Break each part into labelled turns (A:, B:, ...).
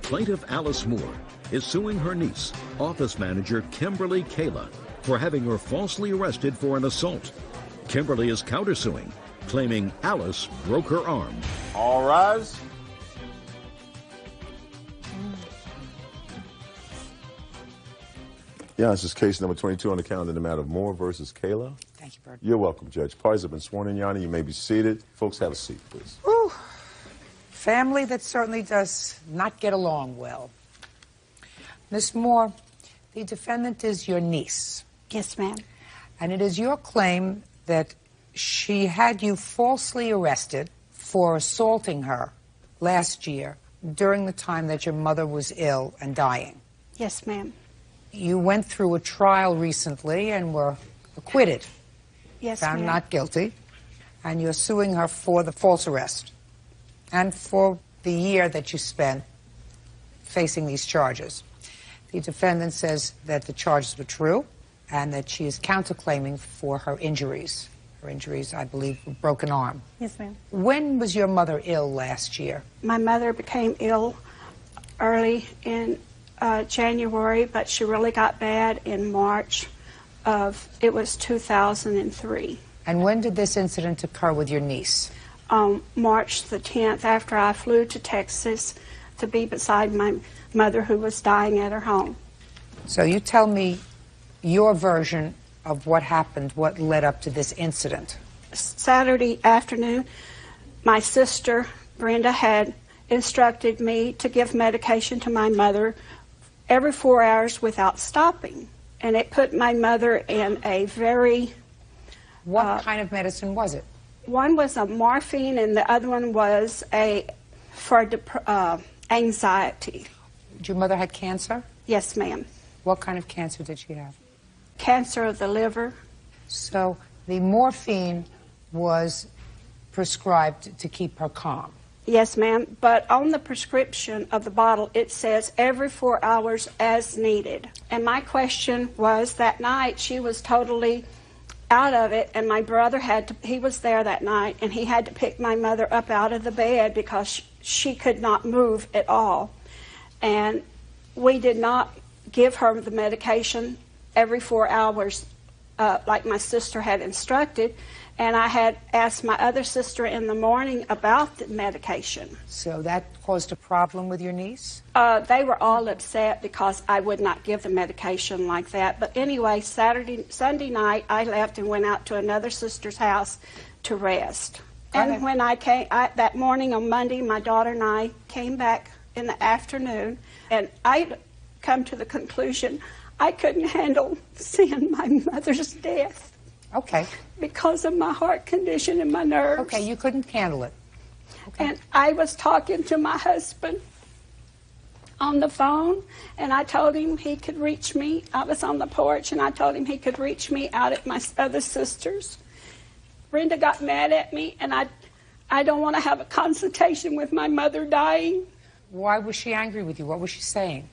A: Plaintiff Alice Moore is suing her niece, office manager Kimberly Kayla, for having her falsely arrested for an assault. Kimberly is countersuing, claiming Alice broke her arm.
B: All rise. Yeah, this is case number 22 on the calendar in the matter of Moore versus Kayla.
C: Thank you, Bert.
B: You're welcome, Judge. Parties have been sworn in, Your Honor. You may be seated. Folks, have a seat, please.
C: Ooh, family that certainly does not get along well. Miss Moore, the defendant is your niece.
D: Yes, ma'am.
C: And it is your claim that she had you falsely arrested for assaulting her last year during the time that your mother was ill and dying.
D: Yes, ma'am.
C: You went through a trial recently and were acquitted.
D: Yes,
C: found
D: ma'am.
C: not guilty. And you're suing her for the false arrest and for the year that you spent facing these charges. The defendant says that the charges were true and that she is counterclaiming for her injuries. Her injuries, I believe, were broken arm.
D: Yes, ma'am.
C: When was your mother ill last year?
D: My mother became ill early in January, but she really got bad in March of, it was 2003.
C: And when did this incident occur with your niece?
D: March the 10th, after I flew to Texas to be beside my mother who was dying at her home.
C: So you tell me your version of what happened, what led up to this incident.
D: Saturday afternoon, my sister, Brenda, had instructed me to give medication to my mother every 4 hours without stopping. And it put my mother in a very...
C: What kind of medicine was it?
D: One was a morphine and the other one was for anxiety.
C: Your mother had cancer?
D: Yes, ma'am.
C: What kind of cancer did she have?
D: Cancer of the liver.
C: So the morphine was prescribed to keep her calm.
D: Yes, ma'am, but on the prescription of the bottle, it says every 4 hours as needed. And my question was, that night she was totally out of it, and my brother he was there that night, and he had to pick my mother up out of the bed because she could not move at all. And we did not give her the medication every 4 hours like my sister had instructed. And I had asked my other sister in the morning about the medication.
C: So that caused a problem with your niece?
D: They were all upset because I would not give the medication like that. But anyway, Sunday night, I left and went out to another sister's house to rest. And when I came, that morning on Monday, my daughter and I came back in the afternoon, and I come to the conclusion I couldn't handle seeing my mother's death.
C: Okay.
D: Because of my heart condition and my nerves.
C: Okay, you couldn't handle it. Okay.
D: And I was talking to my husband on the phone, and I told him he could reach me. I was on the porch, and I told him he could reach me out at my other sister's. Brenda got mad at me, and I don't want to have a consultation with my mother dying.
C: Why was she angry with you? What was she saying?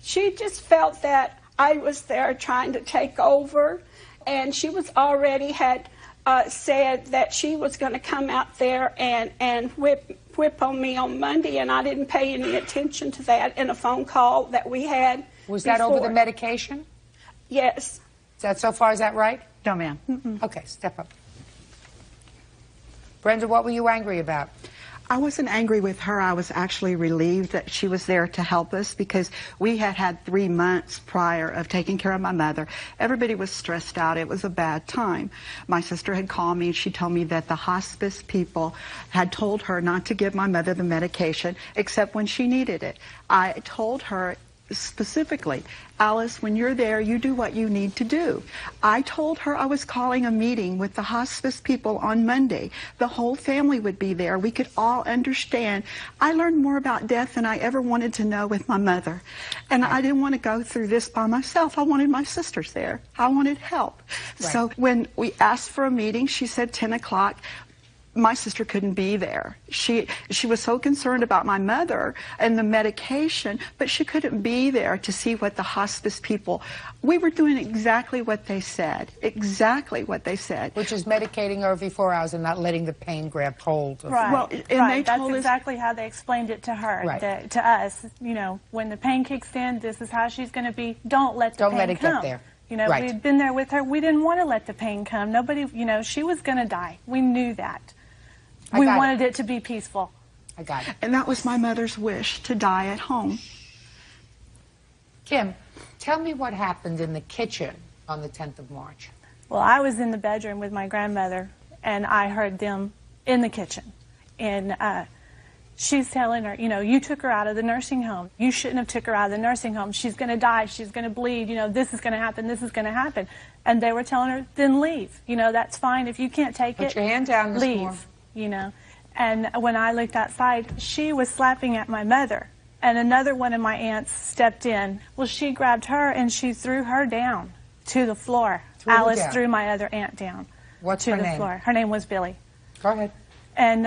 D: She just felt that I was there trying to take over. And she was already had said that she was going to come out there and whip on me on Monday, and I didn't pay any attention to that in a phone call that we had.
C: Was that over the medication?
D: Yes.
C: Is that so far, is that right?
E: No, ma'am.
C: Okay, step up. Brenda, what were you angry about?
E: I wasn't angry with her. I was actually relieved that she was there to help us because we had had 3 months prior of taking care of my mother. Everybody was stressed out. It was a bad time. My sister had called me and she told me that the hospice people had told her not to give my mother the medication except when she needed it. I told her specifically, Alice, when you're there, you do what you need to do. I told her I was calling a meeting with the hospice people on Monday. The whole family would be there. We could all understand. I learned more about death than I ever wanted to know with my mother. And I didn't want to go through this by myself. I wanted my sisters there. I wanted help. Right. So when we asked for a meeting, she said 10 o'clock. my sister couldn't be there. She was so concerned about my mother and the medication, but she couldn't be there to see what the hospice people. We were doing exactly what they said, exactly what they said.
C: Which is medicating her every 4 hours and not letting the pain grab hold of
F: Right.
E: Well, and
F: right.
E: they told
F: That's
E: us,
F: exactly how they explained it to her,
C: Right.
F: to us. You know, when the pain kicks in, this is how she's going to be. Don't let the
C: Don't
F: pain
C: let it
F: come.
C: get there.
F: You know,
C: Right.
F: we'd been there with her. We didn't want to let the pain come. Nobody, you know, she was going to die. We knew that. We wanted it to be peaceful.
C: I got it.
E: and that was my mother's wish, to die at home.
C: Kim, tell me what happened in the kitchen on the 10th of March.
F: Well, I was in the bedroom with my grandmother, and I heard them in the kitchen. And she's telling her, you know, you took her out of the nursing home. You shouldn't have took her out of the nursing home. She's going to die. She's going to bleed. You know, this is going to happen. This is going to happen. And they were telling her, then leave. You know, that's fine. If you can't take it,
C: Put your hand down, Ms.
F: leave.
C: Moore.
F: You know. And when I looked outside, she was slapping at my mother. And another one of my aunts stepped in. Well, she grabbed her and she threw her down to the floor.
C: Threw her
F: Alice
C: down.
F: threw my other aunt down.
C: What's
F: to
C: her
F: the
C: name?
F: floor. Her name was Billy.
C: Go ahead.
F: And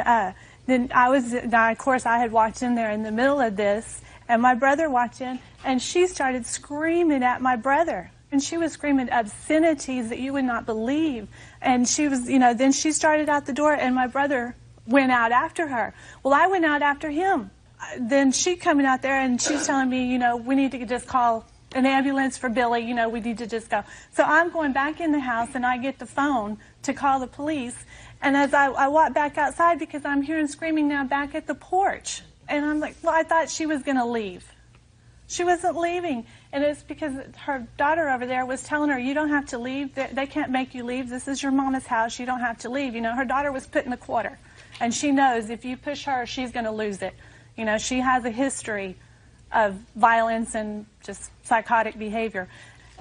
F: then of course, I had walked in there in the middle of this, and my brother walked in, and she started screaming at my brother. And she was screaming obscenities that you would not believe. And she was, you know, then she started out the door, and my brother went out after her. Well, I went out after him. Then she coming out there, and she's telling me, you know, we need to just call an ambulance for Billy. You know, we need to just go. So I'm going back in the house, and I get the phone to call the police. And as I walk back outside, because I'm hearing screaming now back at the porch. And I'm like, well, I thought she was going to leave. She wasn't leaving. And it's because her daughter over there was telling her, you don't have to leave. They can't make you leave. This is your mama's house. You don't have to leave. You know, her daughter was put in the quarter. And she knows if you push her, she's going to lose it. You know, she has a history of violence and just psychotic behavior.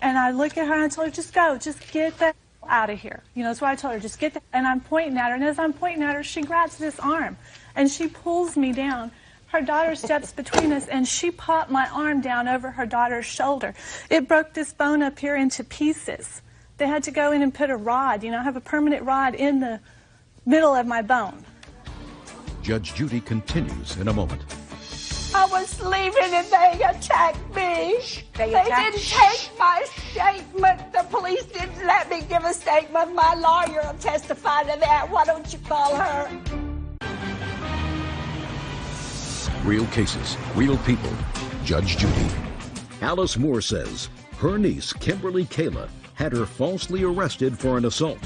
F: And I look at her and I told her, just go. Just get that out of here. You know, that's why I told her, just get that. And I'm pointing at her. And as I'm pointing at her, she grabs this arm. And she pulls me down. Her daughter steps between us, and she popped my arm down over her daughter's shoulder. It broke this bone up here into pieces. They had to go in and put a rod, you know, have a permanent rod in the middle of my bone.
A: Judge Judy continues in a moment.
D: I was leaving and they attacked me. They didn't take my statement. The police didn't let me give a statement. My lawyer will testify to that. Why don't you call her?
A: Real cases, real people. Judge Judy. Alice Moore says her niece, Kimberly Kayla, had her falsely arrested for an assault.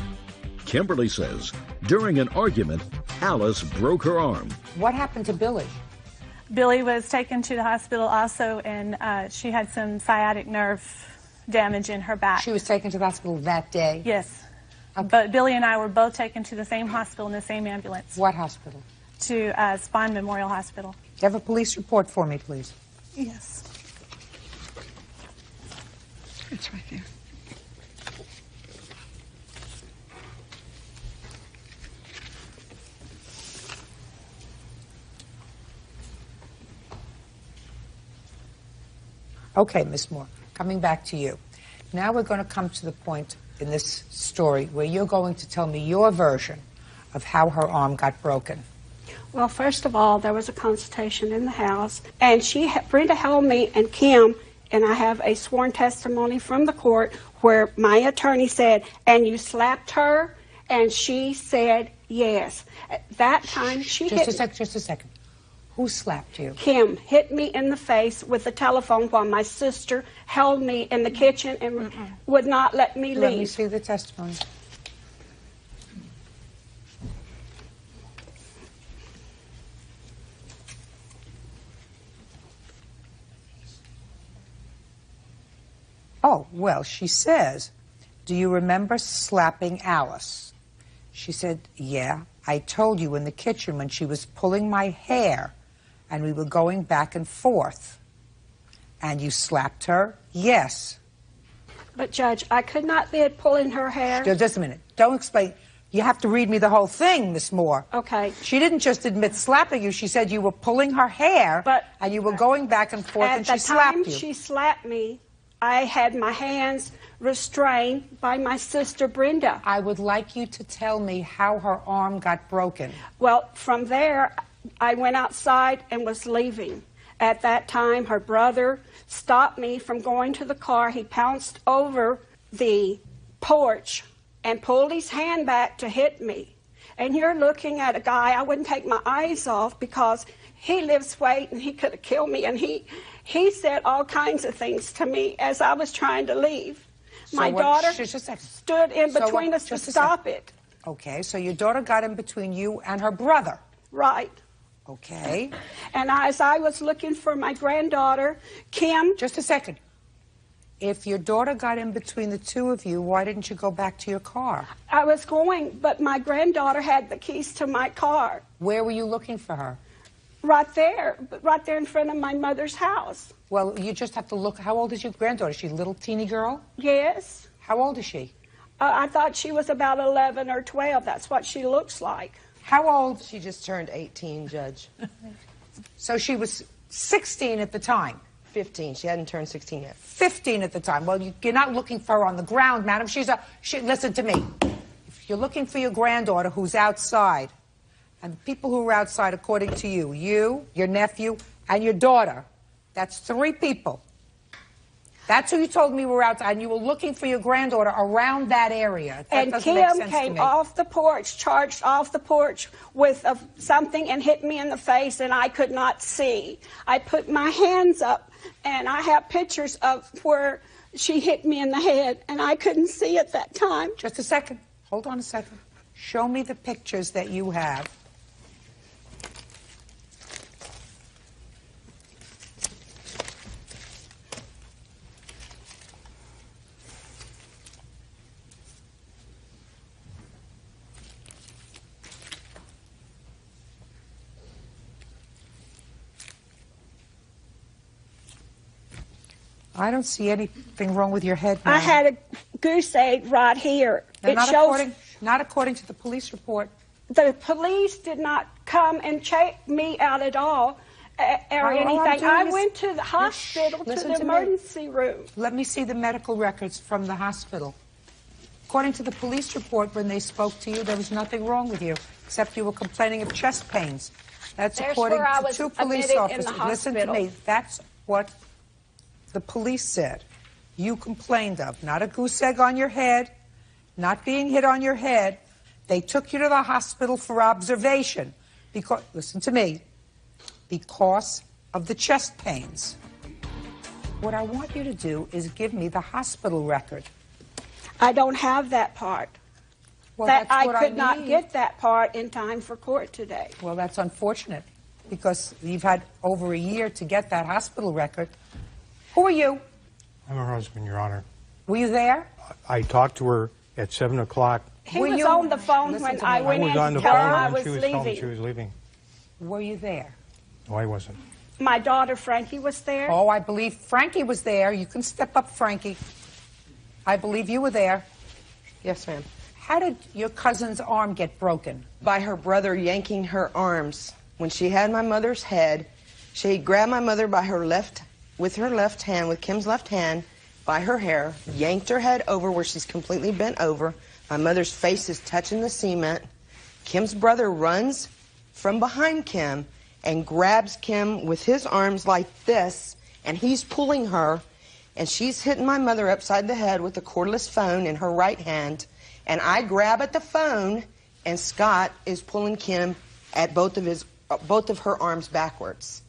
A: Kimberly says during an argument, Alice broke her arm.
C: What happened to Billy?
F: Billy was taken to the hospital also, and she had some sciatic nerve damage in her back.
C: She was taken to the hospital that day?
F: Yes.
C: Okay.
F: But Billy and I were both taken to the same hospital in the same ambulance.
C: What hospital?
F: To Spine Memorial Hospital.
C: Do you have a police report for me, please?
F: Yes.
E: It's right there.
C: Okay, Ms. Moore, coming back to you. Now we're going to come to the point in this story where you're going to tell me your version of how her arm got broken.
D: Well, first of all, there was a consultation in the house, and Brenda held me and Kim, and I have a sworn testimony from the court where my attorney said, and you slapped her, and she said yes. At that time, she hit me.
C: Just a second. Who slapped you?
D: Kim hit me in the face with the telephone while my sister held me in the kitchen and would not let me leave.
C: Let me see the testimony. Oh, well, she says, do you remember slapping Alice? She said, yeah. I told you in the kitchen when she was pulling my hair and we were going back and forth. And you slapped her? Yes.
D: But, Judge, I could not be pulling her hair.
C: Just a minute. Don't explain. You have to read me the whole thing, Miss Moore.
D: Okay.
C: She didn't just admit slapping you. She said you were pulling her hair
D: But
C: and you were going back and forth and she slapped you.
D: At the time she slapped me, I had my hands restrained by my sister Brenda.
C: I would like you to tell me how her arm got broken.
D: Well, from there, I went outside and was leaving. At that time, her brother stopped me from going to the car. He pounced over the porch and pulled his hand back to hit me. And you're looking at a guy, I wouldn't take my eyes off because he lifts weight and he could have killed me. And he said all kinds of things to me as I was trying to leave. My daughter stood in between us to stop it.
C: Okay, so your daughter got in between you and her brother.
D: Right.
C: Okay.
D: And as I was looking for my granddaughter, Kim.
C: Just a second. If your daughter got in between the two of you, why didn't you go back to your car?
D: I was going, but my granddaughter had the keys to my car.
C: Where were you looking for her?
D: Right there in front of my mother's house.
C: Well, you just have to look. How old is your granddaughter? Is she a little teeny girl?
D: Yes.
C: How old is she?
D: I thought she was about 11 or 12. That's what she looks like.
C: How old?
G: She just turned 18, Judge.
C: So she was 16 at the time.
G: 15. She hadn't turned 16 yet.
C: 15 at the time. Well, you're not looking for her on the ground, madam. Listen to me. If you're looking for your granddaughter who's outside, and the people who are outside, according to you, your nephew, and your daughter, that's 3 people. That's who you told me were outside, and you were looking for your granddaughter around that area. That
D: and
C: doesn't make
D: Kim
C: sense
D: came
C: to me.
D: off the porch, charged off the porch with something and hit me in the face, and I could not see. I put my hands up, and I have pictures of where she hit me in the head, and I couldn't see at that time.
C: Just a second. Hold on a second. Show me the pictures that you have. I don't see anything wrong with your head now.
D: I had a goose egg right here.
C: Not according to the police report.
D: The police did not come and check me out at all or anything. I went to the hospital, to the emergency room.
C: Let me see the medical records from the hospital. According to the police report, when they spoke to you, there was nothing wrong with you, except you were complaining of chest pains. That's according to 2 police officers. Listen to me. That's what the police said you complained of. Not a goose egg on your head, not being hit on your head. They took you to the hospital for observation because, listen to me, because of the chest pains. What I want you to do is give me the hospital record.
D: I don't have that part.
C: Well,
D: I could not get that part in time for court today.
C: Well, that's unfortunate because you've had over a year to get that hospital record. Who are you?
H: I'm her husband, Your Honor.
C: Were you there?
H: I talked to her at 7 o'clock.
D: He was on the phone when I went in to tell her I was leaving.
H: She was leaving.
C: Were you there?
H: No, I wasn't.
D: My daughter, Frankie, was there.
C: Oh, I believe Frankie was there. You can step up, Frankie. I believe you were there.
G: Yes, ma'am.
C: How did your cousin's arm get broken?
G: By her brother yanking her arms. When she had my mother's head, she grabbed my mother by her left with Kim's left hand, by her hair, yanked her head over where she's completely bent over. My mother's face is touching the cement. Kim's brother runs from behind Kim and grabs Kim with his arms like this, and he's pulling her, and she's hitting my mother upside the head with a cordless phone in her right hand, and I grab at the phone, and Scott is pulling Kim at both of her arms backwards.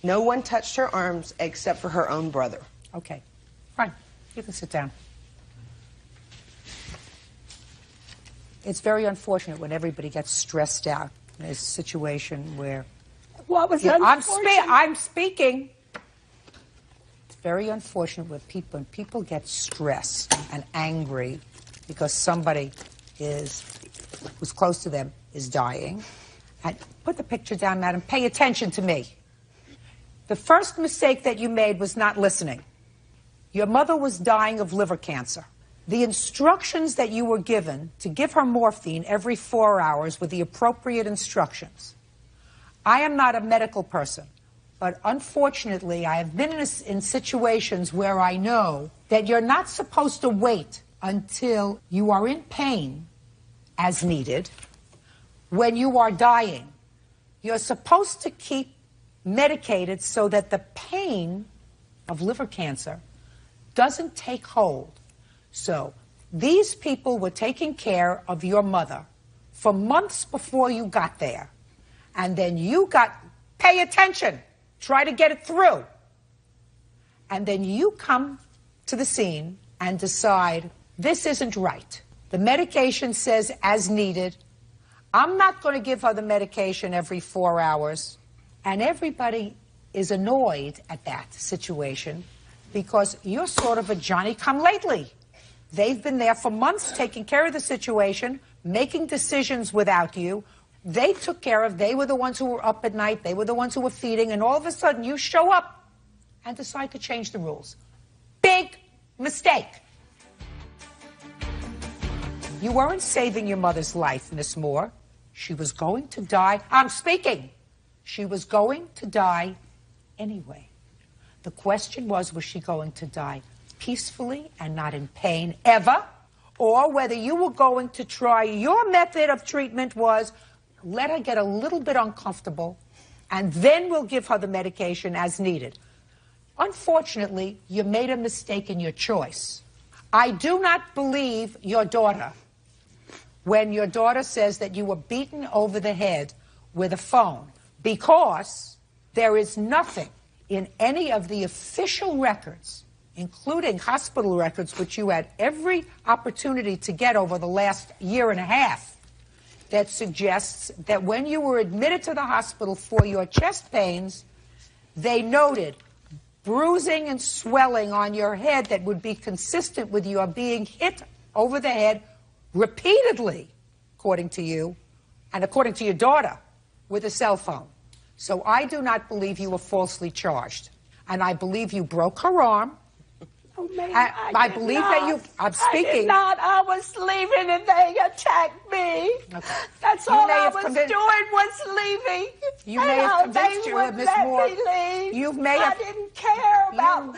G: No one touched her arms except for her own brother.
C: Okay. Fine. You can sit down. It's very unfortunate when everybody gets stressed out in a situation where...
D: What was unfortunate?
C: I'm speaking. It's very unfortunate when people get stressed and angry because somebody who's close to them is dying. And put the picture down, madam. Pay attention to me. The first mistake that you made was not listening. Your mother was dying of liver cancer. The instructions that you were given to give her morphine every 4 hours were the appropriate instructions. I am not a medical person, but But unfortunately, I have been in situations where I know that you're not supposed to wait until you are in pain as needed when you are dying. You're supposed to keep medicated so that the pain of liver cancer doesn't take hold. So these people were taking care of your mother for months before you got there. And then you pay attention, try to get it through. And then you come to the scene and decide, this isn't right. The medication says as needed. I'm not going to give her the medication every 4 hours. And everybody is annoyed at that situation because you're sort of a Johnny-come-lately. They've been there for months taking care of the situation, making decisions without you. They took care of, they were the ones who were up at night, they were the ones who were feeding, and all of a sudden you show up and decide to change the rules. Big mistake. You weren't saving your mother's life, Miss Moore. She was going to die. I'm speaking. She was going to die anyway. The question was she going to die peacefully and not in pain ever? Or whether you were going to try, your method of treatment was let her get a little bit uncomfortable and then we'll give her the medication as needed. Unfortunately, you made a mistake in your choice. I do not believe your daughter when your daughter says that you were beaten over the head with a phone, because there is nothing in any of the official records, including hospital records, which you had every opportunity to get over the last year and a half, that suggests that when you were admitted to the hospital for your chest pains, they noted bruising and swelling on your head that would be consistent with your being hit over the head repeatedly, according to you, and according to your daughter, with a cell phone. So I do not believe you were falsely charged. And I believe you broke her arm.
D: Oh, ma'am,
C: I believe
D: not.
C: that you... I'm speaking.
D: I did not. I was leaving and they attacked me. Okay. That's all I was doing was leaving.
C: You may have convinced you, Miss Moore.
D: I didn't care about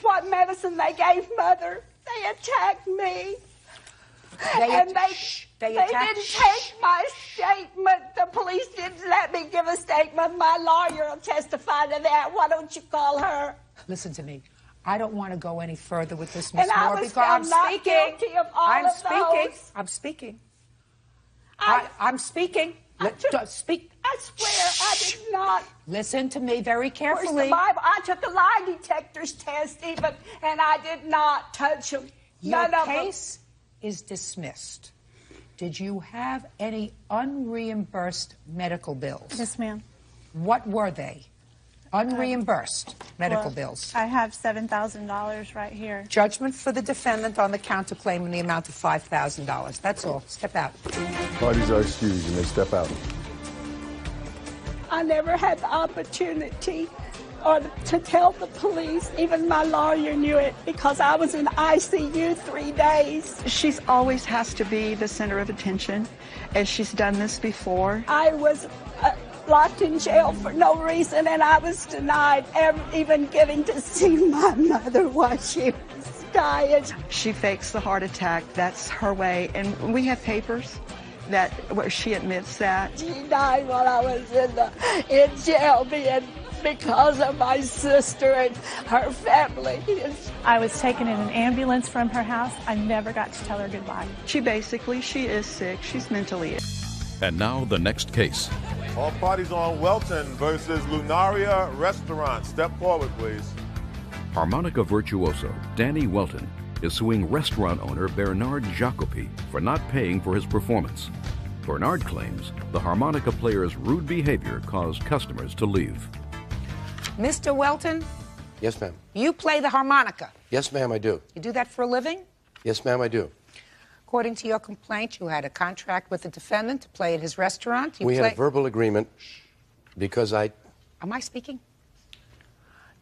D: what medicine they gave Mother. They attacked me. They didn't take my statement. The police didn't let me give a statement. My lawyer will testify to that. Why don't you call her?
C: Listen to me. I don't want to go any further with this, Miss Moore, because
D: I'm speaking. I'm
C: speaking. Speak.
D: I swear I did not.
C: Listen to me very carefully.
D: Where's the Bible? I took a lie detector's test even, and I did not touch them.
C: Your case is dismissed. Did you have any unreimbursed medical bills?
F: Yes, ma'am.
C: What were they? Unreimbursed medical bills.
F: I have $7,000 right here.
C: Judgment for the defendant on the counterclaim in the amount of $5,000. That's all. Step out.
B: Parties are excused. You may step out.
D: I never had the opportunity or to tell the police. Even my lawyer knew it because I was in ICU 3 days.
E: She's always has to be the center of attention, as she's done this before.
D: I was locked in jail for no reason, and I was denied even getting to see my mother while she was dying.
E: She fakes the heart attack. That's her way, and we have papers where she admits that.
D: She died while I was in jail because of my sister and her family.
F: I was taken in an ambulance from her house. I never got to tell her goodbye.
E: She is sick. She's mentally ill.
A: And now the next case.
B: All parties on Welton versus Lunaria Restaurant. Step forward, please.
A: Harmonica virtuoso Danny Welton is suing restaurant owner Bernard Jacopi for not paying for his performance. Bernard claims the harmonica player's rude behavior caused customers to leave.
C: Mr. Welton?
I: Yes, ma'am.
C: You play the harmonica?
I: Yes, ma'am, I do.
C: You do that for a living?
I: Yes, ma'am, I do.
C: According to your complaint, you had a contract with the defendant to play at his restaurant.
I: We had a verbal agreement because
C: Am I speaking?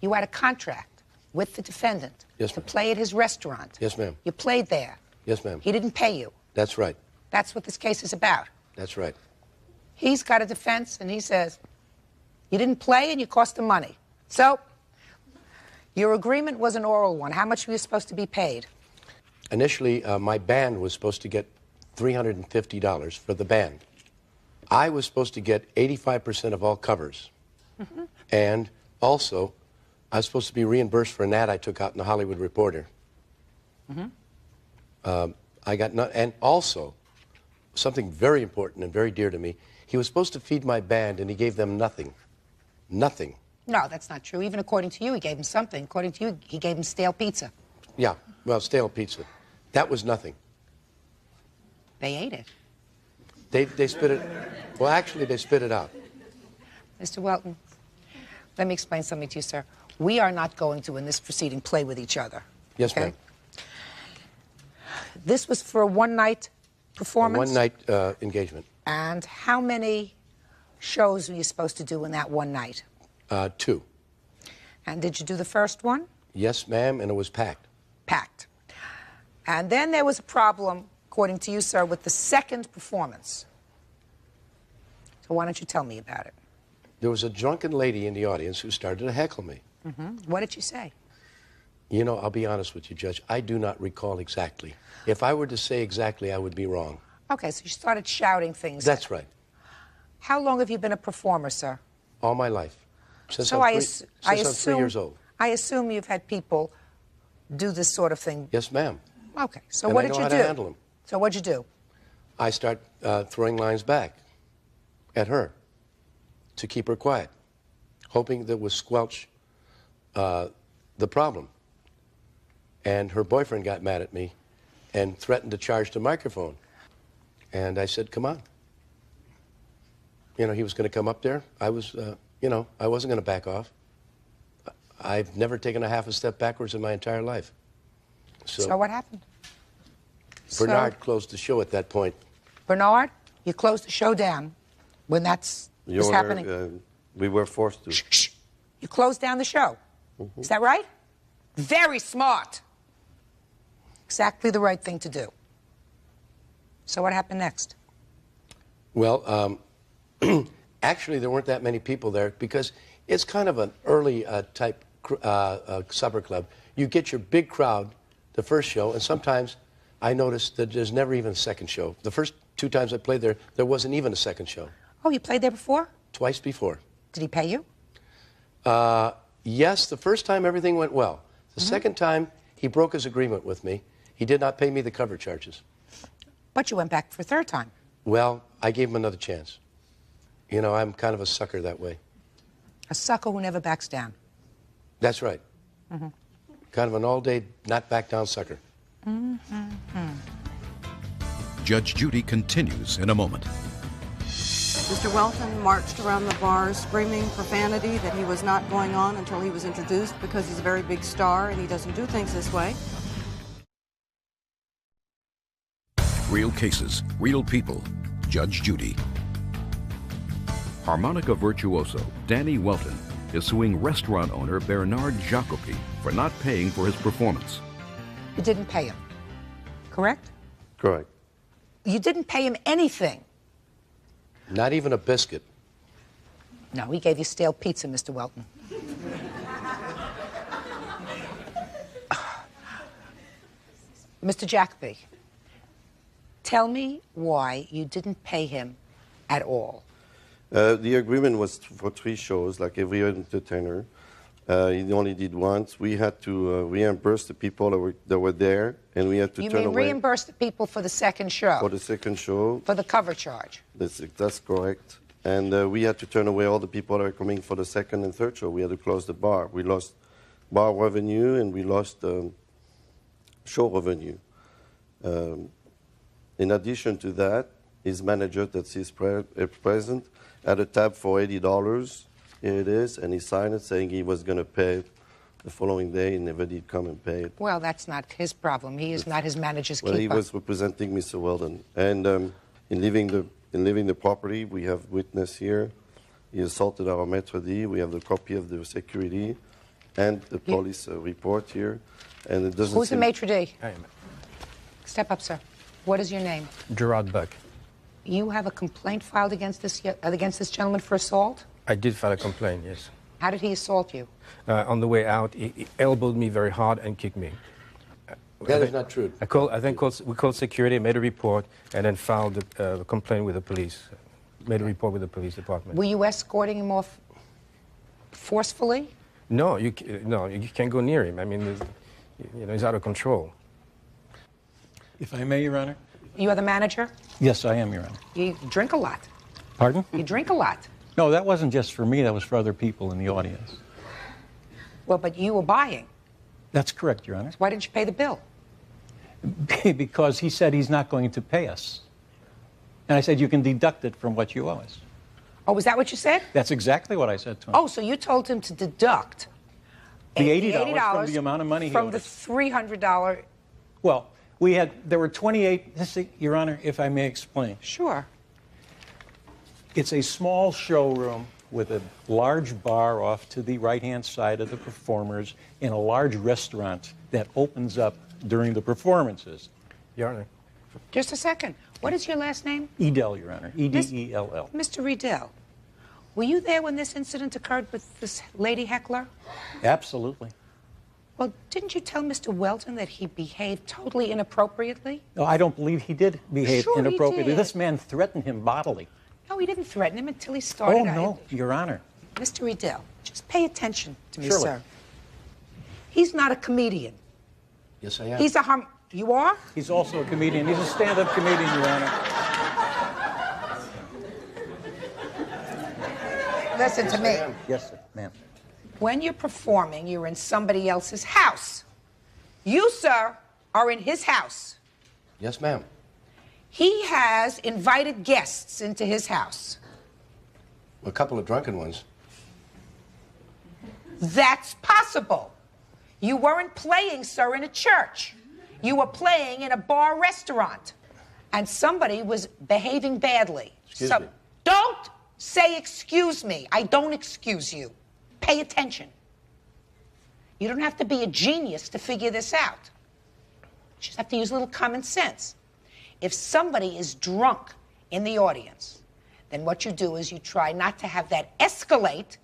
C: You had a contract with the defendant to play at his restaurant.
I: Yes, ma'am.
C: You played there.
I: Yes, ma'am.
C: He didn't pay you.
I: That's right.
C: That's what this case is about.
I: That's right.
C: He's got a defense, and he says, You didn't play and you cost them money. So, your agreement was an oral one. How much were you supposed to be paid?
I: Initially, my band was supposed to get $350 for the band. I was supposed to get 85% of all covers. Mm-hmm. And also, I was supposed to be reimbursed for an ad I took out in the Hollywood Reporter. Mm-hmm. I got and also, something very important and very dear to me, he was supposed to feed my band and he gave them nothing. Nothing.
C: No, that's not true. Even according to you, he gave them something. According to you, he gave them stale pizza.
I: Yeah, well, stale pizza. That was nothing.
C: They ate it.
I: They spit it, well, actually, they spit it out.
C: Mr. Welton, let me explain something to you, sir. We are not going to, in this proceeding, play with each other.
I: Yes,
C: okay?
I: ma'am.
C: This was for a one-night performance?
I: A one-night engagement.
C: And how many shows were you supposed to do in that one night?
I: 2.
C: And did you do the first one?
I: Yes, ma'am, and it was packed.
C: Packed. And then there was a problem, according to you, sir, with the second performance. So why don't you tell me about it?
I: There was a drunken lady in the audience who started to heckle me.
C: Mm-hmm. What did you say?
I: You know, I'll be honest with you, Judge. I do not recall exactly. If I were to say exactly, I would be wrong.
C: Okay, so you started shouting things.
I: That's right.
C: How long have you been a performer, sir?
I: All my life. Since
C: So
I: I'm 3 years old.
C: I assume you've had people do this sort of thing.
I: Yes, ma'am.
C: Okay, so
I: And
C: what
I: I
C: did
I: know
C: you
I: how
C: do?
I: to handle them.
C: So what'd you do?
I: I start throwing lines back at her to keep her quiet, hoping that would squelch the problem. And her boyfriend got mad at me and threatened to charge the microphone. And I said, come on. You know, he was going to come up there. I was, you know, I wasn't going to back off. I've never taken a half a step backwards in my entire life.
C: So what happened?
I: Bernard closed the show at that point.
C: Bernard, you closed the show down when was happening.
J: We were forced to.
C: Shh, shh. You closed down the show. Mm-hmm. Is that right? Very smart. Exactly the right thing to do. So what happened next?
I: Well, actually, there weren't that many people there because it's kind of an early type supper club. You get your big crowd the first show, and sometimes I noticed that there's never even a second show. The first 2 times I played there, there wasn't even a second show.
C: Oh, you played there before?
I: Twice before.
C: Did he pay you?
I: Yes, the first time everything went well. The second time, he broke his agreement with me. He did not pay me the cover charges.
C: But you went back for a third time.
I: Well, I gave him another chance. You know, I'm kind of a sucker that way.
C: A sucker who never backs down.
I: That's right. Mm-hmm. Kind of an all-day, not-back-down sucker.
C: Mm-hmm.
A: Judge Judy continues in a moment.
K: Mr. Welton marched around the bar screaming profanity that he was not going on until he was introduced because he's a very big star and he doesn't do things this way.
A: Real cases, real people. Judge Judy. Harmonica virtuoso Danny Welton is suing restaurant owner Bernard Jacopi for not paying for his performance.
C: You didn't pay him, correct?
J: Correct.
C: You didn't pay him anything.
I: Not even a biscuit.
C: No, he gave you stale pizza, Mr. Welton. Mr. Jacopi, tell me why you didn't pay him at all.
J: The agreement was for 3 shows, like every entertainer. He only did once. We had to reimburse the people that were there, and we had to turn away.
C: You mean reimburse the people for the second show?
J: For the second show.
C: For the cover charge?
J: That's correct. And we had to turn away all the people that are coming for the second and third show. We had to close the bar. We lost bar revenue, and we lost show revenue. In addition to that, his manager that is present had a tab for $80. Here it is, and he signed it saying he was going to pay it the following day, and never did come and pay it.
C: Well, that's not his problem. He is not his manager's keeper.
J: Well, he was representing Mr. Weldon. And in leaving the property, we have witness here. He assaulted our maitre d'. We have the copy of the security and the police report here. And it doesn't.
C: Who's the maitre d'?
H: I am.
C: Step up, sir. What is your name?
H: Gerard Buck.
C: You have a complaint filed against this gentleman for assault?
L: I did file a complaint, yes.
C: How did he assault you?
L: On the way out, he elbowed me very hard and kicked me.
I: That is not true.
L: We called security, made a report, and then filed a complaint with the police. Made a report with the police department.
C: Were you escorting him off forcefully?
L: No, you can't go near him. I mean, he's out of control.
M: If I may, Your Honor?
C: You are the manager?
M: Yes, I am, Your Honor.
C: You drink a lot.
M: Pardon?
C: You drink a lot.
M: No, that wasn't just for me. That was for other people in the audience.
C: Well, but you were buying.
M: That's correct, Your Honor.
C: Why didn't you pay the bill?
M: Because he said he's not going to pay us. And I said, you can deduct it from what you owe us.
C: Oh, was that what you said?
M: That's exactly what I said to him.
C: Oh, so you told him to deduct
M: the $80 from the amount of money he
C: from
M: owed
C: the
M: us.
C: $300.
M: Well, there were 28, Your Honor, if I may explain.
C: Sure.
M: It's a small showroom with a large bar off to the right-hand side of the performers and a large restaurant that opens up during the performances.
L: Your Honor.
C: Just a second. What is your last name?
M: Edel, Your Honor. E-D-E-L-L.
C: Mr. Riedel, were you there when this incident occurred with this lady heckler?
M: Absolutely.
C: Well, didn't you tell Mr. Welton that he behaved totally inappropriately?
M: No, I don't believe he did behave
C: Sure he
M: inappropriately.
C: did.
M: This man threatened him bodily.
C: No, he didn't threaten him until he started.
M: Oh, no, Your Honor.
C: Mr. Riedel, just pay attention to me,
M: Surely.
C: sir. He's not a comedian.
I: Yes, I am.
C: He's a You are?
M: He's also a comedian. He's a stand-up comedian, Your Honor.
C: Listen to me.
M: Yes, sir, ma'am.
C: When you're performing, you're in somebody else's house. You, sir, are in his house.
I: Yes, ma'am.
C: He has invited guests into his house.
I: A couple of drunken ones.
C: That's possible. You weren't playing, sir, in a church. You were playing in a bar restaurant. And somebody was behaving badly.
I: Excuse me.
C: Don't say excuse me. I don't excuse you. Pay attention. You don't have to be a genius to figure this out. You just have to use a little common sense. If somebody is drunk in the audience, then what you do is you try not to have that escalate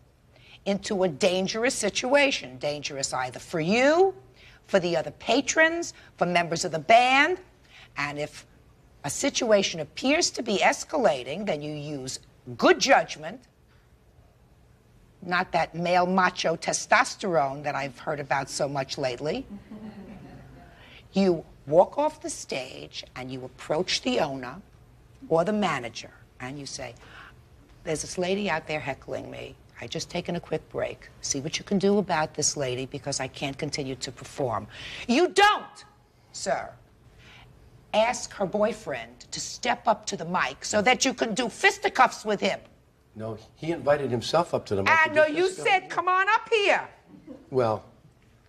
C: into a dangerous situation. Dangerous either for you, for the other patrons, for members of the band. And if a situation appears to be escalating, then you use good judgment, not that male macho testosterone that I've heard about so much lately. You walk off the stage and you approach the owner or the manager and you say, there's this lady out there heckling me. I just taken a quick break. See what you can do about this lady because I can't continue to perform. You don't, sir, ask her boyfriend to step up to the mic so that you can do fisticuffs with him.
I: No, he invited himself up to the mic.
C: And no, you said, come on up here.
I: Well.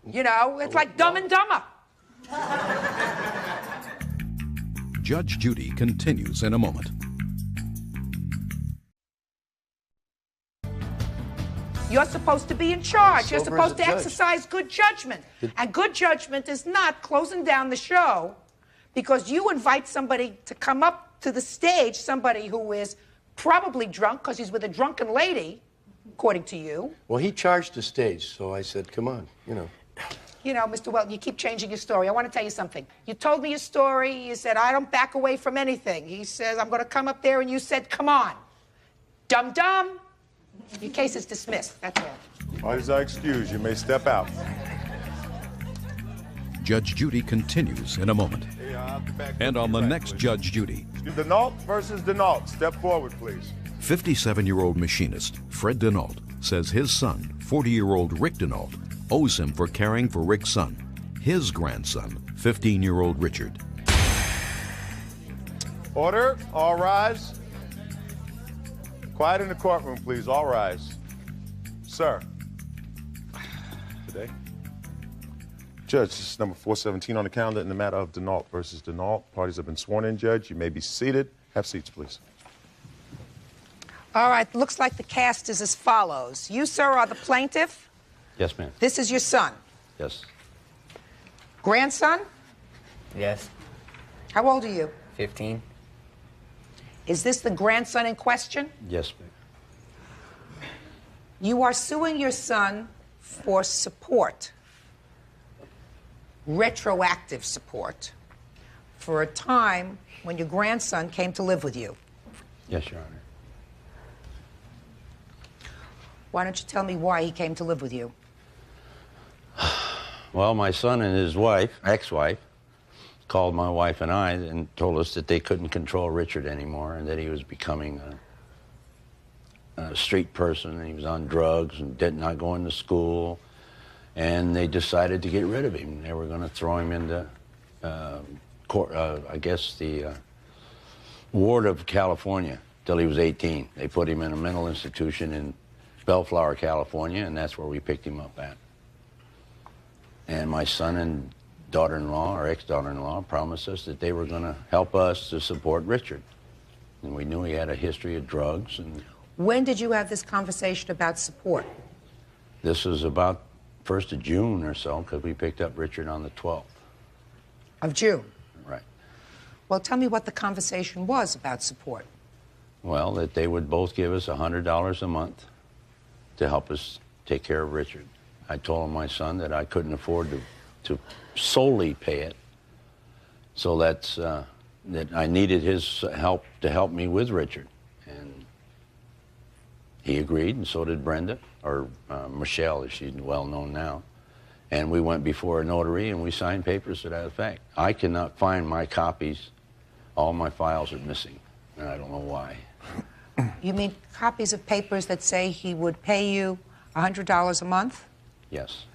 C: You know, it's like Dumb and Dumber.
A: Judge Judy continues in a moment.
C: You're supposed to be in charge. You're
I: Sober
C: supposed
I: as a
C: to
I: judge.
C: exercise good judgment. And good judgment is not closing down the show because you invite somebody to come up to the stage, somebody who is probably drunk because he's with a drunken lady, according to you.
I: Well, he charged the stage, so I said, come on, you know.
C: You know, Mr. Welton, you keep changing your story. I want to tell you something. You told me your story. You said, I don't back away from anything. He says, I'm going to come up there, and you said, come on. Dum-dum. Your case is dismissed. That's all.
B: Parties are excused. You may step out.
A: Judge Judy continues in a moment. And on the next Judge Judy,
B: Denault versus Denault. Step forward, please.
A: 57-year-old machinist Fred Denault says his son, 40-year-old Rick Denault, owes him for caring for Rick's son, his grandson, 15-year-old Richard.
B: Order. All rise. Quiet in the courtroom, please. All rise. Sir. Today. Judge, this is number 417 on the calendar in the matter of Denault versus Denault. Parties have been sworn in, Judge. You may be seated. Have seats, please.
C: All right. Looks like the cast is as follows. You, sir, are the plaintiff.
N: Yes, ma'am.
C: This is your son.
N: Yes.
C: Grandson?
N: Yes.
C: How old are you?
N: 15.
C: Is this the grandson in question?
N: Yes, ma'am.
C: You are suing your son for support, retroactive support, for a time when your grandson came to live with you.
N: Yes, Your Honor.
C: Why don't you tell me why he came to live with you?
N: Well, my son and his wife, ex-wife, called my wife and I and told us that they couldn't control Richard anymore and that he was becoming a street person and he was on drugs and not going to school. And they decided to get rid of him. They were going to throw him into court, I guess the ward of California till he was 18. They put him in a mental institution in Bellflower, California, and that's where we picked him up at. And my son and daughter-in-law, or ex-daughter-in-law, promised us that they were going to help us to support Richard. And we knew he had a history of drugs. And
C: when did you have this conversation about support?
N: this was about 1st of June or so, because we picked up Richard on the 12th.
C: Of June?
N: Right.
C: Well, tell me what the conversation was about support.
N: Well, that they would both give us $100 a month to help us take care of Richard. I told my son that I couldn't afford to solely pay it, so that I needed his help to help me with Richard. And he agreed, and so did Brenda, or Michelle, as she's well known now. And we went before a notary, and we signed papers to that effect. I cannot find my copies. All my files are missing, and I don't know why.
C: You mean copies of papers that say he would pay you $100 a month?
N: Yes.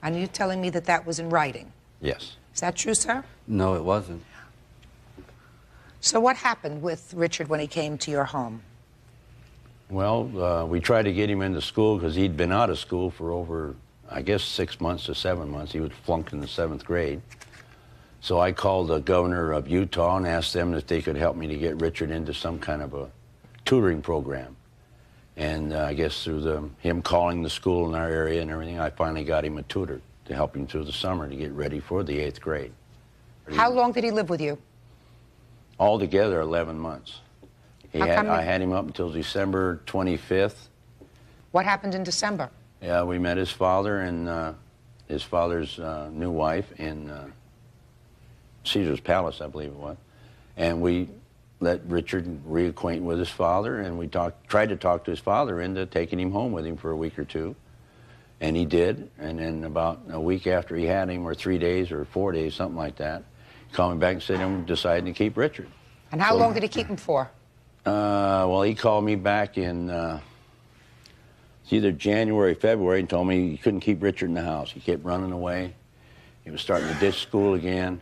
C: And you're telling me that that was in writing?
N: Yes.
C: Is that true, sir?
O: No, it wasn't.
C: So what happened with Richard when he came to your home?
N: Well, we tried to get him into school because he'd been out of school for over, I guess, 6 months to 7 months. He was flunked in the 7th grade. So I called the governor of Utah and asked them if they could help me to get Richard into some kind of a tutoring program. And I guess through him calling the school in our area and everything, I finally got him a tutor to help him through the summer to get ready for the 8th grade.
C: How long did he live with you?
N: Altogether, 11 months. I had him up until December 25th.
C: What happened in December?
N: Yeah, we met his father and his father's new wife in Caesar's Palace, I believe it was. And we let Richard reacquaint with his father, and we tried to talk to his father into taking him home with him for a week or two. And he did. And then about a week after he had him, or 3 days or 4 days, something like that, he called me back and said, I'm deciding to keep Richard.
C: And how long did he keep him for?
N: Well, he called me back in either January or February and told me he couldn't keep Richard in the house. He kept running away. He was starting to ditch school again,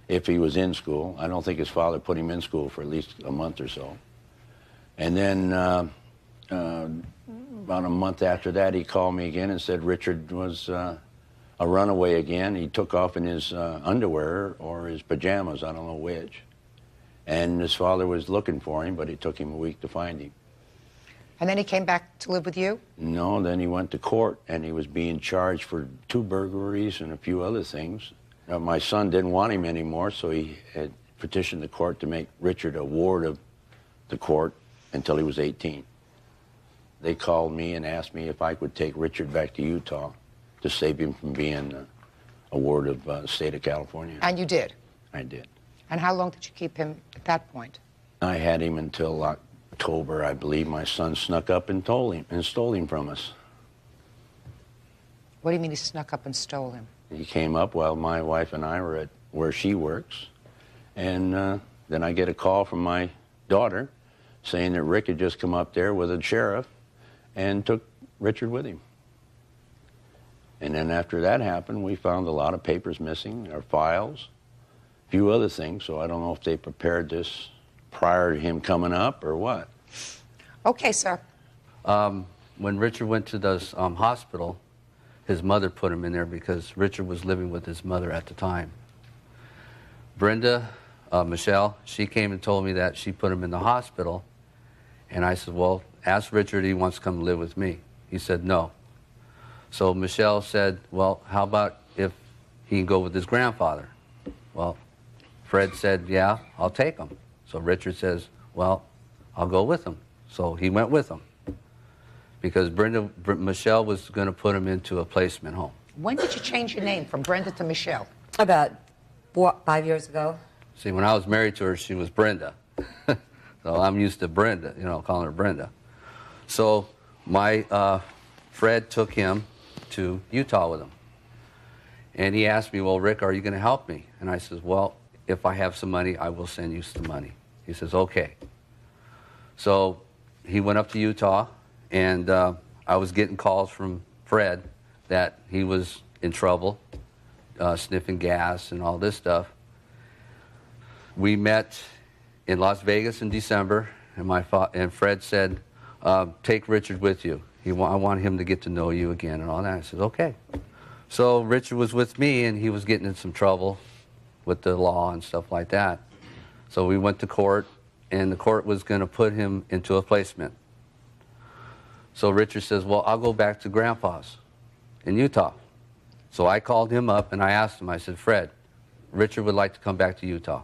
N: if he was in school. I don't think his father put him in school for at least a month or so. And then about a month after that, he called me again and said Richard was a runaway again. He took off in his underwear or his pajamas, I don't know which. And his father was looking for him, but it took him a week to find him.
C: And then he came back to live with you?
N: No, then he went to court, and he was being charged for 2 burglaries and a few other things. My son didn't want him anymore, so he had petitioned the court to make Richard a ward of the court until he was 18. They called me and asked me if I could take Richard back to Utah to save him from being a ward of the state of California.
C: And you did?
N: I did.
C: And how long did you keep him at that point?
N: I had him until October, I believe. My son snuck up and stole him from us.
C: What do you mean he snuck up and stole him?
N: He came up while my wife and I were at where she works. And then I get a call from my daughter saying that Rick had just come up there with a sheriff and took Richard with him. And then after that happened, we found a lot of papers missing, our files, a few other things. So I don't know if they prepared this prior to him coming up or what.
C: Okay, sir.
O: When Richard went to the hospital, his mother put him in there because Richard was living with his mother at the time. Brenda, Michelle, she came and told me that she put him in the hospital. And I said, well, ask Richard if he wants to come live with me. He said no. So Michelle said, well, how about if he can go with his grandfather? Well, Fred said, yeah, I'll take him. So Richard says, well, I'll go with him. So he went with him. because Michelle was going to put him into a placement home.
C: When did you change your name from Brenda to Michelle?
P: About, what, 5 years ago?
O: See, when I was married to her, she was Brenda. So I'm used to Brenda, you know, calling her Brenda. So my Fred took him to Utah with him. And he asked me, well, Rick, are you going to help me? And I says, well, if I have some money, I will send you some money. He says, okay. So he went up to Utah, and I was getting calls from Fred that he was in trouble, sniffing gas and all this stuff. We met in Las Vegas in December, and Fred said, take Richard with you. I want him to get to know you again and all that. I said, okay. So Richard was with me, and he was getting in some trouble with the law and stuff like that. So we went to court, and the court was going to put him into a placement. So Richard says, well, I'll go back to Grandpa's in Utah. So I called him up, and I asked him, I said, Fred, Richard would like to come back to Utah.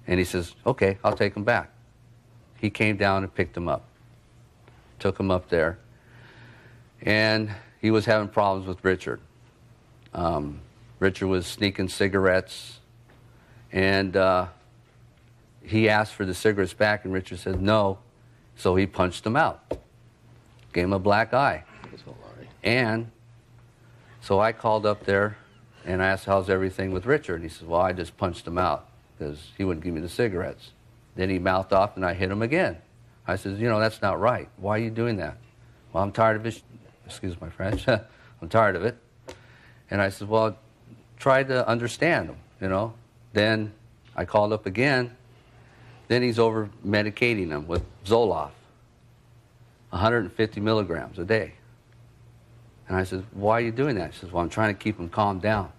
O: And he says, okay, I'll take him back. He came down and picked him up, took him up there. And he was having problems with Richard. Richard was sneaking cigarettes, and he asked for the cigarettes back, and Richard said no, so he punched him out, gave him a black eye. And so I called up there, and I asked, how's everything with Richard? And he says, well, I just punched him out because he wouldn't give me the cigarettes. Then he mouthed off, and I hit him again. I said, you know, that's not right. Why are you doing that? Well, I'm tired of it. Excuse my French. I'm tired of it. And I said, well, try to understand him, you know. Then I called up again. Then he's over medicating him with Zoloft, 150 milligrams a day. And I said, why are you doing that? He says, well, I'm trying to keep him calmed down.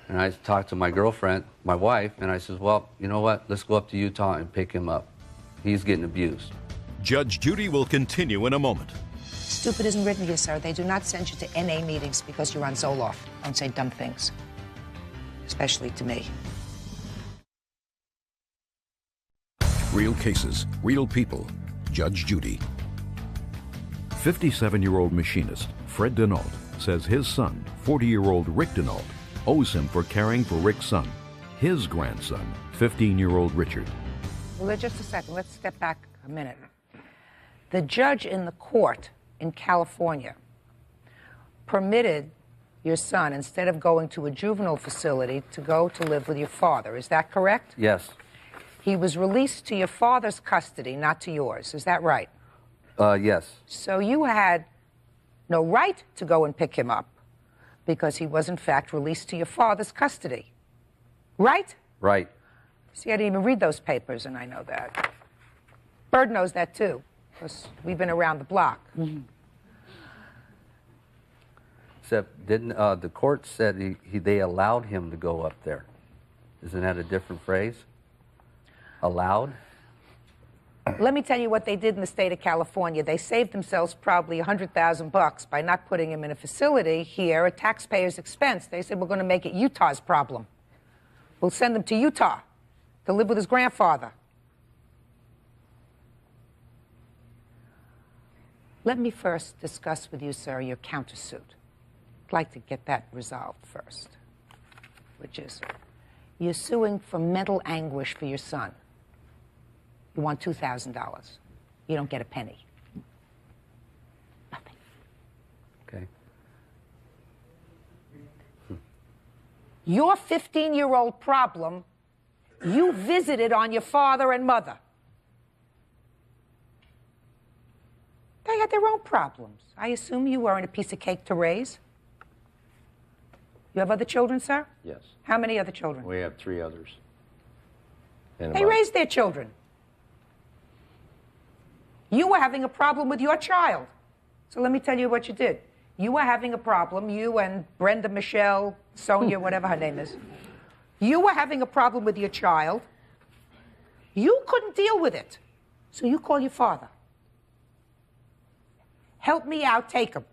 O: And I talked to my girlfriend, my wife, and I said, well, you know what? Let's go up to Utah and pick him up. He's getting abused.
A: Judge Judy will continue in a moment.
C: Stupid isn't written here, sir. They do not send you to NA meetings because you're on Zoloft. Don't say dumb things, especially to me.
A: Real cases, real people. Judge Judy. 57-year-old machinist Fred Denault says his son, 40-year-old Rick Denault, owes him for caring for Rick's son, his grandson, 15-year-old Richard.
C: Well, just a second. Let's step back a minute. The judge in the court in California permitted your son, instead of going to a juvenile facility, to go to live with your father. Is that correct?
O: Yes.
C: He was released to your father's custody, not to yours. Is that right?
O: Yes.
C: So you had no right to go and pick him up because he was, in fact, released to your father's custody. Right?
O: Right.
C: See, I didn't even read those papers, and I know that. Bird knows that, too, because we've been around the block. Mm-hmm.
O: Except, didn't the court said they allowed him to go up there? Isn't that a different phrase? Allowed?
C: Let me tell you what they did in the state of California. They saved themselves probably $100,000 by not putting him in a facility here at taxpayers' expense. They said, we're going to make it Utah's problem. We'll send him to Utah to live with his grandfather. Let me first discuss with you, sir, your countersuit. I'd like to get that resolved first, which is you're suing for mental anguish for your son. You want $2,000. You don't get a penny. Nothing.
O: Okay.
C: Your 15-year-old problem, you visited on your father and mother. They had their own problems. I assume you weren't a piece of cake to raise. You have other children, sir?
N: Yes.
C: How many other children?
N: We have 3 others. And
C: They raised their children. You were having a problem with your child. So let me tell you what you did. You were having a problem, you and Brenda, Michelle, Sonia, whatever her name is. You were having a problem with your child. You couldn't deal with it. So you call your father. Help me out, take him.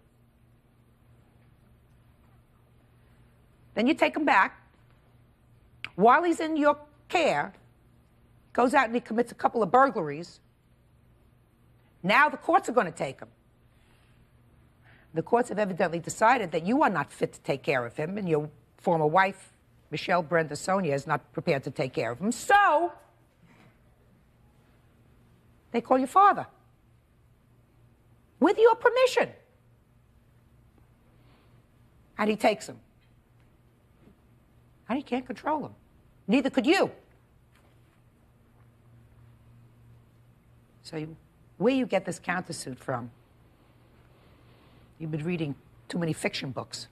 C: Then you take him back. While he's in your care, goes out and he commits a couple of burglaries. Now the courts are going to take him. the courts have evidently decided that you are not fit to take care of him, and your former wife, Michelle Brenda Sonia, is not prepared to take care of him. So they call your father with your permission. And he takes him. And he can't control him. Neither could you. So where you get this countersuit from? You've been reading too many fiction books.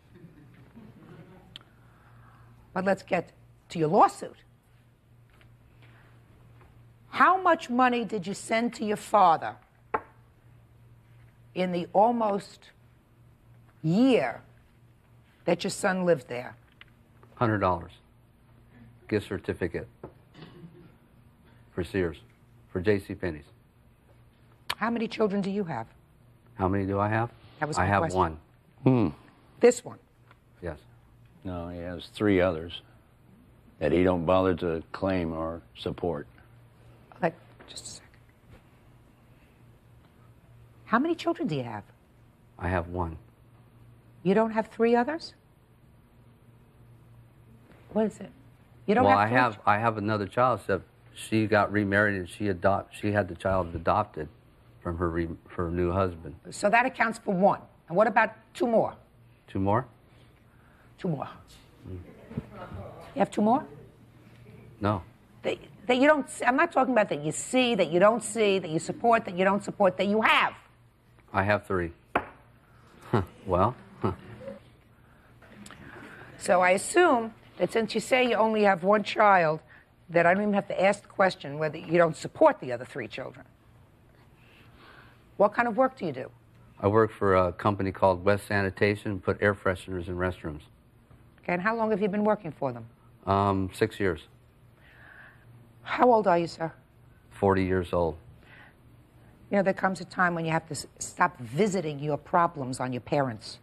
C: But let's get to your lawsuit. How much money did you send to your father in the almost year that your son lived there?
O: $100. Gift certificate for Sears, for JCPenney's.
C: How many children do you have?
O: How many do I have?
C: That was
O: I
C: my
O: have
C: question.
O: one.
C: This one?
O: Yes.
N: No, he has 3 others that he don't bother to claim or support.
C: Just a second. How many children do you have?
O: I have one.
C: You don't have 3 others? What is it? You don't
O: Well,
C: have
O: I have another child, except she got remarried and she had the child adopted from her new husband.
C: So that accounts for 1. And what about 2 more?
O: 2 more?
C: 2 more. You have 2 more?
O: No.
C: That you don't. I'm not talking about that you see, that you don't see, that you support, that you don't support, that you have.
O: I have 3. Well.
C: So I assume that since you say you only have 1 child, that I don't even have to ask the question whether you don't support the other 3 children. What kind of work do you do?
O: I work for a company called West Sanitation and put air fresheners in restrooms.
C: Okay, and how long have you been working for them?
O: 6 years.
C: How old are you, sir?
O: 40 years old.
C: You know, there comes a time when you have to stop visiting your problems on your parents.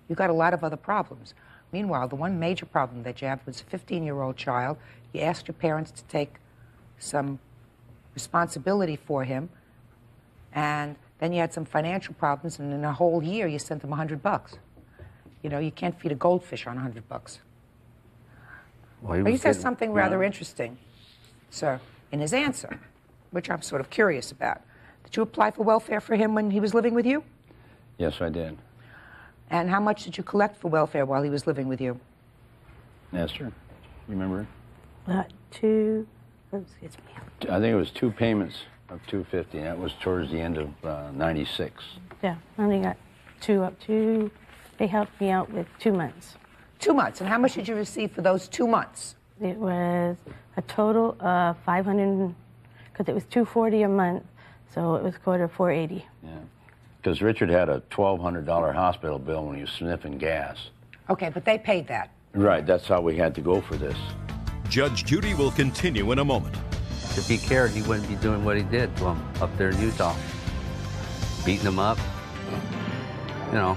C: You've got a lot of other problems. Meanwhile, the one major problem that you have was a 15-year-old child. You asked your parents to take some responsibility for him, and then you had some financial problems, and in a whole year you sent them $100. You know, you can't feed a goldfish on $100.
O: Well,
C: He says something rather interesting, sir, in his answer, which I'm sort of curious about. Did you apply for welfare for him when he was living with you?
N: Yes, I did.
C: And how much did you collect for welfare while he was living with you?
N: Esther, remember?
Q: 2, excuse me.
N: I think it was 2 payments of $250. That was towards the end of '96.
Q: Yeah, I only got 2 up to, they helped me out with 2 months.
C: 2 months. And how much did you receive for those 2 months?
Q: It was a total of $500, because it was $240 a month, so it was quarter $480.
N: Yeah, because Richard had a $1,200 hospital bill when he was sniffing gas.
C: Okay, but they paid that.
N: Right, that's how we had to go for this.
A: Judge Judy will continue in a moment.
O: If he cared, he wouldn't be doing what he did to him up there in Utah. Beating him up, you know,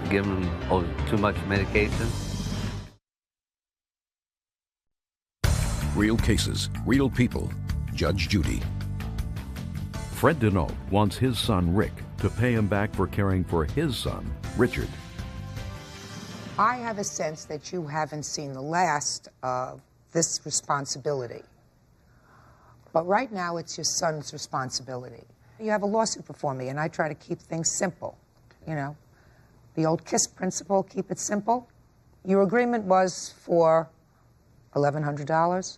O: giving him too much medication.
A: Real cases, real people. Judge Judy. Fred Denault wants his son, Rick, to pay him back for caring for his son, Richard.
C: I have a sense that you haven't seen the last of this responsibility. But right now, it's your son's responsibility. You have a lawsuit before me, and I try to keep things simple, you know. The old KISS principle, keep it simple. Your agreement was for $1,100.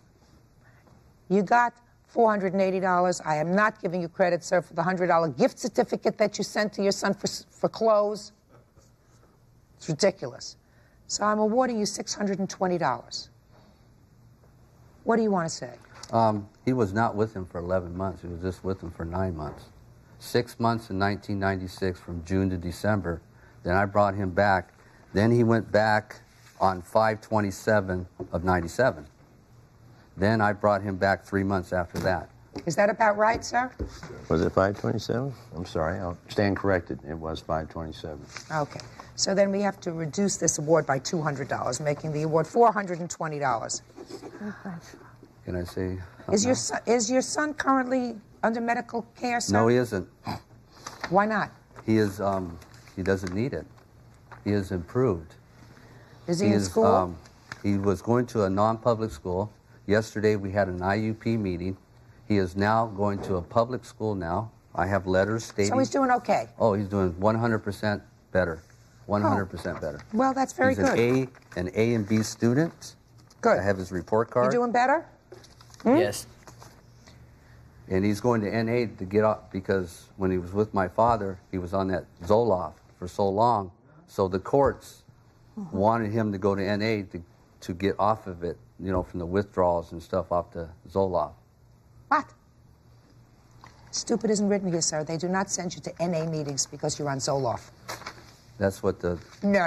C: You got $480. I am not giving you credit, sir, for the $100 gift certificate that you sent to your son for clothes. It's ridiculous. So I'm awarding you $620. What do you want to say?
O: He was not with him for 11 months. He was just with him for 9 months. 6 months in 1996 from June to December. Then I brought him back. Then he went back on 5/27 of 97. Then I brought him back 3 months after that.
C: Is that about right, sir?
N: Was it 5/27? I'm sorry, I'll stand corrected. It was 5/27.
C: Okay. So then we have to reduce this award by $200, making the award $420.
O: Can I say?
C: Is your son currently under medical care, sir?
O: No, he isn't.
C: Why not?
O: He is. He doesn't need it. He has improved.
C: Is he in school?
O: He was going to a non-public school. Yesterday we had an IUP meeting. He is now going to a public school now. I have letters stating...
C: So he's doing okay?
O: Oh, he's doing 100% better. 100% better.
C: Well, that's very good.
O: He's an A and B student.
C: Good.
O: I have his report card.
C: You doing better?
O: Yes. And he's going to NA to get off because when he was with my father, he was on that Zoloft for so long. So the courts wanted him to go to NA to get off of it, you know, from the withdrawals and stuff off the Zoloft.
C: What? Stupid isn't written here, sir. They do not send you to NA meetings because you're on Zoloft.
O: That's what the...
C: No.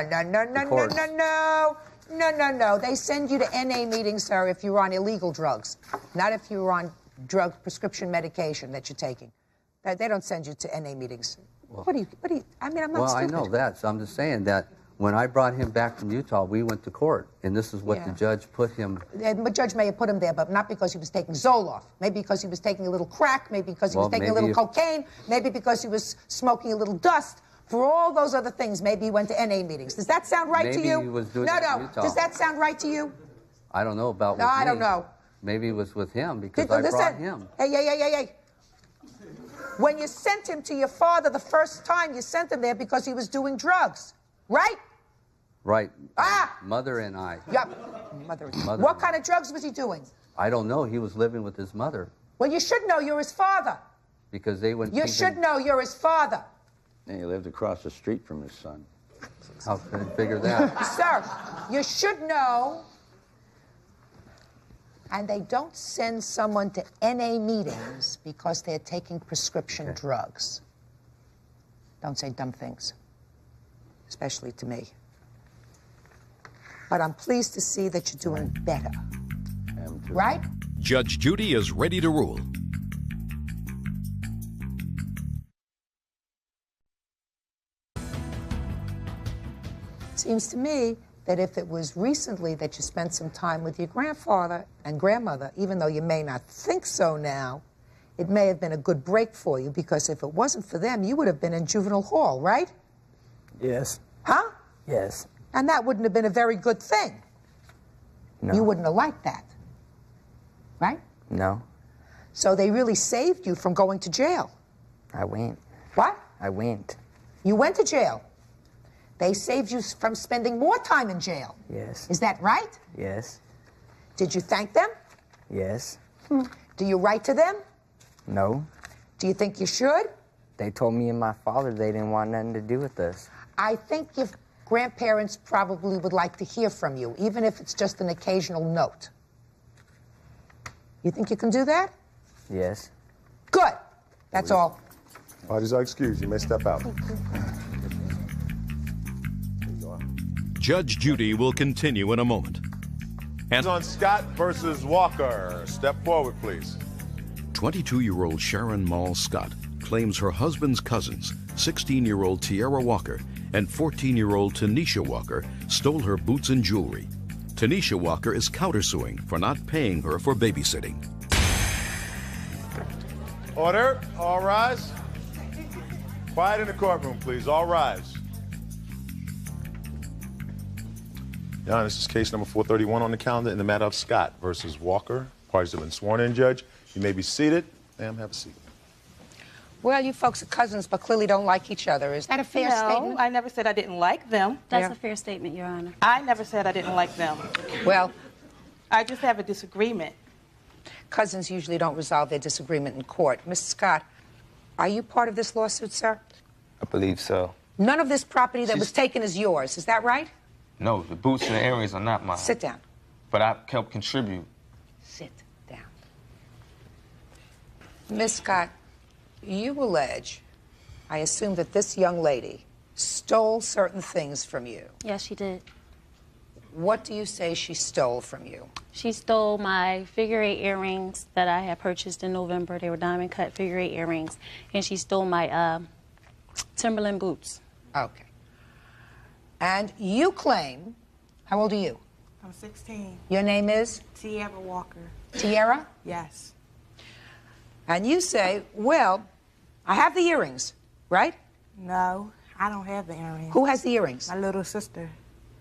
C: They send you to NA meetings, sir, if you're on illegal drugs, not if you're on drug prescription medication that you're taking. They don't send you to NA meetings.
O: Well,
C: what do you, I mean, I'm not
O: well,
C: stupid.
O: I know that, so I'm just saying that when I brought him back from Utah, we went to court, and this is what the judge put him...
C: The judge may have put him there, but not because he was taking Zoloft. Maybe because he was taking a little crack, maybe because he was taking a little cocaine, maybe because he was smoking a little dust. For all those other things, maybe he went to NA meetings. Does that sound right to you?
O: Maybe he was doing that in Utah.
C: Does that sound right to you?
O: I don't know about
C: No, I don't know.
O: Maybe it was with him because I brought him.
C: Hey. When you sent him to your father the first time, you sent him there because he was doing drugs, right?
O: Right. Mother and I.
C: Yep. Mother.
O: Mother.
C: What kind of drugs was he doing?
O: I don't know. He was living with his mother.
C: Well, you should know you're his father.
O: Because they went...
C: You should know you're his father.
N: And he lived across the street from his son.
O: How could I figure that?
C: Sir, you should know. And they don't send someone to NA meetings because they're taking prescription drugs. Don't say dumb things, especially to me. But I'm pleased to see that you're doing better. Right?
A: Judge Judy is ready to rule.
C: Seems to me that if it was recently that you spent some time with your grandfather and grandmother, even though you may not think so now, it may have been a good break for you, because if it wasn't for them, you would have been in juvenile hall, right?
R: Yes.
C: Huh?
R: Yes.
C: And that wouldn't have been a very good thing.
R: No.
C: You wouldn't have liked that, right?
R: No.
C: So they really saved you from going to jail.
R: I went.
C: What?
R: I went.
C: You went to jail. They saved you from spending more time in jail.
R: Yes.
C: Is that right?
R: Yes.
C: Did you thank them?
R: Yes.
C: Do you write to them?
R: No.
C: Do you think you should?
R: They told me and my father they didn't want nothing to do with us.
C: I think your grandparents probably would like to hear from you, even if it's just an occasional note. You think you can do that?
R: Yes.
C: Good. That's all.
B: Parties are excused. You may step out.
A: Judge Judy will continue in a moment.
B: And on Scott versus Walker. Step forward, please.
A: 22-year-old Sharon Mall Scott claims her husband's cousins, 16-year-old Tiara Walker and 14-year-old Tanisha Walker, stole her boots and jewelry. Tanisha Walker is countersuing for not paying her for babysitting.
B: Order. All rise. Quiet in the courtroom, please. All rise. Your Honor, this is case number 431 on the calendar in the matter of Scott versus Walker. Parties have been sworn in, Judge. You may be seated. Ma'am, have a seat.
C: Well, you folks are cousins, but clearly don't like each other. Is that a fair statement?
S: No, I never said I didn't like them.
T: That's a fair statement, Your Honor.
S: I never said I didn't like them.
C: Well,
S: I just have a disagreement.
C: Cousins usually don't resolve their disagreement in court. Mr. Scott, are you part of this lawsuit, sir?
U: I believe so.
C: None of this property that was taken is yours. Is that right?
U: No, the boots and the earrings are not mine.
C: Sit down.
U: But I helped contribute.
C: Sit down. Miss Scott, you allege, I assume, that this young lady stole certain things from you.
T: Yes, she did.
C: What do you say she stole from you?
T: She stole my figure-8 earrings that I had purchased in November. They were diamond-cut figure-8 earrings. And she stole my Timberland boots.
C: Okay. And you claim, how old are you?
S: I'm 16.
C: Your name is?
S: Tiara Walker.
C: Tiara?
S: Yes.
C: And you say, well, I have the earrings, right?
S: No, I don't have the earrings.
C: Who has the earrings?
S: My little sister,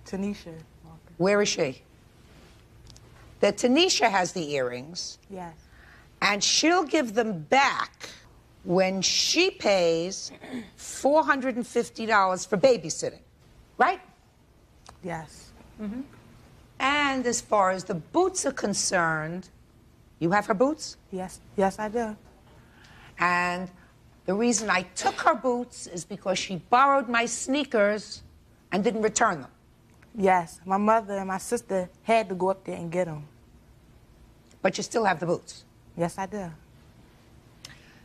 S: Tanisha.
C: Where is she? That Tanisha has the earrings,
S: Yes.
C: and she'll give them back when she pays $450 for babysitting, right?
S: Yes.
C: And as far as the boots are concerned, you have her boots?
S: Yes. Yes, I do.
C: And the reason I took her boots is because she borrowed my sneakers and didn't return them.
S: Yes. My mother and my sister had to go up there and get them.
C: But you still have the boots?
S: Yes, I do.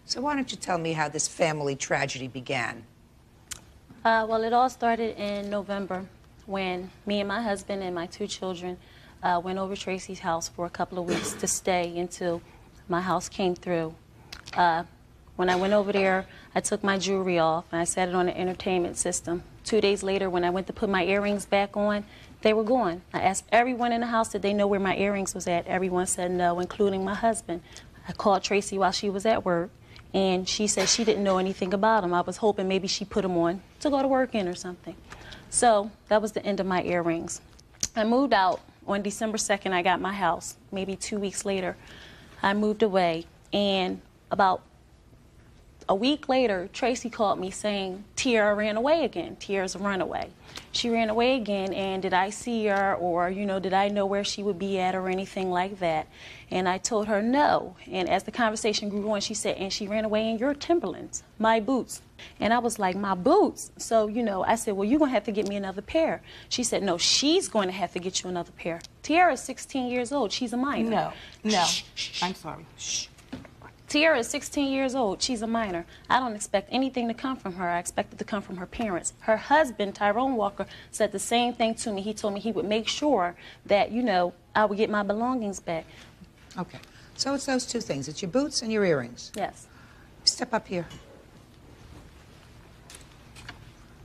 C: So why don't you tell me how this family tragedy began?
T: Well, it all started in November when me and my husband and my 2 children went over Tracy's house for a couple of weeks to stay until my house came through. When I went over there, I took my jewelry off and I set it on the entertainment system. 2 days later, when I went to put my earrings back on, they were gone. I asked everyone in the house, did they know where my earrings was at? Everyone said no, including my husband. I called Tracy while she was at work, and she said she didn't know anything about them. I was hoping maybe she put them on to go to work in or something. So that was the end of my earrings. I moved out on December 2nd. I got my house. Maybe 2 weeks later, I moved away, and about a week later, Tracy called me saying Tiara ran away again. Tiara's a runaway. She ran away again, and did I see her, or, you know, did I know where she would be at or anything like that? And I told her no. And as the conversation grew on, she said, and she ran away in your Timberlands, my boots. And I was like, my boots? So, you know, I said, well, you're going to have to get me another pair. She said, no, she's going to have to get you another pair. Tiara's 16 years old. She's a minor.
S: No.
T: Shh.
S: I'm sorry.
T: Shh. Tiara is 16 years old. She's a minor. I don't expect anything to come from her. I expect it to come from her parents. Her husband, Tyrone Walker, said the same thing to me. He told me he would make sure that, you know, I would get my belongings back.
C: Okay. So it's those 2 things. It's your boots and your earrings.
T: Yes.
C: Step up here.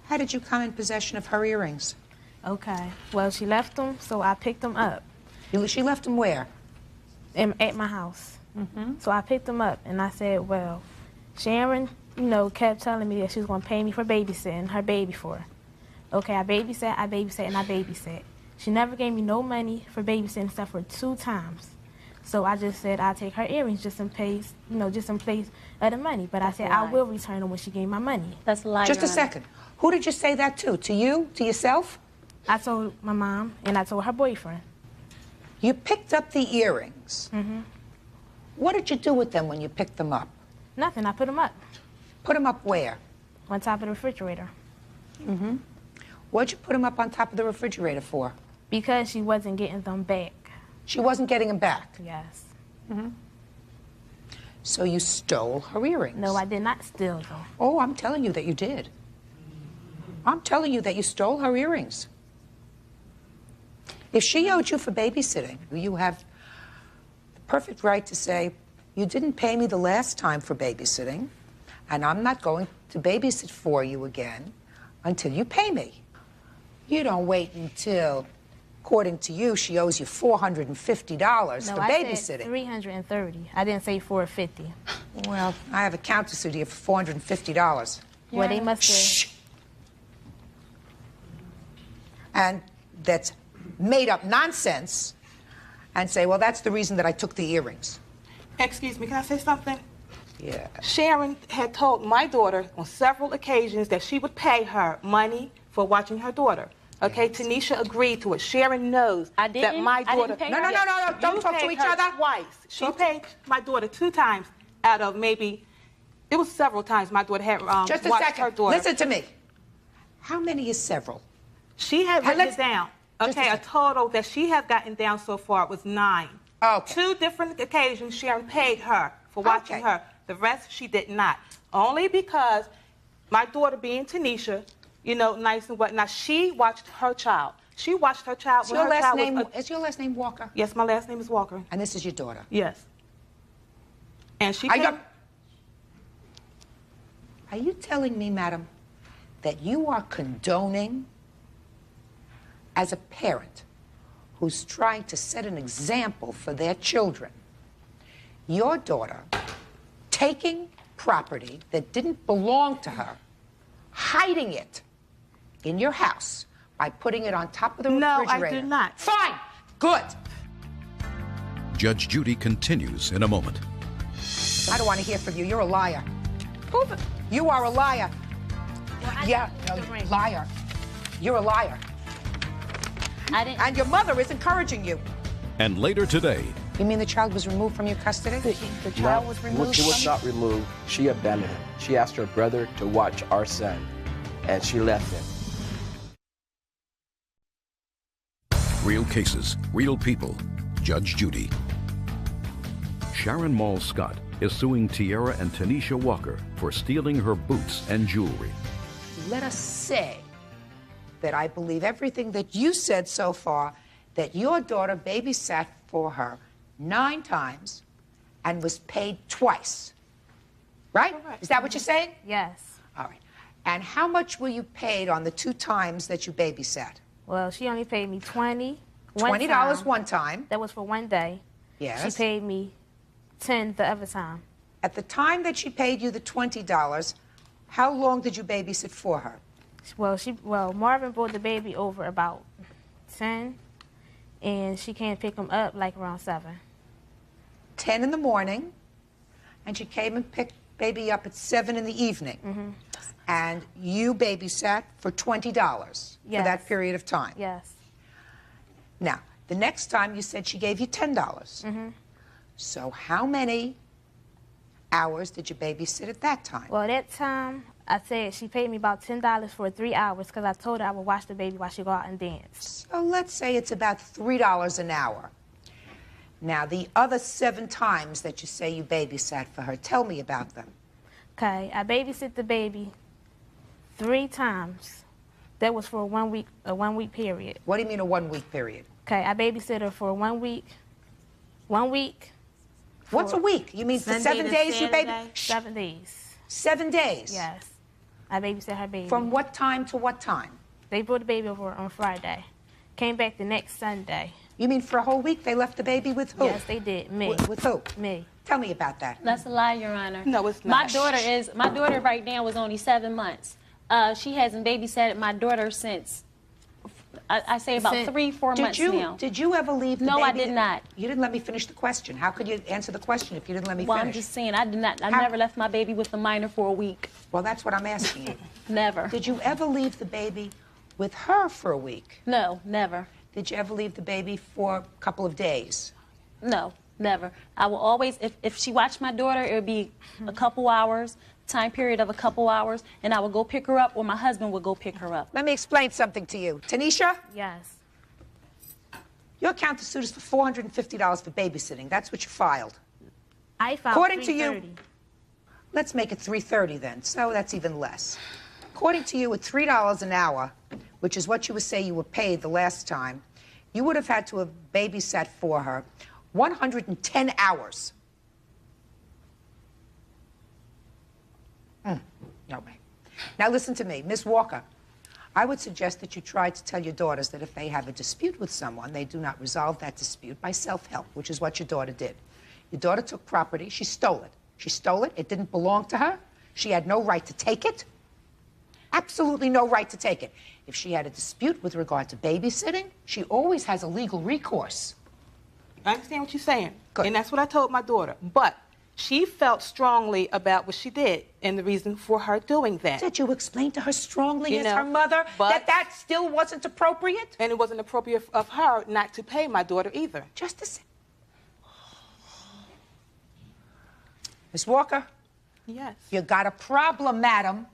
C: How did you come in possession of her earrings?
G: Okay. Well, she left them, so I picked them up.
C: She left them where?
G: At my house. So I picked them up, and I said, well, Sharon, you know, kept telling me that she was going to pay me for babysitting her baby for her. Okay, I babysat, and I babysat. She never gave me no money for babysitting except for 2 times. So I just said I'd take her earrings just in place, you know, just in place of the money. But I said I will return them when she gave my money.
T: That's a lie.
C: Just a second. Who did you say that to? To you? To yourself?
G: I told my mom, and I told her boyfriend.
C: You picked up the earrings. What did you do with them when you picked them up?
G: Nothing. I put them up.
C: Put them up where?
G: On top of the refrigerator.
C: What'd you put them up on top of the refrigerator for?
G: Because she wasn't getting them back.
C: She wasn't getting them back?
G: Yes.
C: So you stole her earrings?
G: No, I did not steal them.
C: Oh, I'm telling you that you did. I'm telling you that you stole her earrings. If she owed you for babysitting, you have the perfect right to say, you didn't pay me the last time for babysitting, and I'm not going to babysit for you again until you pay me. You don't wait until, according to you, she owes you $450 for babysitting.
G: Said $330. I didn't say $450.
C: Well, I have a countersuit here for $450.
G: Well, they must have.
C: Shh. And that's made up nonsense and say, well, that's the reason that I took the earrings.
S: Excuse me, can I say something?
C: Yeah.
S: Sharon had told my daughter on several occasions that she would pay her money for watching her daughter. Okay, yes. Tanisha agreed to it. Sharon knows that my daughter...
C: No, don't talk to each other.
S: Twice. She paid my daughter 2 times out of maybe... It was several times my daughter had
C: Just a
S: watched
C: second.
S: her daughter.
C: Listen to me. How many is several?
S: She had written it down. Okay, a total that she has gotten down so far was 9.
C: Okay.
S: 2 different occasions Sharon paid her for watching her. The rest she did not. Only because my daughter being Tanisha, you know, nice and whatnot, she watched her child. She watched her child.
C: Is your last name Walker?
S: Yes, my last name is Walker.
C: And this is your daughter?
S: Yes. And she
C: Are you telling me, madam, that you are condoning, as a parent who's trying to set an example for their children, your daughter taking property that didn't belong to her hiding it in your house by putting it on top of the refrigerator.
S: No, I did not.
C: Fine. Good.
A: Judge Judy continues in a moment.
C: I don't want to hear from you. You're a liar.
S: Prove it.
C: You are a liar.
G: Well,
C: Yeah, no, liar. You're a liar.
T: I didn't.
C: And your mother is encouraging you.
A: And later today,
C: You mean the child was removed from your custody? The child was removed
D: She was
C: from
D: not removed. She abandoned him. She asked her brother to watch our son, and she left him.
A: real cases, real people. Judge Judy. Sharon Mall Scott is suing Tiara and Tanisha Walker for stealing her boots and jewelry.
C: Let us say that I believe everything that you said so far, that your daughter babysat for her 9 times and was paid twice. Right?
G: Correct.
C: Is that what you're saying?
G: Yes.
C: All right. And how much were you paid on the 2 times that you babysat?
G: Well, she only paid me $20.
C: $20 one time.
G: That was for one day.
C: Yes.
G: She paid me $10 the other time.
C: At the time that she paid you the $20, how long did you babysit for her?
G: Well, Marvin brought the baby over about 10, and she came pick him up like around 7.
C: 10 in the morning, and she came and picked baby up at 7 in the evening.
G: Mm-hmm.
C: And you babysat for $20 for that period of time.
G: Yes.
C: Now, the next time you said she gave you $10.
G: Mm-hmm.
C: So how many hours did you babysit at that time?
G: Well, that time, I said she paid me about $10 for 3 hours because I told her I would watch the baby while she go out and dance.
C: So let's say it's about $3 an hour. Now, the other 7 times that you say you babysat for her, tell me about them.
G: Okay, I babysit the baby 3 times. That was for a 1 week period.
C: What do you mean a 1 week period?
G: Okay, I babysit her for 1 week. 1 week.
C: What's a week? You mean for
G: Sunday
C: 7
G: to
C: days you baby?
G: Saturday? 7 days.
C: 7 days?
G: Yes. I babysat her baby.
C: From what time to what time?
G: They brought the baby over on Friday. Came back the next Sunday.
C: You mean for a whole week they left the baby with who?
G: Yes, they did. Me.
C: With who?
G: Me.
C: Tell me about that.
V: That's a lie, Your Honor.
C: No, it's
V: My
C: not.
V: daughter right now was only 7 months. She hasn't babysat my daughter since, I say about 3-4 months now.
C: Did you ever leave the
V: No,
C: baby?
V: I did not.
C: You didn't let me finish the question. How could you answer the question if you didn't let me
V: Well,
C: finish?
V: I'm just saying, I did not. I never left my baby with the minor for a week.
C: Well, that's what I'm asking you.
V: Never.
C: Did you ever leave the baby with her for a week?
V: No, never.
C: Did you ever leave the baby for a couple of days?
V: No, never. I will always, if she watched my daughter, it would be a couple hours, time period of a couple hours, and I would go pick her up, or my husband would go pick her up.
C: Let me explain something to you. Tanisha?
G: Yes.
C: Your counter suit is for $450 for babysitting. That's what you filed.
G: I filed
C: According to you,
G: $330.
C: let's make it $330 then. So that's even less. According to you, at $3 an hour, which is what you would say you were paid the last time, you would have had to have babysat for her 110 hours. No way. Now listen to me, Miss Walker. I would suggest that you try to tell your daughters that if they have a dispute with someone, they do not resolve that dispute by self-help, which is what your daughter did. Your daughter took property. She stole it. She stole it. It didn't belong to her. She had no right to take it. Absolutely no right to take it. If she had a dispute with regard to babysitting, she always has a legal recourse.
S: I understand what you're saying. Good. And that's what I told my daughter. But she felt strongly about what she did and the reason for her doing that.
C: Did you explain to her strongly as her mother that that still wasn't appropriate?
S: And it wasn't appropriate of her not to pay my daughter either.
C: Just a second. Miss Walker?
S: Yes.
C: You got a problem, madam.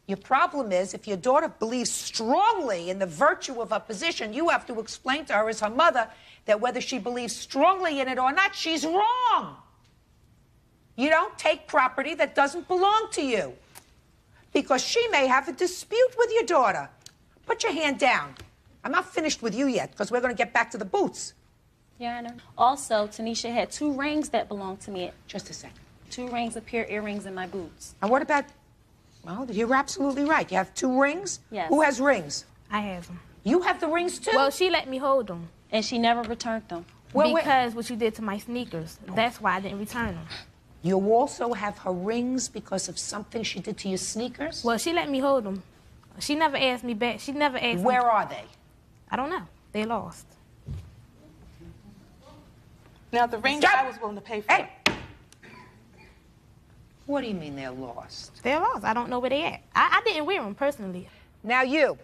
C: Your problem is if your daughter believes strongly in the virtue of her position, you have to explain to her as her mother that whether she believes strongly in it or not, she's wrong. You don't take property that doesn't belong to you because she may have a dispute with your daughter. Put your hand down. I'm not finished with you yet because we're going to get back to the boots.
V: Your Honor. Also, Tanisha had 2 rings that belonged to me.
C: Just a second.
V: 2 rings, a pair of earrings in my boots.
C: And what about, well, you're absolutely right. You have 2 rings?
V: Yes.
C: Who has rings?
G: I have them.
C: You have the rings too?
G: Well, she let me hold them.
V: And she never returned them.
G: Because what you did to my sneakers. That's why I didn't return them.
C: You also have her rings because of something she did to your sneakers?
G: Well, she let me hold them. She never asked me back. She never asked me.
C: Where are they?
G: I don't know. They lost.
S: Now, the rings I was willing to pay for.
C: Hey! What do you mean they're lost?
G: They're lost. I don't know where they at. I didn't wear them personally.
C: Now you.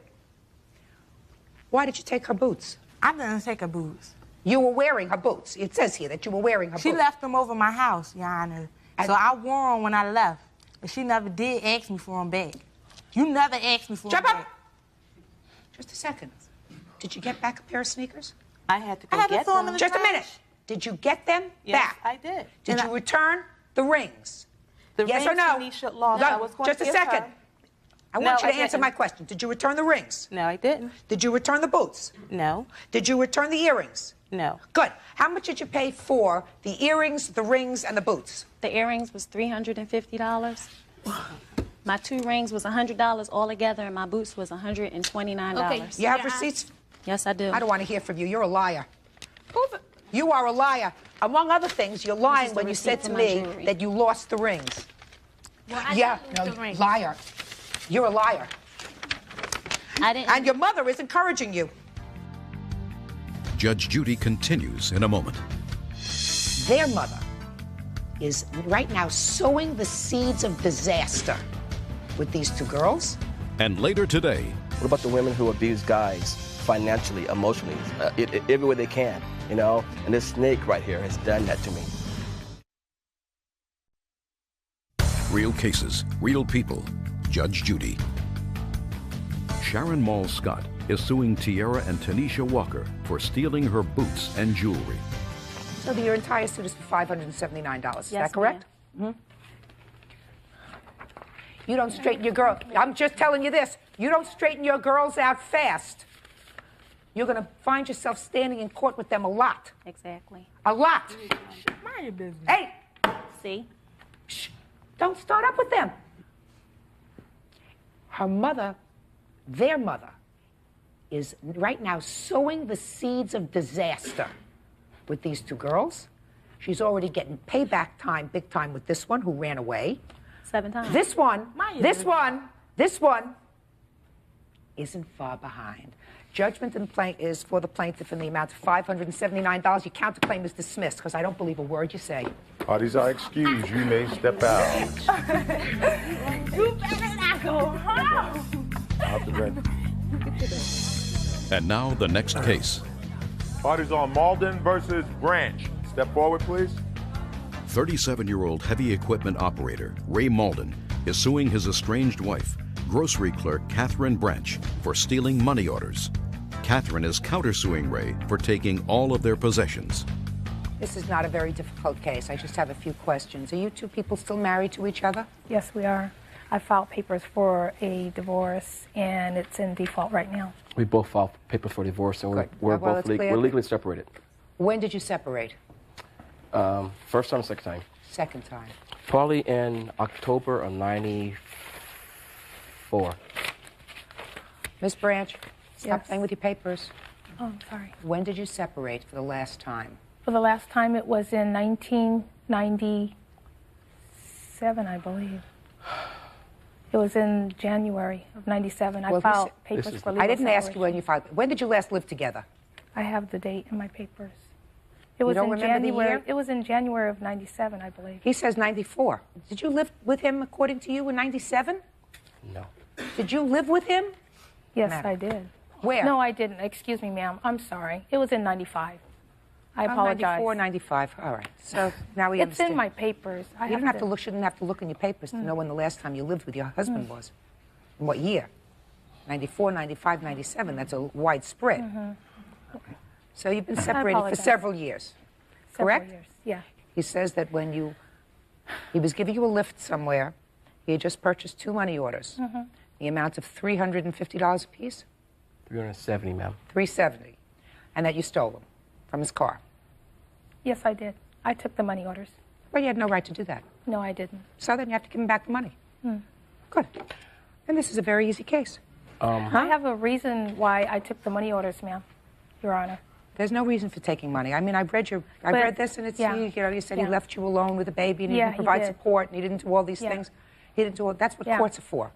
C: Why did you take her boots?
S: I didn't take her boots.
C: You were wearing her boots. It says here that you were wearing her boots.
S: She left them over my house, Your Honor. So I wore them when I left. But she never did ask me for them back. You never asked me for them back.
C: Just a second. Did you get back a pair of sneakers?
S: I had to go get them.
C: Just a minute. Did you get them back?
S: I did.
C: Did you return the rings?
S: The
C: yes
S: rings
C: or no?
S: Tanisha lost. I was going
C: just
S: to
C: a
S: give
C: second.
S: her.
C: I want
S: No,
C: you to
S: I
C: answer
S: didn't.
C: my question. Did you return the rings?
S: No, I didn't.
C: Did you return the boots?
S: No.
C: Did you return the earrings?
S: No.
C: Good. How much did you pay for the earrings, the rings, and the boots?
V: The earrings was $350. My 2 rings was $100 altogether, and my boots was $129.
C: Okay. You have receipts?
V: Yes, I do.
C: I don't want to hear from you. You're a liar. You are a liar. Among other things, you're lying
V: the
C: when you said
V: receipt
C: to
V: for my
C: me
V: jewelry.
C: that you lost the rings.
G: Well, I
C: Yeah,
G: didn't
C: no,
G: lose the rings.
C: liar. You're a liar.
V: I didn't.
C: And your mother is encouraging you.
A: Judge Judy continues in a moment.
C: Their mother is right now sowing the seeds of disaster with these 2 girls.
A: And later today,
D: What about the women who abuse guys financially, emotionally, every way they can, you know? And this snake right here has done that to me.
A: real cases, real people. Judge Judy. Sharon Mall Scott is suing Tierra and Tanisha Walker for stealing her boots and jewelry.
C: So your entire suit is for $579. Is
V: Yes,
C: that correct? You don't straighten your girl. I'm just telling you this. You don't straighten your girls out fast. You're going to find yourself standing in court with them a lot.
V: Exactly.
C: A lot.
S: Mind your business.
C: Hey,
V: See?
C: shh, don't start up with them. Her mother, their mother, is right now sowing the seeds of disaster with these 2 girls. She's already getting payback time, big time, with this one who ran away.
V: 7 times.
C: This one isn't far behind. Judgment is for the plaintiff in the amount of $579. Your counterclaim is dismissed because I don't believe a word you say.
B: Parties are excused. You may step out.
S: You better not go home.
B: Out the bed.
A: And now the next case.
B: Parties on Malden versus Branch. Step forward, please.
A: 37-year-old heavy equipment operator Ray Malden is suing his estranged wife, grocery clerk Catherine Branch, for stealing money orders. Catherine is countersuing Ray for taking all of their possessions.
C: This is not a very difficult case. I just have a few questions. Are you 2 people still married to each other?
E: Yes, we are. I filed papers for a divorce, and it's in default right now.
D: We both filed paper for divorce, and we're
C: Well,
D: both
C: it's clear.
D: we're legally separated.
C: When did you separate?
D: First time, second time.
C: Second time.
D: Probably in October of '94.
C: Miss Branch, stop
E: Yes.
C: playing with your papers.
E: Oh, I'm sorry.
C: When did you separate for the last time?
E: For the last time, it was in 1997, I believe. It was in January of 97. I
C: Well,
E: filed papers for legal
C: I didn't ask you
E: separation.
C: when you filed. When did you last live together?
E: I have the date in my papers. It
C: You
E: was
C: don't
E: in
C: remember the
E: January.
C: year?
E: It was in January of 97, I believe.
C: He says 94. Did you live with him, according to you, in 97?
D: No.
C: Did you live with him?
E: Yes,
C: Madam.
E: I did.
C: Where?
E: No, I didn't. Excuse me, ma'am. I'm sorry. It was in 95. I apologize.
C: 94, 95. All right. So now we
E: It's
C: understand.
E: in my papers.
C: You don't have to look. Shouldn't have to look in your papers to know when the last time you lived with your husband was. In what year? 94, 95, 97. That's a wide spread. So you've been separated for
E: apologize.
C: several years. Correct?
E: Several years. Yeah.
C: He says that when he was giving you a lift somewhere, he had just purchased 2 money orders, the amount of $350 apiece,
D: 370, ma'am.
C: $370, and that you stole them from his car.
E: Yes, I did. I took the money orders.
C: Well, you had no right to do that.
E: No, I didn't.
C: So then you have to give him back the money. Good. And this is a very easy case.
E: I have a reason why I took the money orders, ma'am, Your Honor.
C: There's no reason for taking money. I mean, I read this, and it's, you know, you said he left you alone with a baby, and he didn't provide support, and he didn't do all these things. He didn't do all, that's what courts are for.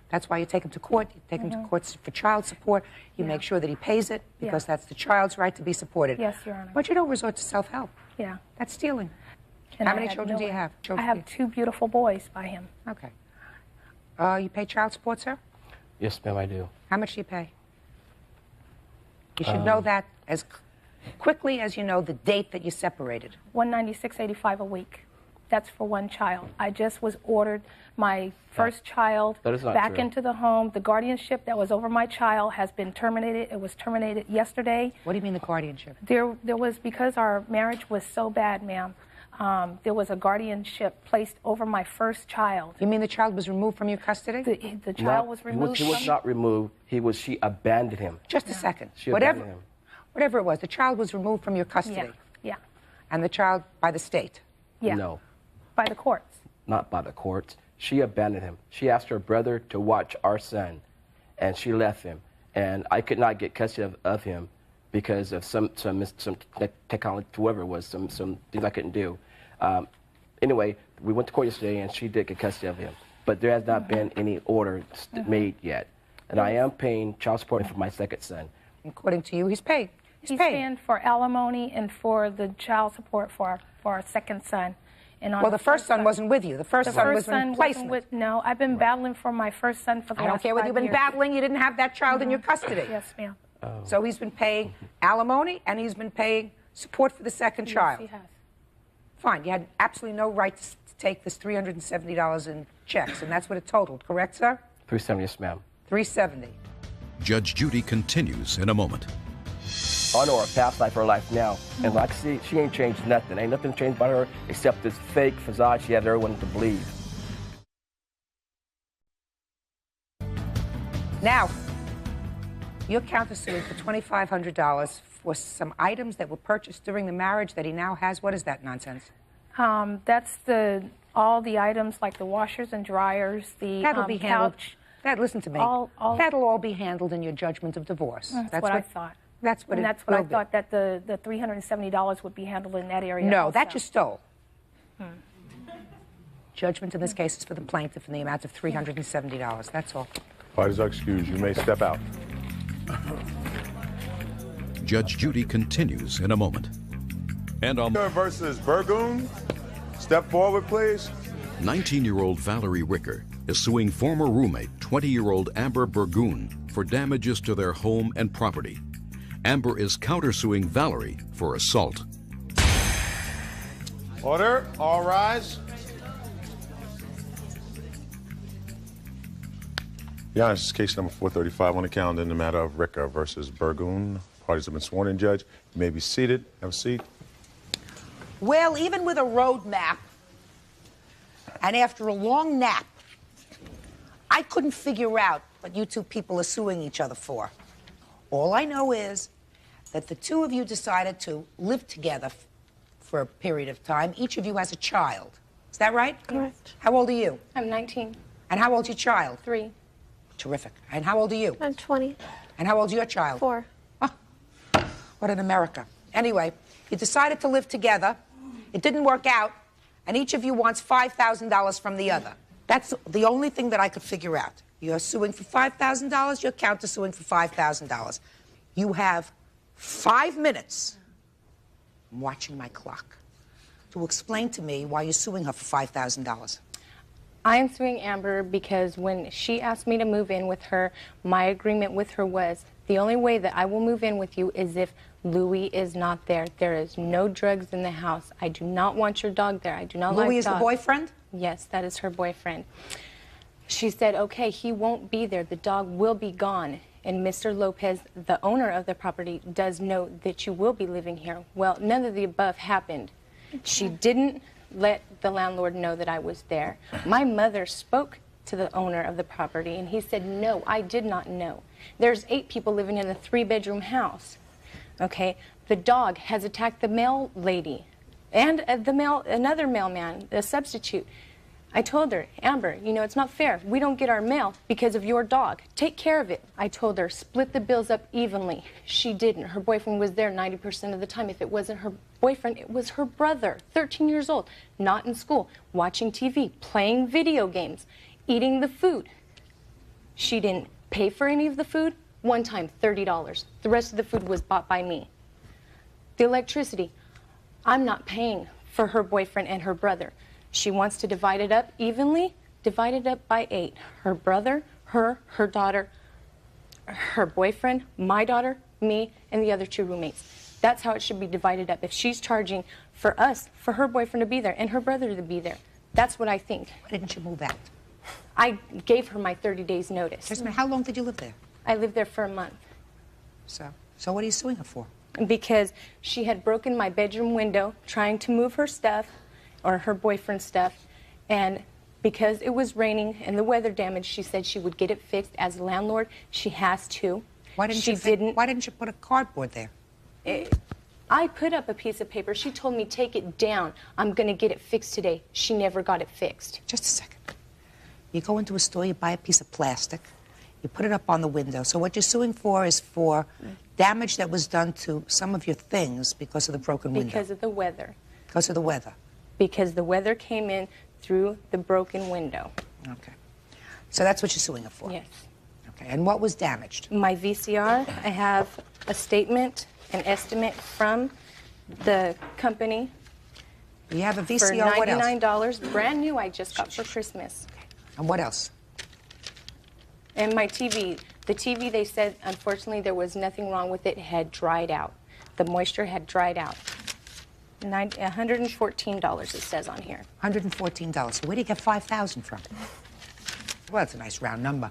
C: That's why you take him to court. You take him to court for child support. You make sure that he pays it, because that's the child's right to be supported.
E: Yes, Your Honor.
C: But you don't resort to self-help.
E: Yeah.
C: That's stealing.
E: And
C: How many children do you have?
E: I have 2 beautiful boys by him.
C: Okay. You pay child support, sir?
D: Yes, ma'am, I do.
C: How much do you pay? You should know that as quickly as you know the date that you separated.
E: $196.85 a week. That's for one child. I just was ordered my first child back into the home. The guardianship that was over my child has been terminated. It was terminated yesterday.
C: What do you mean the guardianship?
E: There was, because our marriage was so bad, ma'am, there was a guardianship placed over my first child.
C: You mean the child was removed from your custody?
E: The child was removed.
D: He was not removed. She abandoned him.
C: Just a second.
D: She abandoned him.
C: Whatever it was, the child was removed from your custody.
E: Yeah.
C: And the child by the state?
E: Yeah.
D: No.
E: By the courts.
D: Not by the courts. She abandoned him. She asked her brother to watch our son, and she left him. And I could not get custody of him because of some technology, whoever it was, some things I couldn't do. Anyway, we went to court yesterday, and she did get custody of him. But there has not been any order made yet. And I am paying child support for my second son.
C: According to you, he's paid.
E: He's paying for alimony and for the child support for our second son. And
C: well, the first son wasn't with you. The first son was in placement.
E: No, I've been battling for my first son for the last 5 years.
C: I don't care whether you've been battling. You didn't have that child in your custody.
E: Yes, ma'am.
C: So he's been paying alimony, and he's been paying support for the second child.
E: Yes, he has.
C: Fine. You had absolutely no right to take this $370 in checks, and that's what it totaled. Correct, sir?
D: $370, yes, ma'am.
C: $370.
A: Judge Judy continues in a moment.
D: I know her past life, her life now. And like I see, she ain't changed nothing. Ain't nothing changed about her except this fake facade she has everyone to believe.
C: Now, you're countersuing for $2,500 for some items that were purchased during the marriage that he now has. What is that nonsense?
E: That's all the items like the washers and dryers, the
C: That'll be handled.
E: couch.
C: Listen to me. That'll all be handled in your judgment of divorce.
E: That's what I thought.
C: That's what
E: and that's what I thought, that the $370 would be handled in that area.
C: No,
E: also.
C: that you stole. Judgment in this case is for the plaintiff in the amount of $370. That's all.
B: Parties are excused. You may step out.
A: Judge Judy continues in a moment. And on
B: versus Burgoon. Step forward, please.
A: 19-year-old Valerie Ricker is suing former roommate, 20-year-old Amber Burgoon, for damages to their home and property. Amber is countersuing Valerie for assault.
B: Order. All rise. Your Honor, this is case number 435 on the calendar in the matter of Ricker versus Burgoon. Parties have been sworn in, Judge. You may be seated. Have a seat.
C: Well, even with a road map, and after a long nap, I couldn't figure out what you two people are suing each other for. All I know is that the two of you decided to live together for a period of time. Each of you has a child. Is that right?
E: Correct.
C: How old are you?
E: I'm 19.
C: And how old's your child?
E: 3.
C: Terrific. And how old are you?
E: I'm 20.
C: And how old's your child?
E: 4.
C: Oh, what an America. Anyway, you decided to live together. It didn't work out, and each of you wants $5,000 from the other. That's the only thing that I could figure out. You're suing for $5,000, you're countersuing for $5,000. You have 5 minutes, I'm watching my clock, to explain to me why you're suing her for $5,000.
F: I am suing Amber because when she asked me to move in with her, my agreement with her was the only way that I will move in with you is if Louis is not there. There is no drugs in the house. I do not want your dog there. I do not like dogs.
C: Louis is the boyfriend?
F: Yes, that is her boyfriend. She said, okay, he won't be there. The dog will be gone. And Mr. Lopez, the owner of the property, does know that you will be living here. Well, none of the above happened. She didn't let the landlord know that I was there. My mother spoke to the owner of the property, and he said, no, I did not know. There's 8 people living in a 3-bedroom house. Okay, the dog has attacked the mail lady and another mailman, a substitute. I told her, Amber, you know, it's not fair. We don't get our mail because of your dog. Take care of it. I told her, split the bills up evenly. She didn't. Her boyfriend was there 90% of the time. If it wasn't her boyfriend, it was her brother, 13 years old, not in school, watching TV, playing video games, eating the food. She didn't pay for any of the food. One time, $30. The rest of the food was bought by me. The electricity, I'm not paying for her boyfriend and her brother. She wants to divide it up evenly, divide it up by 8. Her brother, her daughter, her boyfriend, my daughter, me, and the other 2 roommates. That's how it should be divided up. If she's charging for us, for her boyfriend to be there and her brother to be there, that's what I think.
C: Why didn't you move out?
F: I gave her my 30 days notice.
C: Just a minute, how long did you live there?
F: I lived there for a month.
C: So what are you suing her for?
F: Because she had broken my bedroom window trying to move her stuff, or her boyfriend's stuff, and because it was raining and the weather damage, she said she would get it fixed. As a landlord, she has to.
C: Why didn't you put a cardboard there?
F: I put up a piece of paper. She told me, take it down. I'm going to get it fixed today. She never got it fixed.
C: Just a second. You go into a store, you buy a piece of plastic, you put it up on the window. So what you're suing for is for damage that was done to some of your things because of the broken window.
F: Because of the weather.
C: Because of the weather.
F: Because the weather came in through the broken window.
C: Okay. So that's what you're suing her for?
F: Yes.
C: Okay. And what was damaged?
F: My VCR. I have a statement, an estimate from the company.
C: You have a VCR,
F: for
C: what else?
F: $99, brand new, I just got for Christmas.
C: And what else?
F: And my TV. The TV, they said, unfortunately, there was nothing wrong with it. It had dried out. The moisture had dried out. $114, it says on here.
C: $114. So where do you get $5,000 from? Well, that's a nice round number.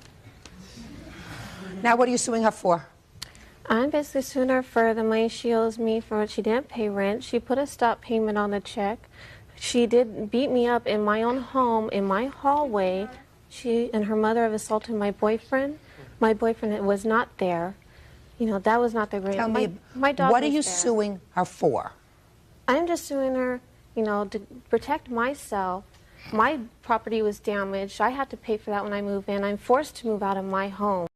C: Now, what are you suing her for?
J: I'm basically suing her for the money she owes me for what she didn't pay rent. She put a stop payment on the check. She did beat me up in my own home, in my hallway. She and her mother have assaulted my boyfriend. My boyfriend was not there. You know, that was not the great.
C: Tell me,
J: my dog
C: what are you
J: was there.
C: suing her for?
J: I'm just suing her, you know, to protect myself. My property was damaged. I had to pay for that when I moved in. I'm forced to move out of my home.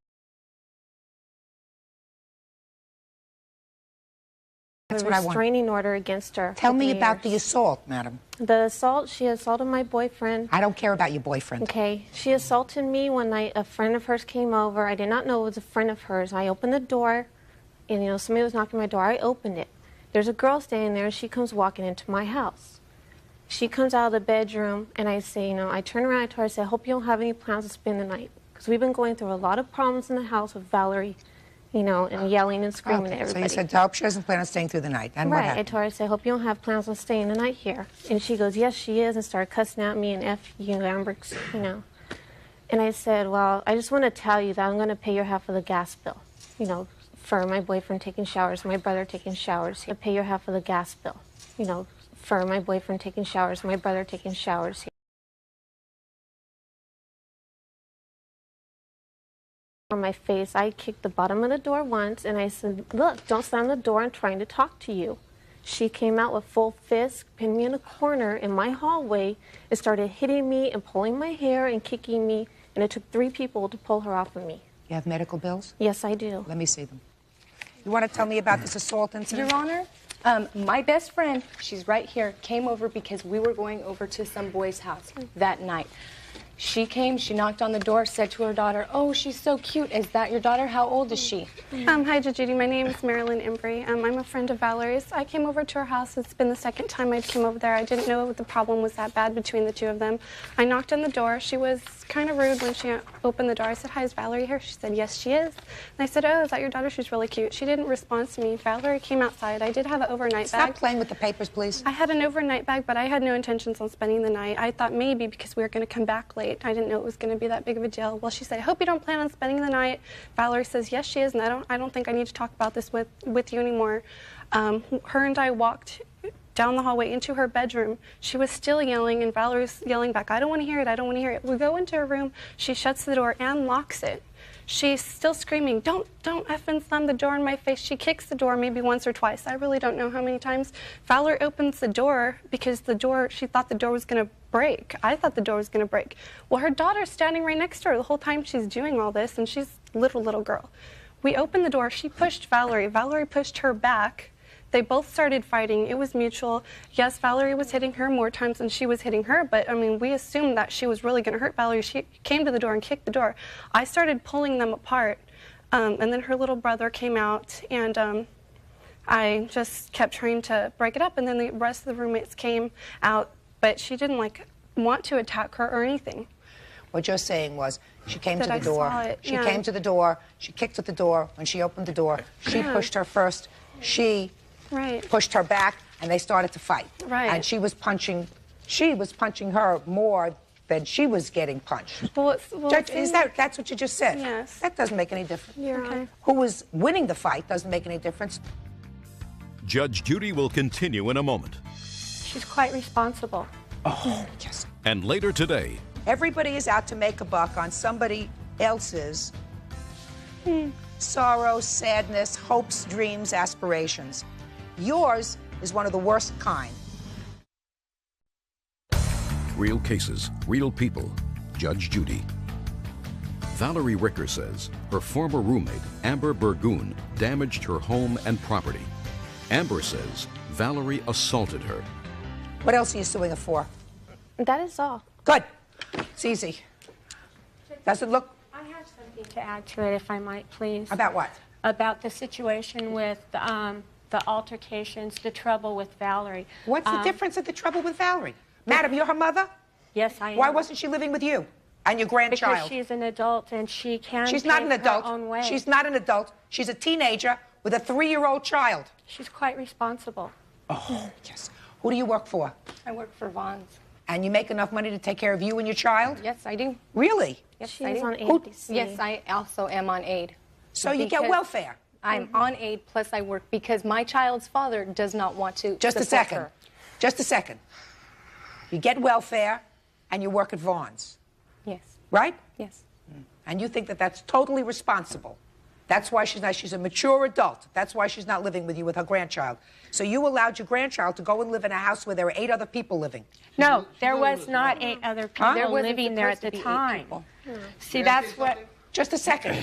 C: That's
J: a
C: what I want.
J: Restraining order against her.
C: Tell me about the assault, madam.
J: The assault, she assaulted my boyfriend.
C: I don't care about your boyfriend.
J: Okay. She assaulted me when a friend of hers came over. I did not know it was a friend of hers. I opened the door, and, you know, somebody was knocking on my door. I opened it. There's a girl standing there, and she comes walking into my house. She comes out of the bedroom, and I say, you know, I turn around, I told her, I say, I hope you don't have any plans to spend the night. Because we've been going through a lot of problems in the house with Valerie, you know, and yelling and screaming at everybody.
C: So you said, I hope she doesn't plan on staying through the night. And what
J: right.
C: happened?
J: I told her, I said, I hope you don't have plans on staying the night here. And she goes, yes, she is, and started cussing at me and F you, Amber, you know. And I said, well, I just want to tell you that I'm going to pay your half of the gas bill, you know, for my boyfriend taking showers, my brother taking showers. I pay your half of the gas bill, you know, for my boyfriend taking showers, my brother taking showers. On my face, I kicked the bottom of the door once, and I said, look, don't slam the door, I'm trying to talk to you. She came out with full fists, pinned me in a corner in my hallway, and started hitting me and pulling my hair and kicking me, and it took 3 people to pull her off of me.
C: You have medical bills?
J: Yes, I do.
C: Let me see them. You want to tell me about this assault incident?
F: Your Honor, my best friend, she's right here, came over because we were going over to some boy's house that night. She came, she knocked on the door, said to her daughter, oh, she's so cute. Is that your daughter? How old is she?
K: Hi, Judy. My name is Marilyn Embry. I'm a friend of Valerie's. I came over to her house. It's been the second time I've come over there. I didn't know the problem was that bad between the 2 of them. I knocked on the door. She was kind of rude when she opened the door. I said, hi, is Valerie here? She said, yes, she is. And I said, oh, is that your daughter? She's really cute. She didn't respond to me. Valerie came outside. I did have an overnight bag.
C: Stop playing with the papers, please.
K: I had an overnight bag, but I had no intentions on spending the night. I thought maybe because we were going to come back late. I didn't know it was going to be that big of a deal. Well, she said, I hope you don't plan on spending the night. Valerie says, yes, she is, and I don't think I need to talk about this with you anymore. Her and I walked down the hallway into her bedroom. She was still yelling, and Valerie's yelling back, I don't want to hear it, I don't want to hear it. We go into her room. She shuts the door and locks it. She's still screaming, don't effing slam the door in my face. She kicks the door maybe once or twice. I really don't know how many times. Valerie opens the door because she thought the door was going to break. I thought the door was going to break. Well, her daughter's standing right next to her the whole time she's doing all this, and she's a little girl. We opened the door. She pushed Valerie. Valerie pushed her back. They both started fighting. It was mutual. Yes, Valerie was hitting her more times than she was hitting her, but I mean, we assumed that she was really going to hurt Valerie. She came to the door and kicked the door. I started pulling them apart, and then her little brother came out, and I just kept trying to break it up, and then the rest of the roommates came out, but she didn't want to attack her or anything.
C: What you're saying was she came to the door. She came to the door. She kicked at the door. When she opened the door, she pushed her first. She pushed her back, and they started to fight. And she was punching her more than she was getting punched. Judge, that's what you just said?
K: Yes.
C: That doesn't make any difference.
K: Okay.
C: Who was winning the fight doesn't make any difference.
A: Judge Judy will continue in a moment.
H: She's quite responsible.
C: Oh, yes.
A: And later today.
C: Everybody is out to make a buck on somebody else's sorrow, sadness, hopes, dreams, aspirations. Yours is one of the worst kind.
A: Real cases, real people. Judge Judy. Valerie Ricker says her former roommate, Amber Burgoon, damaged her home and property. Amber says Valerie assaulted her.
C: What else are you suing her for?
J: That is all.
C: Good. It's easy. Does it look?
H: I have something to add to it, if I might, please.
C: About what?
H: About the situation with the altercations, the trouble with Valerie.
C: What's the difference of the trouble with Valerie? Madam, you're her mother?
H: Yes, I am.
C: Why wasn't she living with you and your grandchild?
H: Because she's an adult and she can
C: She's not an adult.
H: her own way.
C: She's not an adult. She's a teenager with a 3-year-old child.
H: She's quite responsible.
C: Oh, yes. Who do you work for?
F: I work for Vaughn's.
C: And you make enough money to take care of you and your child?
F: Yes, I do.
C: Really?
F: Yes,
J: She's
F: I do.
J: on ADC.
F: Yes, I also am on aid.
C: So you get welfare?
F: I'm on aid, plus I work because my child's father does not want to
C: Just a
F: support
C: second.
F: her.
C: Just a second. You get welfare and you work at Vaughn's.
F: Yes.
C: Right?
F: Yes.
C: And you think that that's totally responsible. That's why she's a mature adult. That's why she's not living with you with her grandchild. So you allowed your grandchild to go and live in a house where there were 8 other people living.
H: No, there was not 8 other people living there at the time. See, that's what...
C: Just a second.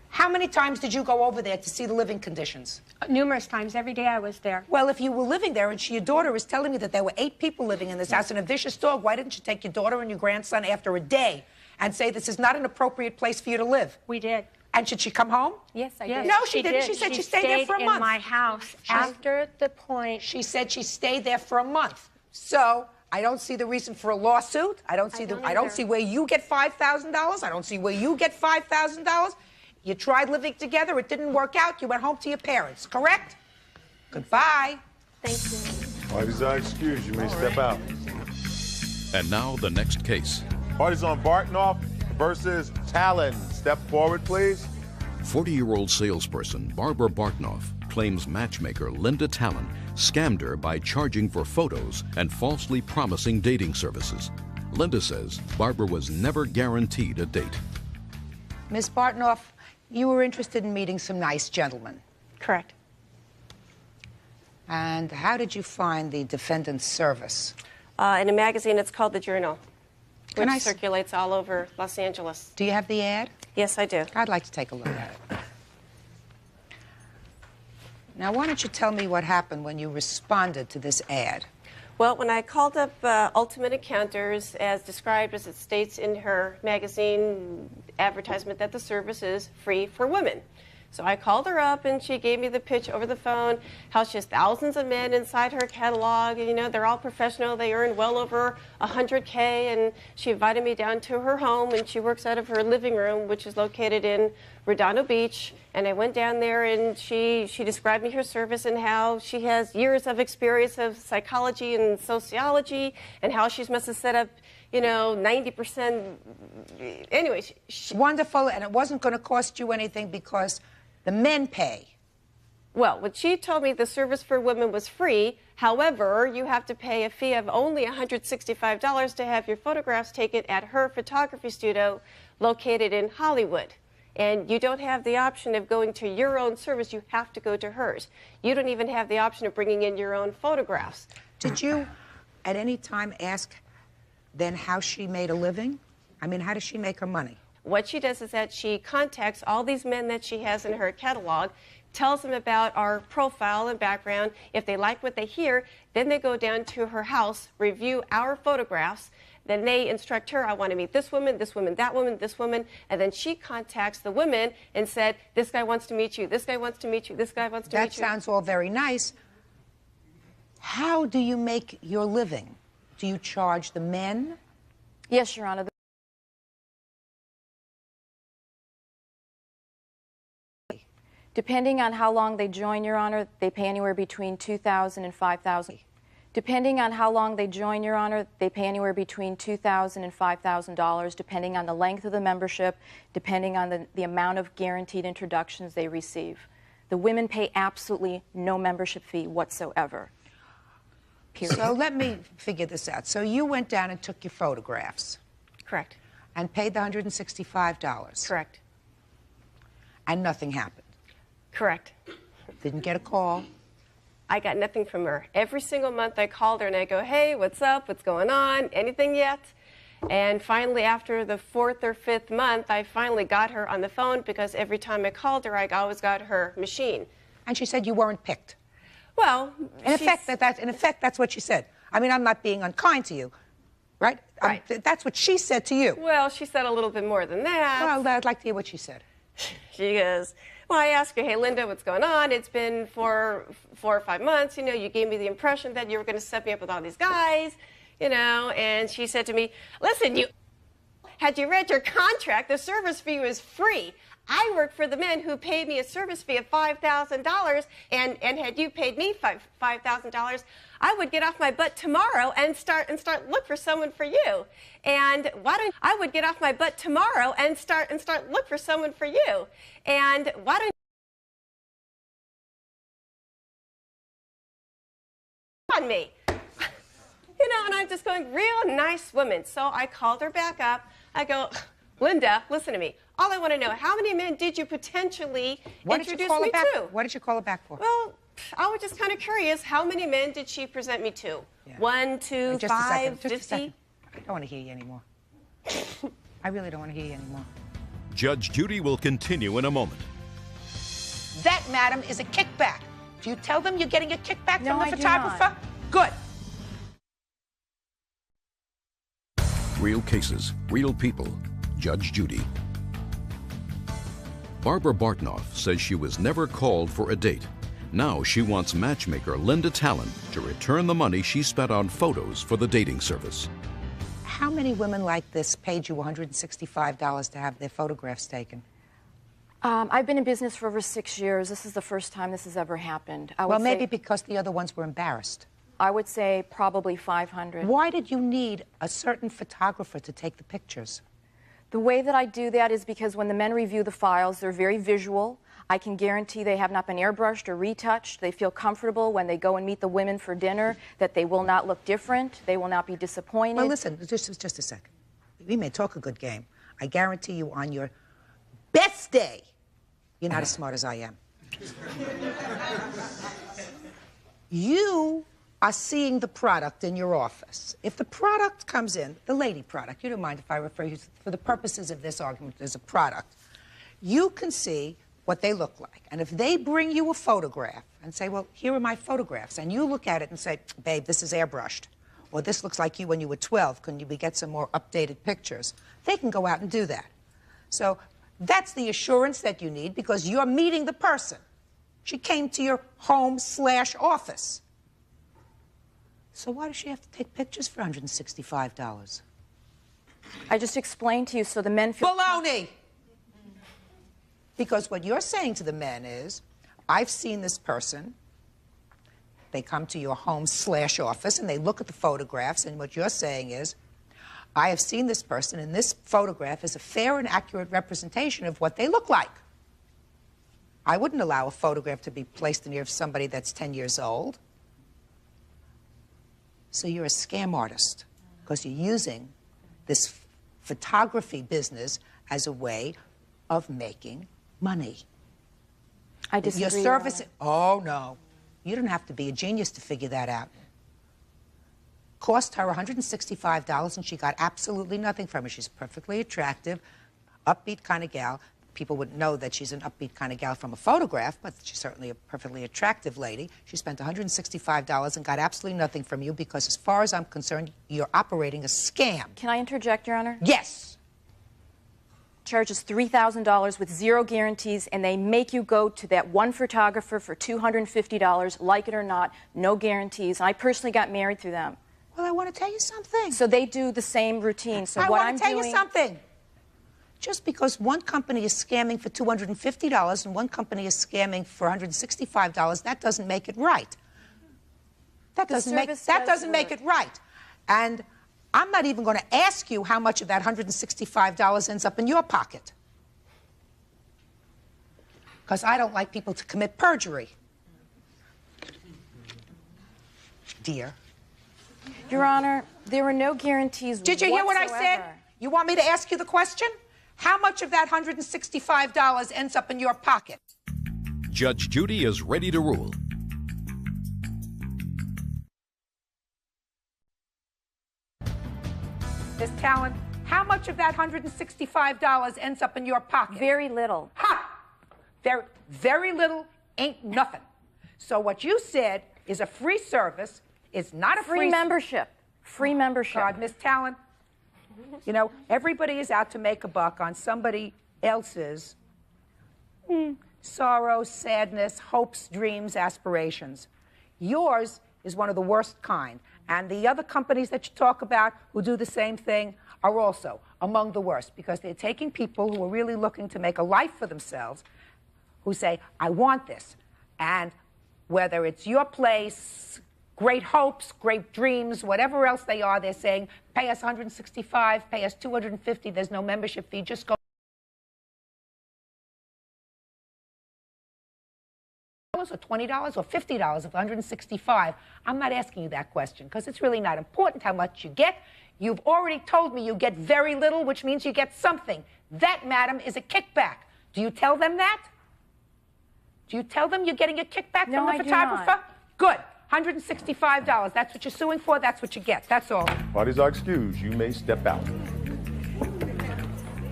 C: How many times did you go over there to see the living conditions?
H: Numerous times. Every day I was there.
C: Well, if you were living there and your daughter is telling me that there were 8 people living in this house and a vicious dog, why didn't you take your daughter and your grandson after a day and say this is not an appropriate place for you to live?
H: We did.
C: And should she come home?
F: Yes, I
H: Yes,
F: did.
C: No, she didn't. She said she stayed there for a month.
H: in my house after the point.
C: She said she stayed there for a month. So I don't see the reason for a lawsuit. I don't see where you get $5,000. I don't see where you get $5,000. You tried living together. It didn't work out. You went home to your parents, correct? Goodbye.
H: Thank you.
B: Parties are excused. You may step out.
A: And now the next case.
B: Parties on Bartnoff versus Talon. Step forward, please.
A: 40-year-old salesperson Barbara Bartnoff claims matchmaker Linda Talon scammed her by charging for photos and falsely promising dating services. Linda says Barbara was never guaranteed a date.
C: Ms. Bartnoff, you were interested in meeting some nice gentlemen.
J: Correct.
C: And how did you find the defendant's service?
L: In a magazine, it's called The Journal,
C: Can
L: which circulates all over Los Angeles.
C: Do you have the ad?
L: Yes, I do.
C: I'd like to take a look at it. Now, why don't you tell me what happened when you responded to this ad?
L: Well, when I called up Ultimate Encounters, as described as it states in her magazine advertisement that the service is free for women. So I called her up and she gave me the pitch over the phone, how she has thousands of men inside her catalog, and, you know, they're all professional, they earn well over $100K, and she invited me down to her home, and she works out of her living room, which is located in Redondo Beach. And I went down there and she described me her service and how she has years of experience of psychology and sociology, and how she's must have set up, you know, 90%. Anyway.
C: Wonderful, and it wasn't going to cost you anything because the men pay.
L: Well, what she told me, the service for women was free. However, you have to pay a fee of only $165 to have your photographs taken at her photography studio located in Hollywood. And you don't have the option of going to your own service. You have to go to hers. You don't even have the option of bringing in your own photographs.
C: Did you at any time ask then how she made a living? I mean, how does she make her money?
L: What she does is that she contacts all these men that she has in her catalog, tells them about our profile and background. If they like what they hear, then they go down to her house, review our photographs. Then they instruct her, I want to meet this woman, that woman, this woman. And then she contacts the women and said, this guy wants to meet you, this guy wants to meet you, this guy wants to meet you.
C: That sounds all very nice. How do you make your living? Do you charge the men?
I: Yes, Your Honor. Depending on how long they join, Your Honor, they pay anywhere between $2,000 and $5,000. Depending on how long they join, Your Honor, they pay anywhere between $2,000 and $5,000, depending on the length of the membership, depending on the amount of guaranteed introductions they receive. The women pay absolutely no membership fee whatsoever. Period.
C: So let me figure this out. So you went down and took your photographs.
L: Correct.
C: And paid the $165.
L: Correct.
C: And nothing happened.
L: Correct.
C: Didn't get a call.
L: I got nothing from her. Every single month I called her and I go, hey, what's up? What's going on? Anything yet? And finally, after the 4th or 5th month, I finally got her on the phone because every time I called her, I always got her machine.
C: And she said you weren't picked.
L: Well,
C: in effect, that's what she said. I mean, I'm not being unkind to you, right?
L: Right.
C: That's what she said to you.
L: Well, she said a little bit more than that.
C: Well, I'd like to hear what she said.
L: She goes, well, I asked her, hey, Linda, what's going on? It's been 4 or 5 months. You know, you gave me the impression that you were going to set me up with all these guys, you know. And she said to me, listen, had you read your contract, the service fee was free. I work for the men who paid me a service fee of $5,000, and had you paid me $5,000, I would get off my butt tomorrow and start look for someone for you. And I would get off my butt tomorrow and start look for someone for you. And why don't on me? You know, and I'm just going, real nice woman. So I called her back up. I go, Linda, listen to me. All I want to know, how many men did you potentially introduce me to?
C: What did you call her back for?
L: Well, I was just kind of curious, how many men did she present me to? Yeah. 1, 2, 5, 50?
C: I don't want to hear you anymore. I really don't want to hear you anymore.
A: Judge Judy will continue in a moment.
C: That, madam, is a kickback. Do you tell them you're getting a kickback from the photographer? Good.
A: Real cases, real people. Judge Judy. Barbara Bartnoff says she was never called for a date. Now she wants matchmaker Linda Talon to return the money she spent on photos for the dating service.
C: How many women like this paid you $165 to have their photographs taken?
I: I've been in business for over 6 years. This is the first time this has ever happened.
C: Well, maybe because the other ones were embarrassed.
I: I would say probably 500.
C: Why did you need a certain photographer to take the pictures?
I: The way that I do that is because when the men review the files, they're very visual. I can guarantee they have not been airbrushed or retouched. They feel comfortable when they go and meet the women for dinner, that they will not look different. They will not be disappointed.
C: Well, listen, just a second. We may talk a good game. I guarantee you on your best day, you're not as smart as I am. You are seeing the product in your office. If the product comes in, the lady product, you don't mind if I refer you, for the purposes of this argument, as a product, you can see what they look like. And if they bring you a photograph and say, well, here are my photographs, and you look at it and say, babe, this is airbrushed, or this looks like you when you were 12, can we get some more updated pictures? They can go out and do that. So that's the assurance that you need because you're meeting the person. She came to your home/office. So why does she have to take pictures for $165?
I: I just explained to you so the men feel...
C: Baloney! Because what you're saying to the men is, I've seen this person. They come to your home/office and they look at the photographs, and what you're saying is, I have seen this person, and this photograph is a fair and accurate representation of what they look like. I wouldn't allow a photograph to be placed near somebody that's 10 years old. So you're a scam artist because you're using this photography business as a way of making money.
I: I disagree.
C: Your service, oh no, you don't have to be a genius to figure that out. Cost her $165 and she got absolutely nothing from it. She's perfectly attractive, upbeat kind of gal. People wouldn't know that she's an upbeat kind of gal from a photograph, but she's certainly a perfectly attractive lady. She spent $165 and got absolutely nothing from you because, as far as I'm concerned, you're operating a scam.
I: Can I interject, Your Honor?
C: Yes.
I: Charges $3,000 with 0 guarantees, and they make you go to that one photographer for $250, like it or not, no guarantees. And I personally got married through them.
C: Well, I want to tell you something.
I: So they do the same routine. So
C: I
I: what
C: want
I: I'm
C: to tell
I: doing...
C: you something. Just because one company is scamming for $250 and one company is scamming for $165, that doesn't make it right. That doesn't make it right. And I'm not even going to ask you how much of that $165 ends up in your pocket. Because I don't like people to commit perjury. Dear.
I: Your Honor, there were no guarantees
C: Did you hear what I said? You want me to ask you the question? How much of that $165 ends up in your pocket?
A: Judge Judy is ready to rule.
C: Miss Talent, how much of that $165 ends up in your pocket?
I: Very little.
C: Ha! Very little ain't nothing. So what you said is a free service. It's not a free
I: membership. Free membership.
C: God, Miss Talent, you know, everybody is out to make a buck on somebody else's sorrow, sadness, hopes, dreams, aspirations. Yours is one of the worst kind. And the other companies that you talk about who do the same thing are also among the worst because they're taking people who are really looking to make a life for themselves who say, I want this. And whether it's your place, great hopes, great dreams, whatever else they are, they're saying, pay us $165, pay us $250, there's no membership fee, just go. Or $20 or $50 of $165. I'm not asking you that question because it's really not important how much you get. You've already told me you get very little, which means you get something. That, madam, is a kickback. Do you tell them that? Do you tell them you're getting a kickback from the photographer? Good. $165. That's what you're suing for. That's what you get. That's all.
B: Parties are excused. You may step out.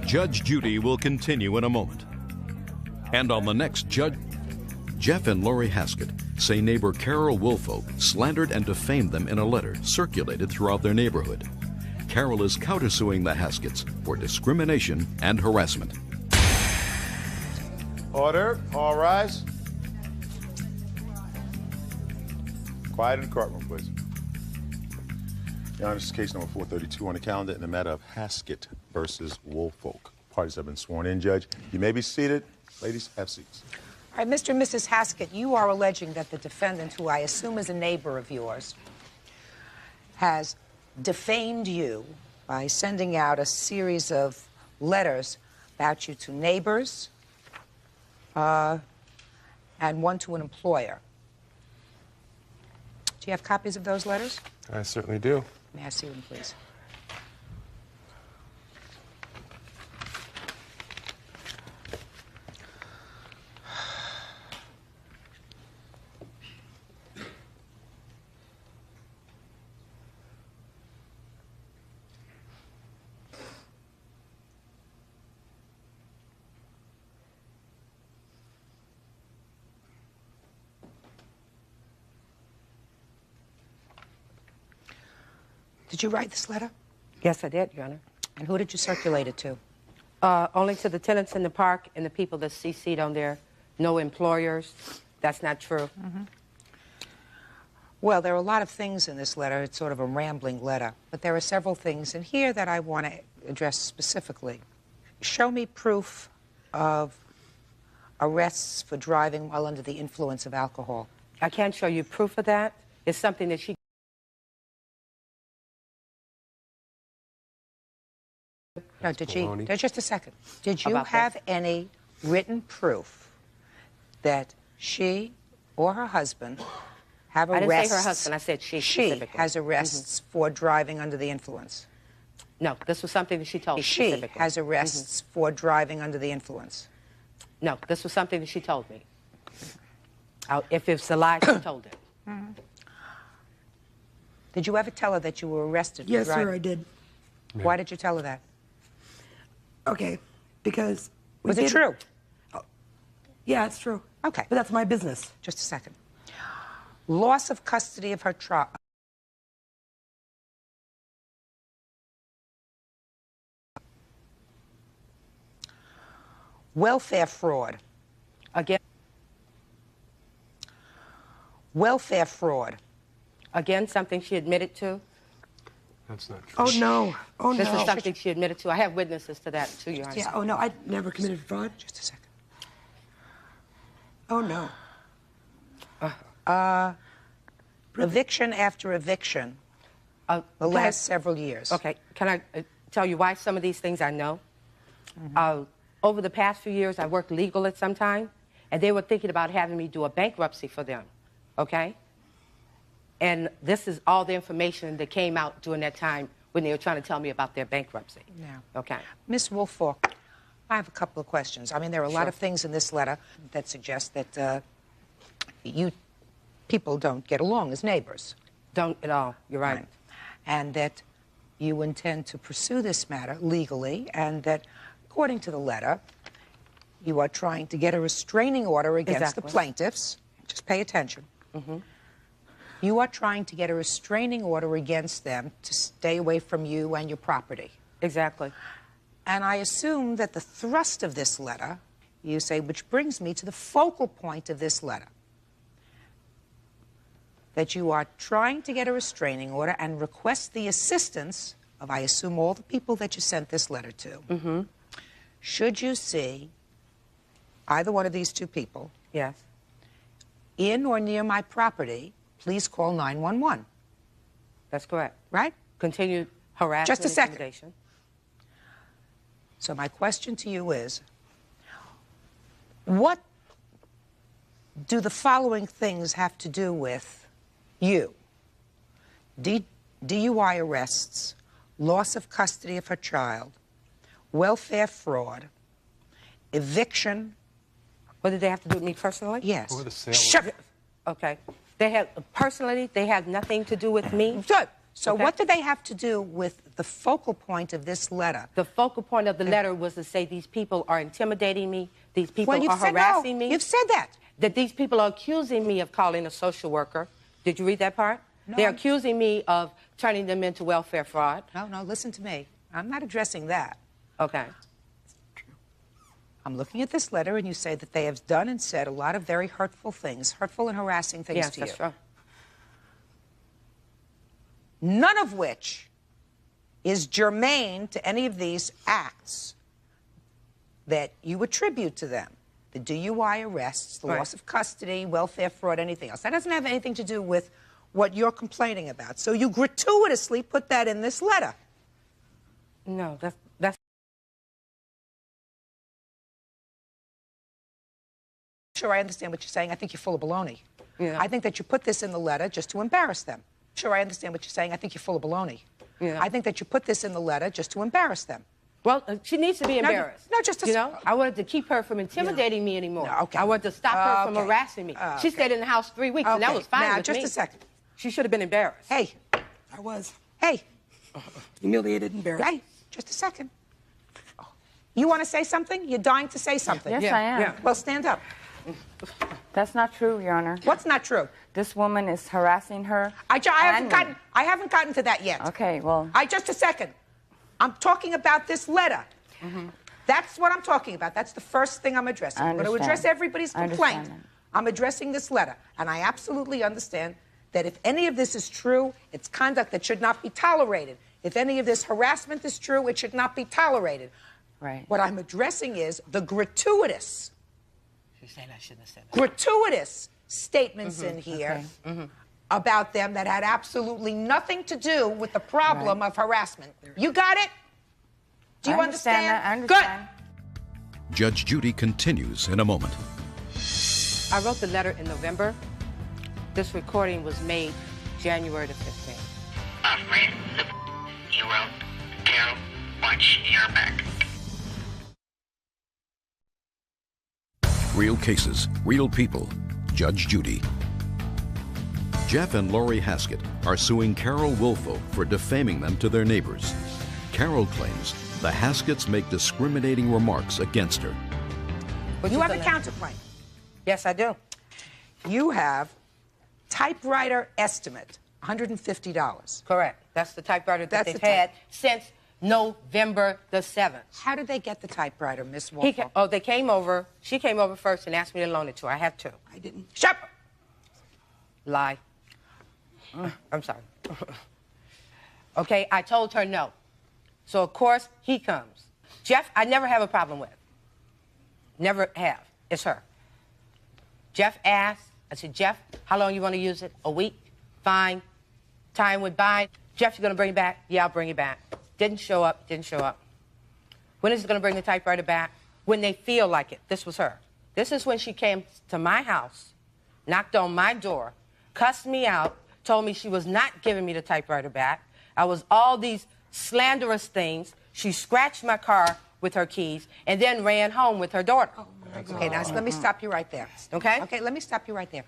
A: Judge Judy will continue in a moment. And on the next Judge... Jeff and Lori Haskett say neighbor Carol Woolfolk slandered and defamed them in a letter circulated throughout their neighborhood. Carol is countersuing the Hasketts for discrimination and harassment.
B: Order. All rise. Quiet in the courtroom, please. Your Honor, this is case number 432 on the calendar in the matter of Haskett versus Woolfolk. Parties have been sworn in, Judge. You may be seated. Ladies, have seats.
C: All right, Mr. and Mrs. Haskett, you are alleging that the defendant, who I assume is a neighbor of yours, has defamed you by sending out a series of letters about you to neighbors and one to an employer. Do you have copies of those letters?
M: I certainly do.
C: May I see them, please? Did you write this letter?
P: Yes, I did, Your Honor.
C: And who did you circulate it to?
P: Only to the tenants in the park and the people that CC'd on there. No employers. That's not true.
C: Mm-hmm. Well, there are a lot of things in this letter. It's sort of a rambling letter. But there are several things in here that I want to address specifically. Show me proof of arrests for driving while under the influence of alcohol.
P: I can't show you proof of that. It's something that she...
C: No, did she? Just a second. Did you have any written proof that she or her husband have arrests.
P: I didn't say her husband. I said she specifically.
C: She has arrests for driving under the influence.
P: No, this was something that she told me
C: She
P: specifically.
C: has arrests for driving under the influence.
P: No, this was something that she told me. If it's a lie, she told it.
C: Did you ever tell her that you were arrested for
M: Yes,
C: driving?
M: sir, I did.
C: Why did you tell her that?
M: Okay, because...
C: Was it true?
M: Yeah, it's true.
C: Okay.
M: But that's my business.
C: Just a second. Loss of custody of her child. Welfare fraud.
P: Again.
C: Welfare fraud.
P: Again, something she admitted to.
U: That's not true.
M: Oh, no. Oh, no.
P: This is something she admitted to. I have witnesses to that, too, Your Honor.
M: Yeah, oh, no, I never committed fraud.
C: Just a second.
M: Oh, no.
C: Eviction after eviction. The last several years.
P: Okay, can I tell you why some of these things I know? Over the past few years, I worked legal at some time, and they were thinking about having me do a bankruptcy for them, okay? And this is all the information that came out during that time when they were trying to tell me about their bankruptcy.
C: Yeah.
P: Okay.
C: Ms. Woolfolk, I have a couple of questions. I mean, there are a lot of things in this letter that suggest that you people don't get along as neighbors.
P: Don't at all. You're right.
C: And that you intend to pursue this matter legally, and that, according to the letter, you are trying to get a restraining order against the plaintiffs. Just pay attention. You are trying to get a restraining order against them to stay away from you and your property.
P: Exactly.
C: And I assume that the thrust of this letter, you say, which brings me to the focal point of this letter, that you are trying to get a restraining order and request the assistance of, I assume, all the people that you sent this letter to. Should you see either one of these two people in or near my property, please call 911.
P: That's correct.
C: Right?
P: Continued harassment.
C: Just a second.
P: Intimidation.
C: So my question to you is, what do the following things have to do with you? DUI arrests, loss of custody of her child, welfare fraud, eviction.
P: What did they have to do with me personally?
C: Yes.
U: Or the sale.
C: Shut it.
P: Okay. They have, personally, they have nothing to do with me.
C: Good. So what do they have to do with the focal point of this letter?
P: The focal point of the letter was to say these people are intimidating me, these people
C: Well, you've
P: are
C: said
P: harassing
C: no.
P: me.
C: You've said that.
P: That these people are accusing me of calling a social worker. Did you read that part?
C: No,
P: They're accusing me of turning them into welfare fraud.
C: No, listen to me. I'm not addressing that.
P: Okay.
C: I'm looking at this letter, and you say that they have done and said a lot of very hurtful things, hurtful and harassing things
P: Yes,
C: to you.
P: that's true.
C: None of which is germane to any of these acts that you attribute to them. The DUI arrests, the loss of custody, welfare fraud, anything else. That doesn't have anything to do with what you're complaining about. So you gratuitously put that in this letter.
P: No, that's
C: Sure, I understand what you're saying. I think you're full of baloney. Yeah. I think that you put this in the letter just to embarrass them. Sure, I understand what you're saying. I think you're full of baloney. Yeah. I think that you put this in the letter just to embarrass them.
P: Well, she needs to be embarrassed.
C: No, just to...
P: You know, I wanted to keep her from intimidating me anymore.
C: No, okay.
P: I wanted to stop her from harassing me. She stayed in the house 3 weeks, and that was fine
C: now,
P: with
C: just
P: me.
C: a second.
P: She should have been embarrassed.
C: Hey.
M: I was.
C: Hey.
M: Humiliated, embarrassed.
C: Hey, just a second. You want to say something? You're dying to say something.
Q: Yes, I am.
C: Well, stand up.
Q: That's not true, Your Honor.
C: What's not true?
Q: This woman is harassing her.
C: I haven't gotten to that yet.
Q: Okay, well.
C: Just a second. I'm talking about this letter. That's what I'm talking about. That's the first thing I'm addressing. I'm going to address everybody's complaint. I'm addressing this letter. And I absolutely understand that if any of this is true, it's conduct that should not be tolerated. If any of this harassment is true, it should not be tolerated.
Q: Right.
C: What I'm addressing is the gratuitous
P: Saying I shouldn't have said that.
C: gratuitous statements in here about them that had absolutely nothing to do with the problem of harassment. You got it? Do you understand?
Q: I understand.
C: Good.
A: Judge Judy continues in a moment.
P: I wrote the letter in November. This recording was made January the 15th.
N: Read the you wrote. Carol, watch your back.
A: Real cases, real people. Judge Judy. Jeff and Lori Haskett are suing Carol Woolfolk for defaming them to their neighbors. Carol claims the Hasketts make discriminating remarks against her.
C: You have a counterclaim.
P: Yes, I do.
C: You have typewriter estimate, $150.
P: Correct. That's the typewriter that they've had since November the 7th.
C: How did they get the typewriter, Miss Woolfolk?
P: They came over. She came over first and asked me to loan it to her. I have two.
C: I didn't. Shut up!
P: Lie. I'm sorry. Okay, I told her no. So, of course, he comes. Jeff, I never have a problem with. Never have. It's her. Jeff asked. I said, Jeff, how long you want to use it? A week? Fine. Time went by. Jeff, you going to bring it back? Yeah, I'll bring it back. Didn't show up. Didn't show up. When is he going to bring the typewriter back? When they feel like it. This was her. This is when she came to my house, knocked on my door, cussed me out, told me she was not giving me the typewriter back. I was all these slanderous things. She scratched my car with her keys and then ran home with her daughter.
C: Okay, now let me stop you right there.
P: Okay?
C: Okay, let me stop you right there.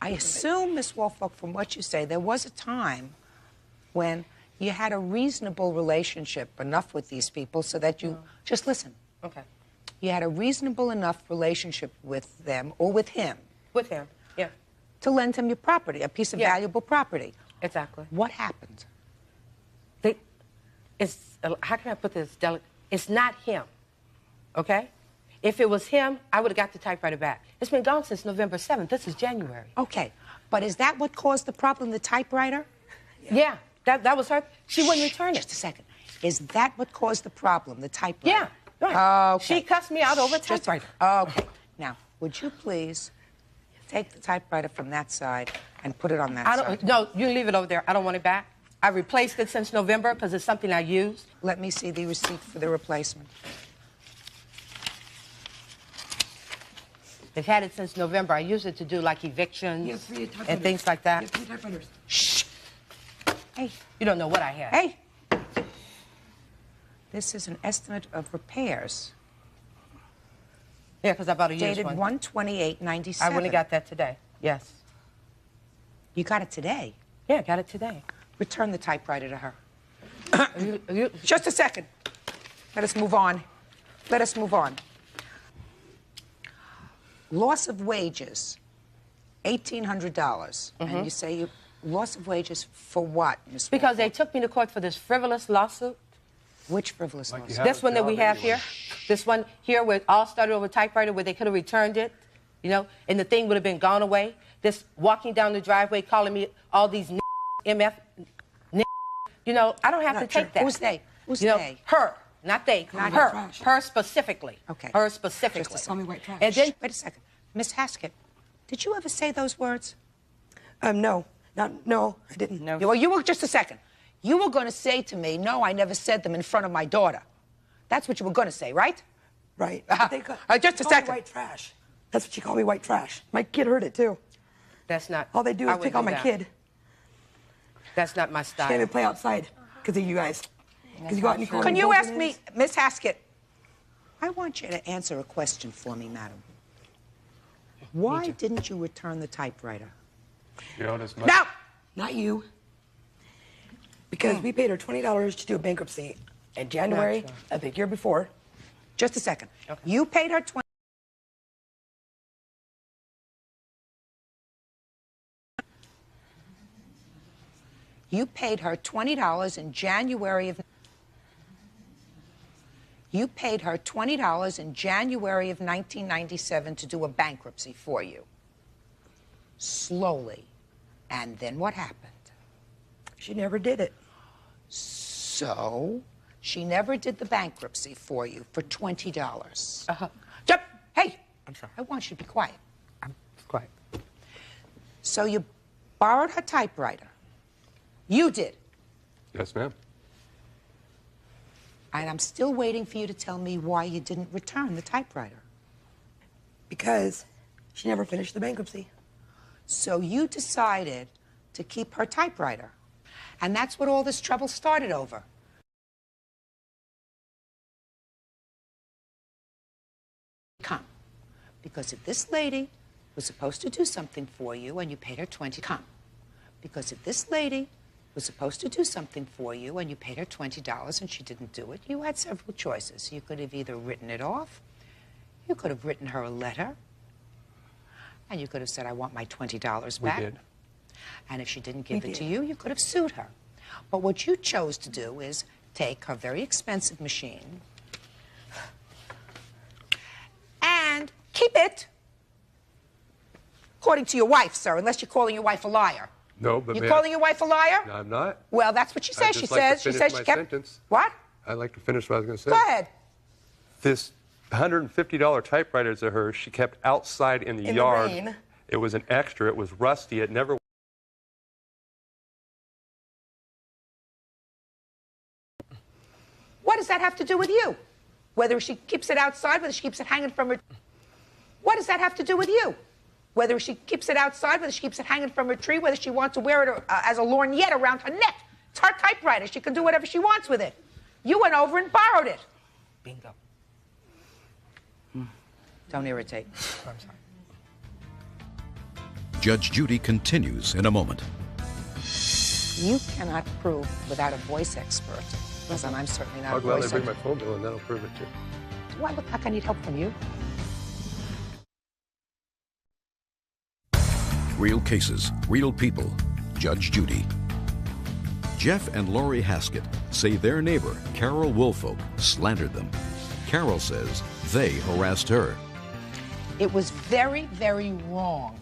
C: I assume, Miss Woolfolk, from what you say, there was a time when you had a reasonable relationship enough with these people so that you... Just listen.
P: Okay.
C: You had a reasonable enough relationship with them, or with him.
P: With him, yeah.
C: To lend him your property, a piece of valuable property.
P: Exactly.
C: What happened?
P: How can I put this delicate? It's not him, okay? If it was him, I would have got the typewriter back. It's been gone since November 7th. This is January.
C: Okay, but is that what caused the problem, the typewriter?
P: Yeah, that was her. She wouldn't return it.
C: Just a second. Is that what caused the problem, the typewriter?
P: Yeah, right.
C: Okay.
P: She cussed me out over typewriter.
C: Okay. Now, would you please take the typewriter from that side and put it on that side?
P: No, you leave it over there. I don't want it back. I replaced it since November because it's something I used.
C: Let me see the receipt for the replacement.
P: They've had it since November. I use it to do like evictions and things like that.
C: Shh. Hey.
P: You don't know what I had.
C: Hey. This is an estimate of repairs.
P: Yeah, because I bought a used
C: dated
P: one.
C: Dated 1/28/97.
P: I wouldn't have got that today. Yes.
C: You got it today?
P: Yeah, I got it today.
C: Return the typewriter to her. Just a second. Let us move on. Let us move on. Loss of wages, $1,800. And you say you loss of wages for what, Ms.
P: Because they took me to court for this frivolous lawsuit.
C: Which frivolous lawsuit?
P: This one that we have here. This one here where it all started over typewriter where they could have returned it, you know, and the thing would have been gone away. This walking down the driveway calling me all these MF, you know, I don't have to take that.
C: Who's they? Who's
P: they? Her, not they.
C: Not
P: her. Her specifically.
C: Okay.
P: Her specifically.
C: Just tell me white trash.
P: And then,
C: wait a second. Miss Haskett, did you ever say those words?
M: No. No, I didn't.
C: No. Well, you were, just a second. You were going to say to me, no, I never said them in front of my daughter. That's what you were going to say, right?
M: Right.
C: Just a second.
M: White trash. That's what she called me, white trash. My kid heard it, too.
P: That's not...
M: All they do is pick on my kid.
P: That's not my style.
M: She can't even play outside because of you guys. You go out and
C: Can you ask me, Miss Haskett, I want you to answer a question for me, madam. Why didn't you return the typewriter?
M: No! Not you. Because we paid her $20 to do a bankruptcy in January of the year before.
C: Just a second. Okay. You paid her $20. You paid her $20 in January of... You paid her $20 in January of 1997 to do a bankruptcy for you. Slowly. And then what happened?
M: She never did it.
C: So, she never did the bankruptcy for you for $20. Hey!
P: I'm sorry.
C: I want you to be quiet.
P: I'm quiet.
C: So you borrowed her typewriter. You did.
U: Yes, ma'am.
C: And I'm still waiting for you to tell me why you didn't return the typewriter.
M: Because She never finished the bankruptcy.
C: So you decided to keep her typewriter. And that's what all this trouble started over. Come. Because if this lady was supposed to do something for you and you paid her come. Because if this lady was supposed to do something for you and you paid her $20 and she didn't do it, you had several choices. You could have either written it off, you could have written her a letter, and you could have said, I want my $20 back.
U: We did.
C: And if she didn't give it to you, you could have sued her. But what you chose to do is take her very expensive machine and keep it, according to your wife, sir, unless you're calling your wife a liar.
U: No, but
C: You're calling your wife a liar?
U: No, I'm not.
C: Well, that's what she says. She says she kept.
U: Sentence.
C: What?
U: I'd like to finish what I was going to say.
C: Go ahead.
U: This $150 typewriter of hers, she kept outside in the yard.
M: The rain.
U: It was an extra. It was rusty. It never.
C: What does that have to do with you? Whether she keeps it outside, whether she keeps it hanging from her. What does that have to do with you? Whether she keeps it outside, whether she keeps it hanging from her tree, whether she wants to wear it as a lorgnette around her neck. It's her typewriter. She can do whatever she wants with it. You went over and borrowed it.
P: Bingo. Don't irritate. I'm sorry.
A: Judge Judy continues in a moment.
C: You cannot prove without a voice expert, because I'm certainly not
U: I'll
C: a
U: gladly
C: voice
U: bring my
C: expert.
U: phone bill and that'll prove it too.
C: Do I look like I need help from you?
A: Real cases, real people. Judge Judy. Jeff and Lori Haskett say their neighbor, Carol Woolfolk, slandered them. Carol says they harassed her.
C: It was very, very wrong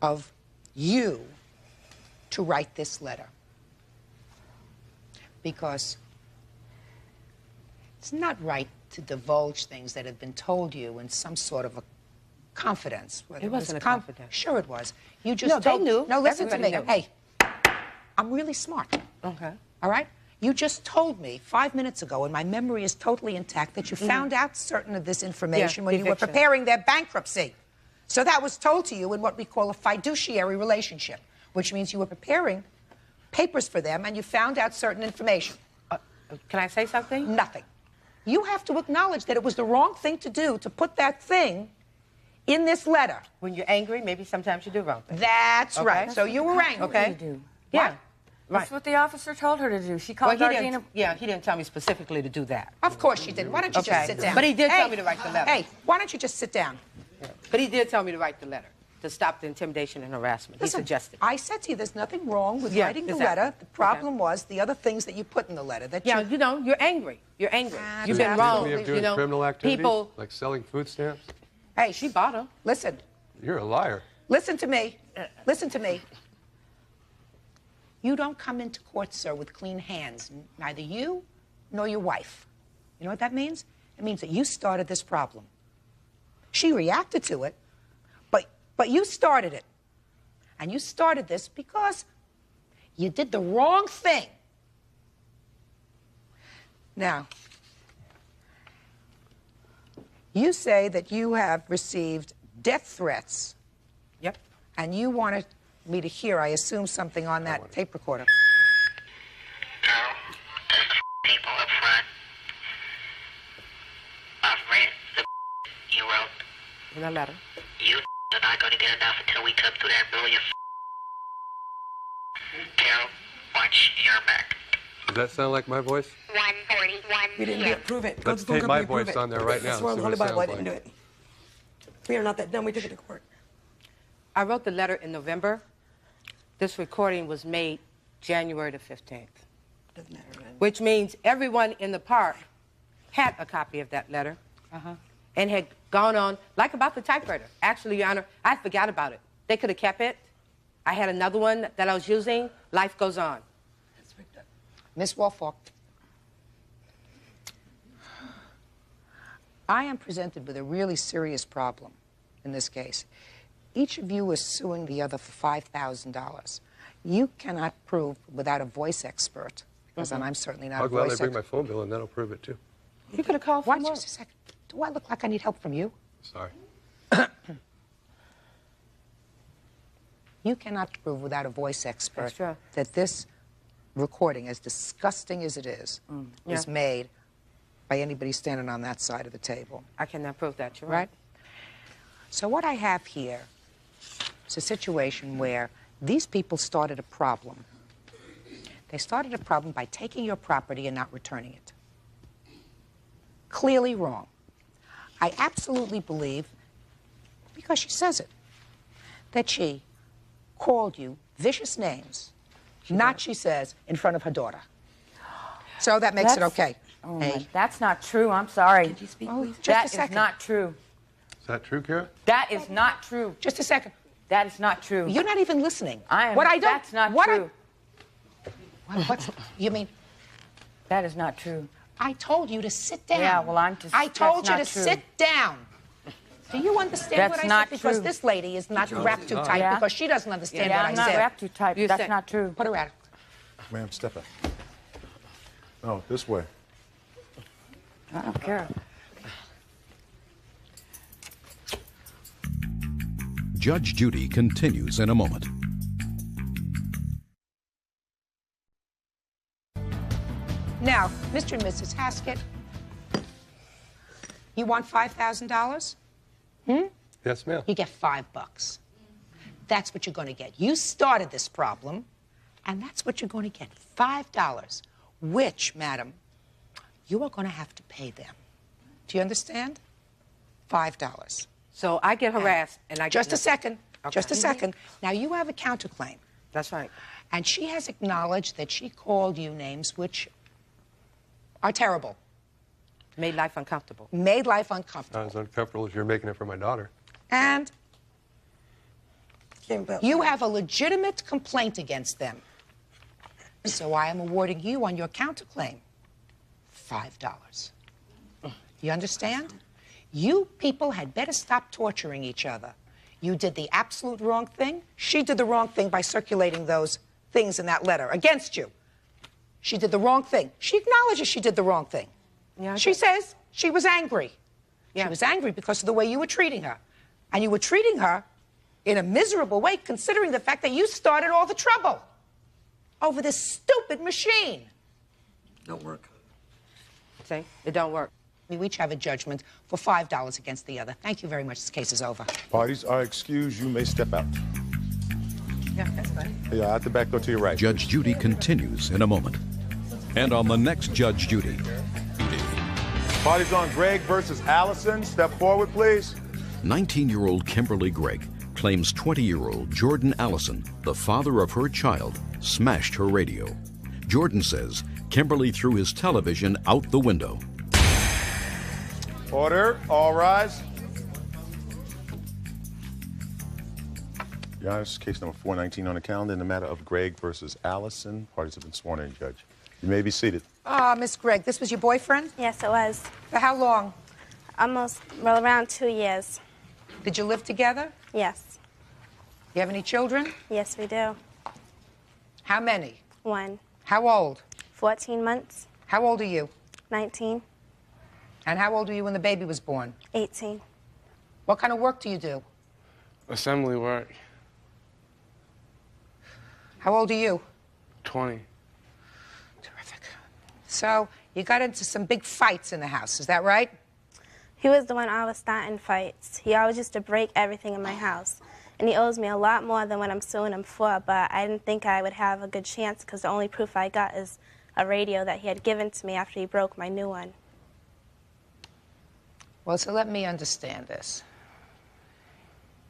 C: of you to write this letter. Because it's not right to divulge things that have been told you in some sort of a confidence.
P: It wasn't a confidence.
C: Sure it was. You just
P: they knew.
C: No, listen to me.
P: Everybody knew.
C: Hey, I'm really smart.
P: Okay.
C: All right? You just told me 5 minutes ago, and my memory is totally intact, that you found out certain of this information when you were
P: eviction.
C: preparing their bankruptcy. So that was told to you in what we call a fiduciary relationship, which means you were preparing papers for them and you found out certain information.
P: Can I say something?
C: Nothing. You have to acknowledge that it was the wrong thing to do to put that thing in this letter.
P: When you're angry, maybe sometimes you do wrong things.
C: That's
P: Okay.
C: right. So you were angry.
P: Okay. Yeah. Right.
Q: That's what the officer told her to do. She called
P: Well, he
Q: Gardena.
P: didn't, he didn't tell me specifically to do that.
C: Of course she did. Why don't you just sit down?
P: But he did tell me to write the letter.
C: Hey, why don't you just sit down?
P: But he did tell me to write the letter to stop the intimidation and harassment.
C: Listen,
P: He suggested.
C: I said to you, there's nothing wrong with
P: Yeah,
C: writing the
P: exactly.
C: letter. The problem was the other things that you put in the letter. That
P: Yeah,
C: you
P: you're angry. You're angry.
C: That's
P: You've been
C: absolutely
P: wrong.
U: We have doing
P: You know,
U: criminal activities,
P: people.
U: like selling food stamps.
C: Hey,
P: She bought them.
C: listen.
U: You're a liar.
C: Listen to me. Listen to me. You don't come into court, sir, with clean hands. Neither you nor your wife. You know what that means? It means that you started this problem. She reacted to it, but you started it. And you started this because you did the wrong thing. Now, you say that you have received death threats.
P: Yep.
C: And you wanted me to hear, I assume, something on that tape recorder.
N: Carol, people up front. I've read the you wrote.
P: In a letter.
N: You are not going to get enough until we come through that brilliant. Carol, watch your back.
U: Does that sound like my voice?
N: 141.
M: We didn't do it. Prove it. Go
U: Let's
M: to the phone
U: tape my
M: company, prove
U: voice
M: it.
U: on there right now
M: I swear on
U: and
M: the
U: see
M: Holy
U: what it
M: Bible, I
U: sounds
M: didn't do it. We are not that dumb. We took it to court.
P: I wrote the letter in November. This recording was made January the 15th.
M: Doesn't matter, man.
P: Which means everyone in the park had a copy of that letter and had gone on, like about the typewriter. Actually, Your Honor, I forgot about it. They could have kept it. I had another one that I was using. Life goes on.
C: Miss Woolfolk, I am presented with a really serious problem in this case. Each of you is suing the other for $5,000. You cannot prove without a voice expert, because I'm certainly not
U: I'll
C: a
U: gladly
C: voice
U: bring
C: expert.
U: my phone bill and that'll prove it too.
P: You could have called for
C: Watch
P: more.
C: just a second. Do I look like I need help from you?
U: Sorry.
C: You cannot prove without a voice expert that this recording, as disgusting as it is made by anybody standing on that side of the table.
P: I cannot prove that, you're
C: right. So what I have here is a situation where these people started a problem. They started a problem by taking your property and not returning it. Clearly wrong. I absolutely believe, because she says it, that she called you vicious names, she says, in front of her daughter. So that makes it okay.
O: Oh that's not true. I'm sorry. Could you speak, please? That is not true.
U: Is that true, Kara?
O: That is not true.
C: Just a second.
O: That is not true.
C: You're not even listening.
O: I am. That's not true.
C: What's, you mean?
O: That is not true.
C: I told you to sit down.
O: Yeah, well, I'm just.
C: I told you to sit down. Do you understand what I said? Because this lady is not wrapped too tight because she doesn't understand what I said.
O: I'm not wrapped too tight. That's not true.
C: Put her out.
B: Ma'am, step up. No, this way.
O: I don't care.
A: Judge Judy continues in a moment.
C: Now, Mr. and Mrs. Haskett, you want $5,000?
U: Yes, ma'am.
C: You get $5. That's what you're going to get. You started this problem, and that's what you're going to get, $5, which, madam, you are going to have to pay them. Do you understand? $5.
P: So I get harassed, and I get
C: Just a second. Okay. Just a second. Now, you have a counterclaim.
P: That's right.
C: And she has acknowledged that she called you names which are terrible.
P: Made life uncomfortable.
C: Made life uncomfortable.
U: Not as uncomfortable as you're making it for my daughter.
C: And you have a legitimate complaint against them. So I am awarding you on your counterclaim $5. You understand? You people had better stop torturing each other. You did the absolute wrong thing. She did the wrong thing by circulating those things in that letter against you. She did the wrong thing. She acknowledges she did the wrong thing. Yeah, she says she was angry. Yeah. She was angry because of the way you were treating her. And you were treating her in a miserable way, considering the fact that you started all the trouble over this stupid machine.
O: Don't work.
P: See? It don't work.
C: We each have a judgment for $5 against the other. Thank you very much. This case is over.
B: Parties are excused. You may step out.
C: Yeah, that's fine.
B: Yeah, out the back door to your right.
A: Judge Judy continues in a moment. And on the next Judge Judy.
B: Party's on Greg versus Allison. Step forward, please.
A: 19-year-old Kimberly Gregg claims 20-year-old Jordan Allison, the father of her child, smashed her radio. Jordan says Kimberly threw his television out the window.
B: Order. All rise. Your Honor, this is case number 419 on the calendar in the matter of Gregg versus Allison. Parties have been sworn in, Judge. You may be seated.
C: Miss Gregg, this was your boyfriend?
K: Yes, it was.
C: For how long?
K: Around 2 years.
C: Did you live together?
K: Yes.
C: You have any children?
K: Yes, we do.
C: How many?
K: 1.
C: How old?
K: 14 months.
C: How old are you?
K: 19.
C: And how old were you when the baby was born?
K: 18.
C: What kind of work do you do?
R: Assembly work.
C: How old are you?
R: 20.
C: Terrific. So you got into some big fights in the house, is that right?
K: He was the one always starting fights. He always used to break everything in my house. And he owes me a lot more than what I'm suing him for, but I didn't think I would have a good chance because the only proof I got is a radio that he had given to me after he broke my new one.
C: Well, so let me understand this.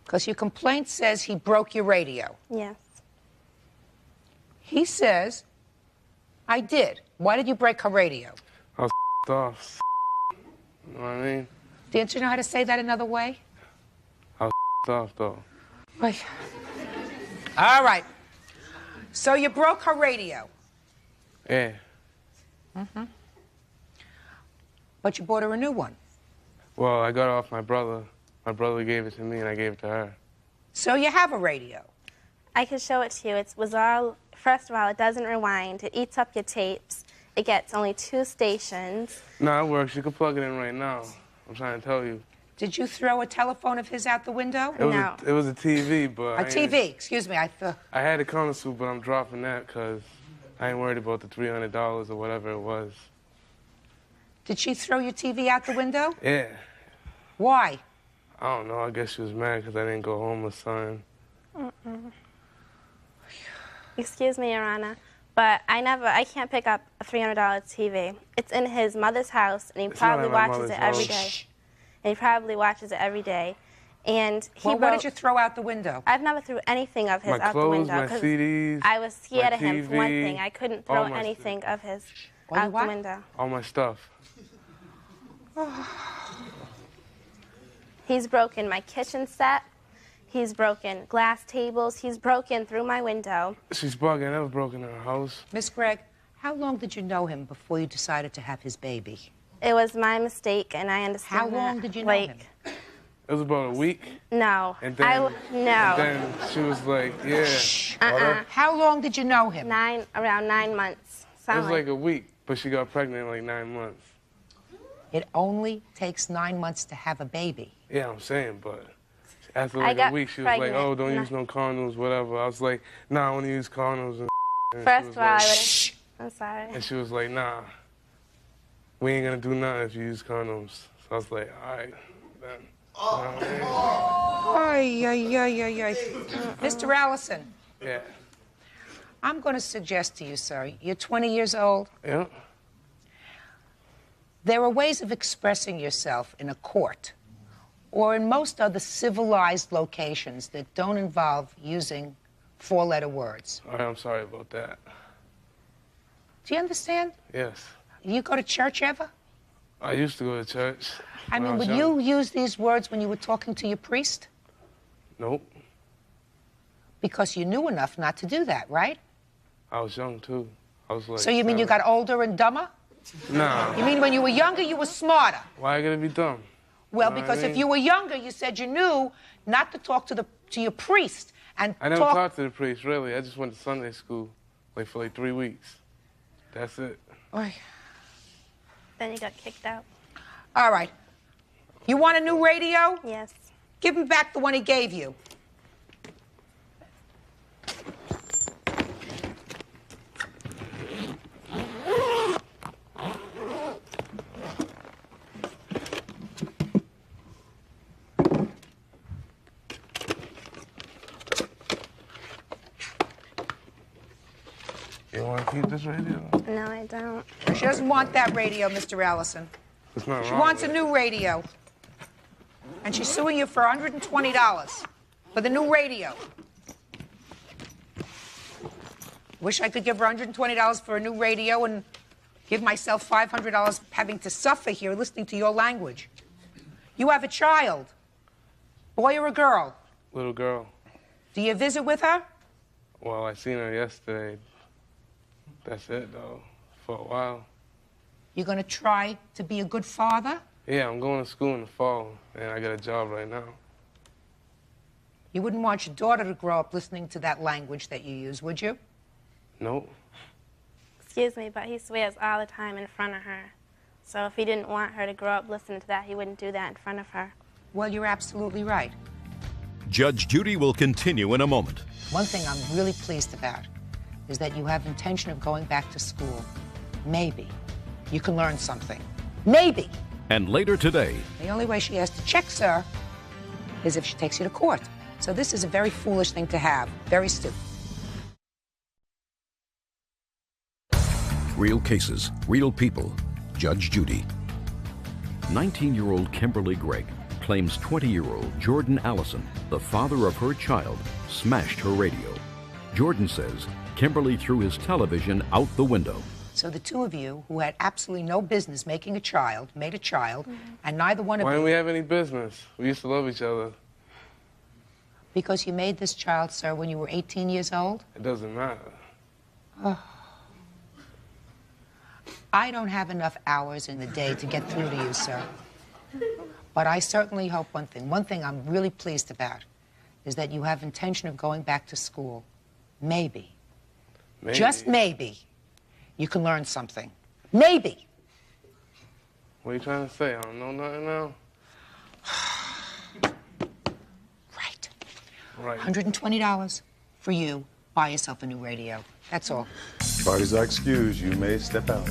C: Because your complaint says he broke your radio.
K: Yes.
C: He says, I did. Why did you break her radio?
R: I was off. You know what I mean?
C: Didn't you know how to say that another way?
R: I was off, though.
C: Wait. All right. So you broke her radio.
R: Yeah.
C: Mm-hmm. But you bought her a new one.
R: Well, I got it off my brother. My brother gave it to me, and I gave it to her.
C: So you have a radio.
K: I could show it to you. It was all, first of all, it doesn't rewind. It eats up your tapes. It gets only 2 stations.
R: No, it works. You can plug it in right now. I'm trying to tell you.
C: Did you throw a telephone of his out the window?
R: It was a TV, but...
C: A TV, excuse me.
R: I had a console, but I'm dropping that because I ain't worried about the $300 or whatever it was.
C: Did she throw your TV out the window?
R: Yeah.
C: Why?
R: I don't know. I guess she was mad because I didn't go home or something.
K: Excuse me, Your Honor, but I can't pick up a $300 TV. It's in his mother's house, and he probably watches it every day. And he probably watches it every day. And
C: what did you throw out the window?
K: I've never threw anything of his out the window.
R: My CDs,
K: I was scared of him,
R: TV,
K: for one thing. I couldn't throw anything of his out the window.
R: All my stuff.
K: He's broken my kitchen set. He's broken glass tables. He's broken through my window.
R: She's bugging. I never broken her house.
C: Miss Gregg, how long did you know him before you decided to have his baby?
K: It was my mistake, and I understand.
C: How long did you know him?
R: It was about a week.
K: No.
R: And then,
K: no.
R: And then she was like, yeah.
C: How long did you know him?
K: Around 9 months.
R: It was like a week, but she got pregnant in like 9 months.
C: It only takes 9 months to have a baby.
R: Yeah, I'm saying, but after like a week, she was like, oh, don't use no condoms, whatever. I was like, nah, I want to use condoms. And
K: first of all, I wouldn't. I'm sorry.
R: And she was like, nah, we ain't going to do nothing if you use condoms. So I was like, all right, then.
C: Mr. Allison.
R: Yeah.
C: I'm going to suggest to you, sir, you're 20 years old.
R: Yeah.
C: There are ways of expressing yourself in a court or in most other civilized locations that don't involve using four-letter words.
R: All right, I'm sorry about that.
C: Do you understand?
R: Yes.
C: You go to church ever?
R: I used to go to church.
C: I mean, would you use these words when you were talking to your priest?
R: Nope.
C: Because you knew enough not to do that, right?
R: I was young, too. I was like...
C: So you mean you got older and dumber?
R: No.
C: You mean when you were younger, you were smarter?
R: Why are you going to be dumb?
C: Well, because if you were younger, you said you knew not to talk to your priest and
R: I never talked to the priest, really. I just went to Sunday school for like 3 weeks. That's it.
K: Then you got kicked out.
C: All right. You want a new radio?
K: Yes.
C: Give him back the one he gave you.
R: You want to keep this radio?
K: No, I don't.
C: She doesn't want that radio, Mr. Allison.
R: It's not wrong.
C: She wants a new radio. And she's suing you for $120 for the new radio. Wish I could give her $120 for a new radio and give myself $500 having to suffer here listening to your language. You have a child. Boy or a girl?
R: Little girl.
C: Do you visit with her?
R: Well, I seen her yesterday. That's it, though, for a while.
C: You're going to try to be a good father?
R: Yeah, I'm going to school in the fall, and I got a job right now.
C: You wouldn't want your daughter to grow up listening to that language that you use, would you?
R: Nope.
K: Excuse me, but he swears all the time in front of her. So if he didn't want her to grow up listening to that, he wouldn't do that in front of her.
C: Well, you're absolutely right.
A: Judge Judy will continue in a moment.
C: One thing I'm really pleased about is that you have intention of going back to school. Maybe you can learn something. Maybe.
A: And later today...
C: The only way she has to check, sir, is if she takes you to court. So this is a very foolish thing to have. Very stupid.
A: Real cases, real people. Judge Judy. 19-year-old Kimberly Gregg claims 20-year-old Jordan Allison, the father of her child, smashed her radio. Jordan says Kimberly threw his television out the window.
C: So the two of you, who had absolutely no business making a child, made a child, and neither one of you...
R: Why didn't we have any business? We used to love each other.
C: Because you made this child, sir, when you were 18 years old?
R: It doesn't matter.
C: Oh. I don't have enough hours in the day to get through to you, sir. But I certainly hope one thing. One thing I'm really pleased about is that you have intention of going back to school. Maybe. Just maybe. You can learn something. Maybe.
R: What are you trying to say? I don't know nothing now. Right.
C: $120 for you. Buy yourself a new radio. That's all.
B: Parties are excused. You may step out.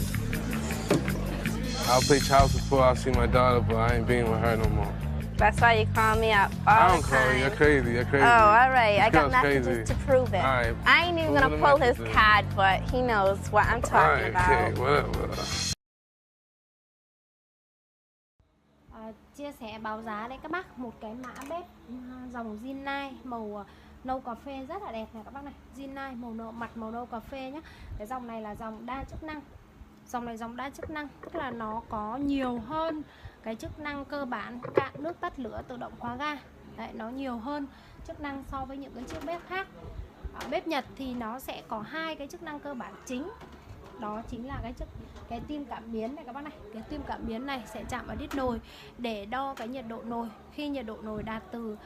R: I'll pay child support. I'll see my daughter, but I ain't being with her no more.
G: That's why you call me up all
R: I don't
G: the
R: call
G: time.
R: you. You're crazy. You're crazy.
G: Oh, all right. I
R: This
G: got
R: girl's
G: messages
R: crazy.
G: to prove it.
R: All right.
G: I ain't even
R: Prove
G: gonna
R: the
G: pull his
R: messages.
G: card, but he knows what I'm talking about.
R: Okay, whatever.
T: Chia sẻ báo giá đây các bác, một cái mã bếp dòng Rinnai màu nâu cà phê rất là đẹp này các bác này. Rinnai mặt màu nâu cà phê nhé. Cái dòng này là dòng đa chức năng. Dòng này dòng đa chức năng, tức là nó có nhiều hơn cái chức năng cơ bản cạn nước, tắt lửa, tự động khóa ga. Đấy, nó nhiều hơn chức năng so với những cái chiếc bếp khác. Bếp Nhật thì nó sẽ có hai cái chức năng cơ bản chính. Đó chính là cái tim cảm biến này các bác này. Cái tim cảm biến này sẽ chạm vào đít nồi để đo cái nhiệt độ nồi. Khi nhiệt độ nồi đạt từ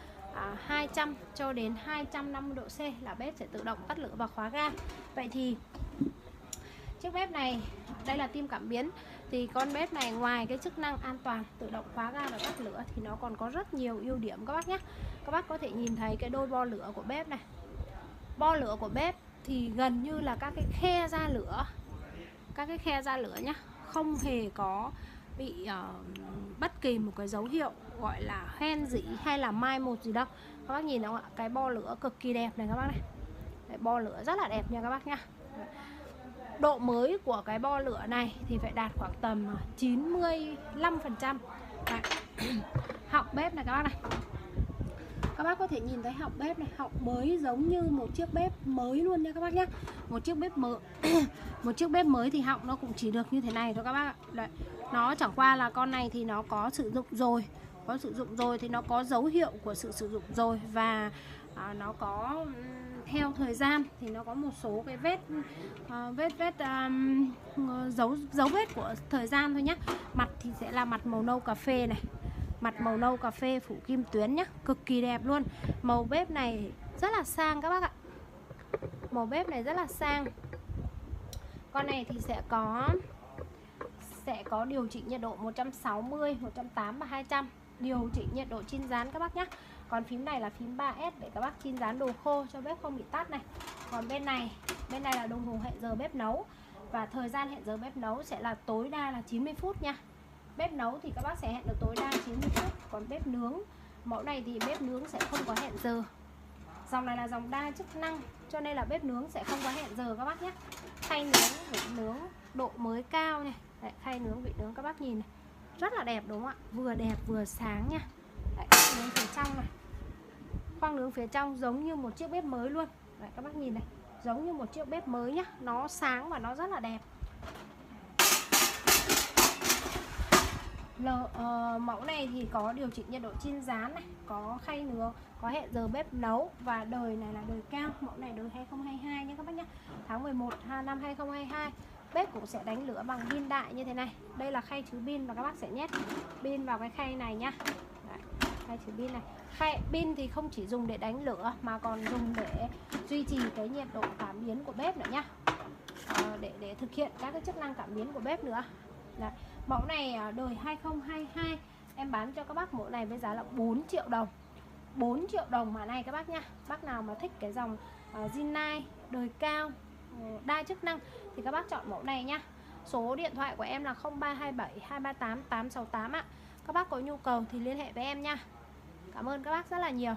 T: 200 cho đến 250 độ C là bếp sẽ tự động tắt lửa và khóa ga. Vậy thì chiếc bếp này, đây là tim cảm biến. Thì con bếp này ngoài cái chức năng an toàn tự động khóa ga và tắt lửa thì nó còn có rất nhiều ưu điểm các bác nhé. Các bác có thể nhìn thấy cái đôi bo lửa của bếp này. Bo lửa của bếp thì gần như là các cái khe ra lửa. Các cái khe ra lửa nhá, không hề có bị bất kỳ một cái dấu hiệu gọi là hoen dỉ hay là mai một gì đâu. Các bác nhìn không ạ? Cái bo lửa cực kỳ đẹp này các bác này. Đấy, bo lửa rất là đẹp nha các bác nha. Độ mới của cái bo lửa này thì phải đạt khoảng tầm 95%. Họng bếp này các bác này. Các bác có thể nhìn thấy họng bếp này, họng mới giống như một chiếc bếp mới luôn nha các bác nhé. Một chiếc bếp mới một chiếc bếp mới thì họng nó cũng chỉ được như thế này thôi các bác ạ. Đấy. Nó chẳng qua là con này thì nó có sử dụng rồi. Có sử dụng rồi thì nó có dấu hiệu của sự sử dụng rồi. Và nó có theo thời gian thì nó có một số cái dấu vết của thời gian thôi nhé. Mặt thì sẽ là mặt màu nâu cà phê này. Mặt màu nâu cà phê phủ kim tuyến nhá, cực kỳ đẹp luôn. Màu bếp này rất là sang các bác ạ. Màu bếp này rất là sang. Con này thì sẽ có điều chỉnh nhiệt độ 160, 180 và 200. Điều chỉnh nhiệt độ chiên rán các bác nhé. Còn phím này là phím 3S để các bác chiên rán đồ khô cho bếp không bị tắt này. Còn bên này là đồng hồ hẹn giờ bếp nấu. Và thời gian hẹn giờ bếp nấu sẽ là tối đa là 90 phút nha. Bếp nấu thì các bác sẽ hẹn được tối đa 90 phút. Còn bếp nướng, mẫu này thì bếp nướng sẽ không có hẹn giờ. Dòng này là dòng đa chức năng cho nên là bếp nướng sẽ không có hẹn giờ các bác nhé. Khay nướng, vị nướng, độ mới cao này. Đấy, khay nướng, vị nướng các bác nhìn này. Rất là đẹp đúng không ạ? Vừa đẹp vừa sáng nha. Đấy, khoang nướng phía trong này. Khoang nướng phía trong giống như một chiếc bếp mới luôn. Đấy, các bác nhìn này. Giống như một chiếc bếp mới nhá. Nó sáng và nó rất là đẹp. Mẫu này thì có điều chỉnh nhiệt độ chiên rán này, có khay nướng, có hẹn giờ bếp nấu và đời này là đời cao. Mẫu này đời 2022 nhé các bác nhé. Tháng 11 năm 2022. Bếp cũng sẽ đánh lửa bằng pin đại như thế này. Đây là khay chứa pin và các bác sẽ nhét pin vào cái khay này nhá. Đấy, khay chứa pin này. Khay pin thì không chỉ dùng để đánh lửa mà còn dùng để duy trì cái nhiệt độ cảm biến của bếp nữa nhá. Để thực hiện các cái chức năng cảm biến của bếp nữa. Đấy. Mẫu này đời 2022 em bán cho các bác mẫu này với giá là 4 triệu đồng. 4 triệu đồng mà này các bác nha. Bác nào mà thích cái dòng Rinnai đời cao đa chức năng thì các bác chọn mẫu này nhá. Số điện thoại của em là 0327 238 868 ạ. Các bác có nhu cầu thì liên hệ với em nha. Cảm ơn các bác rất là nhiều.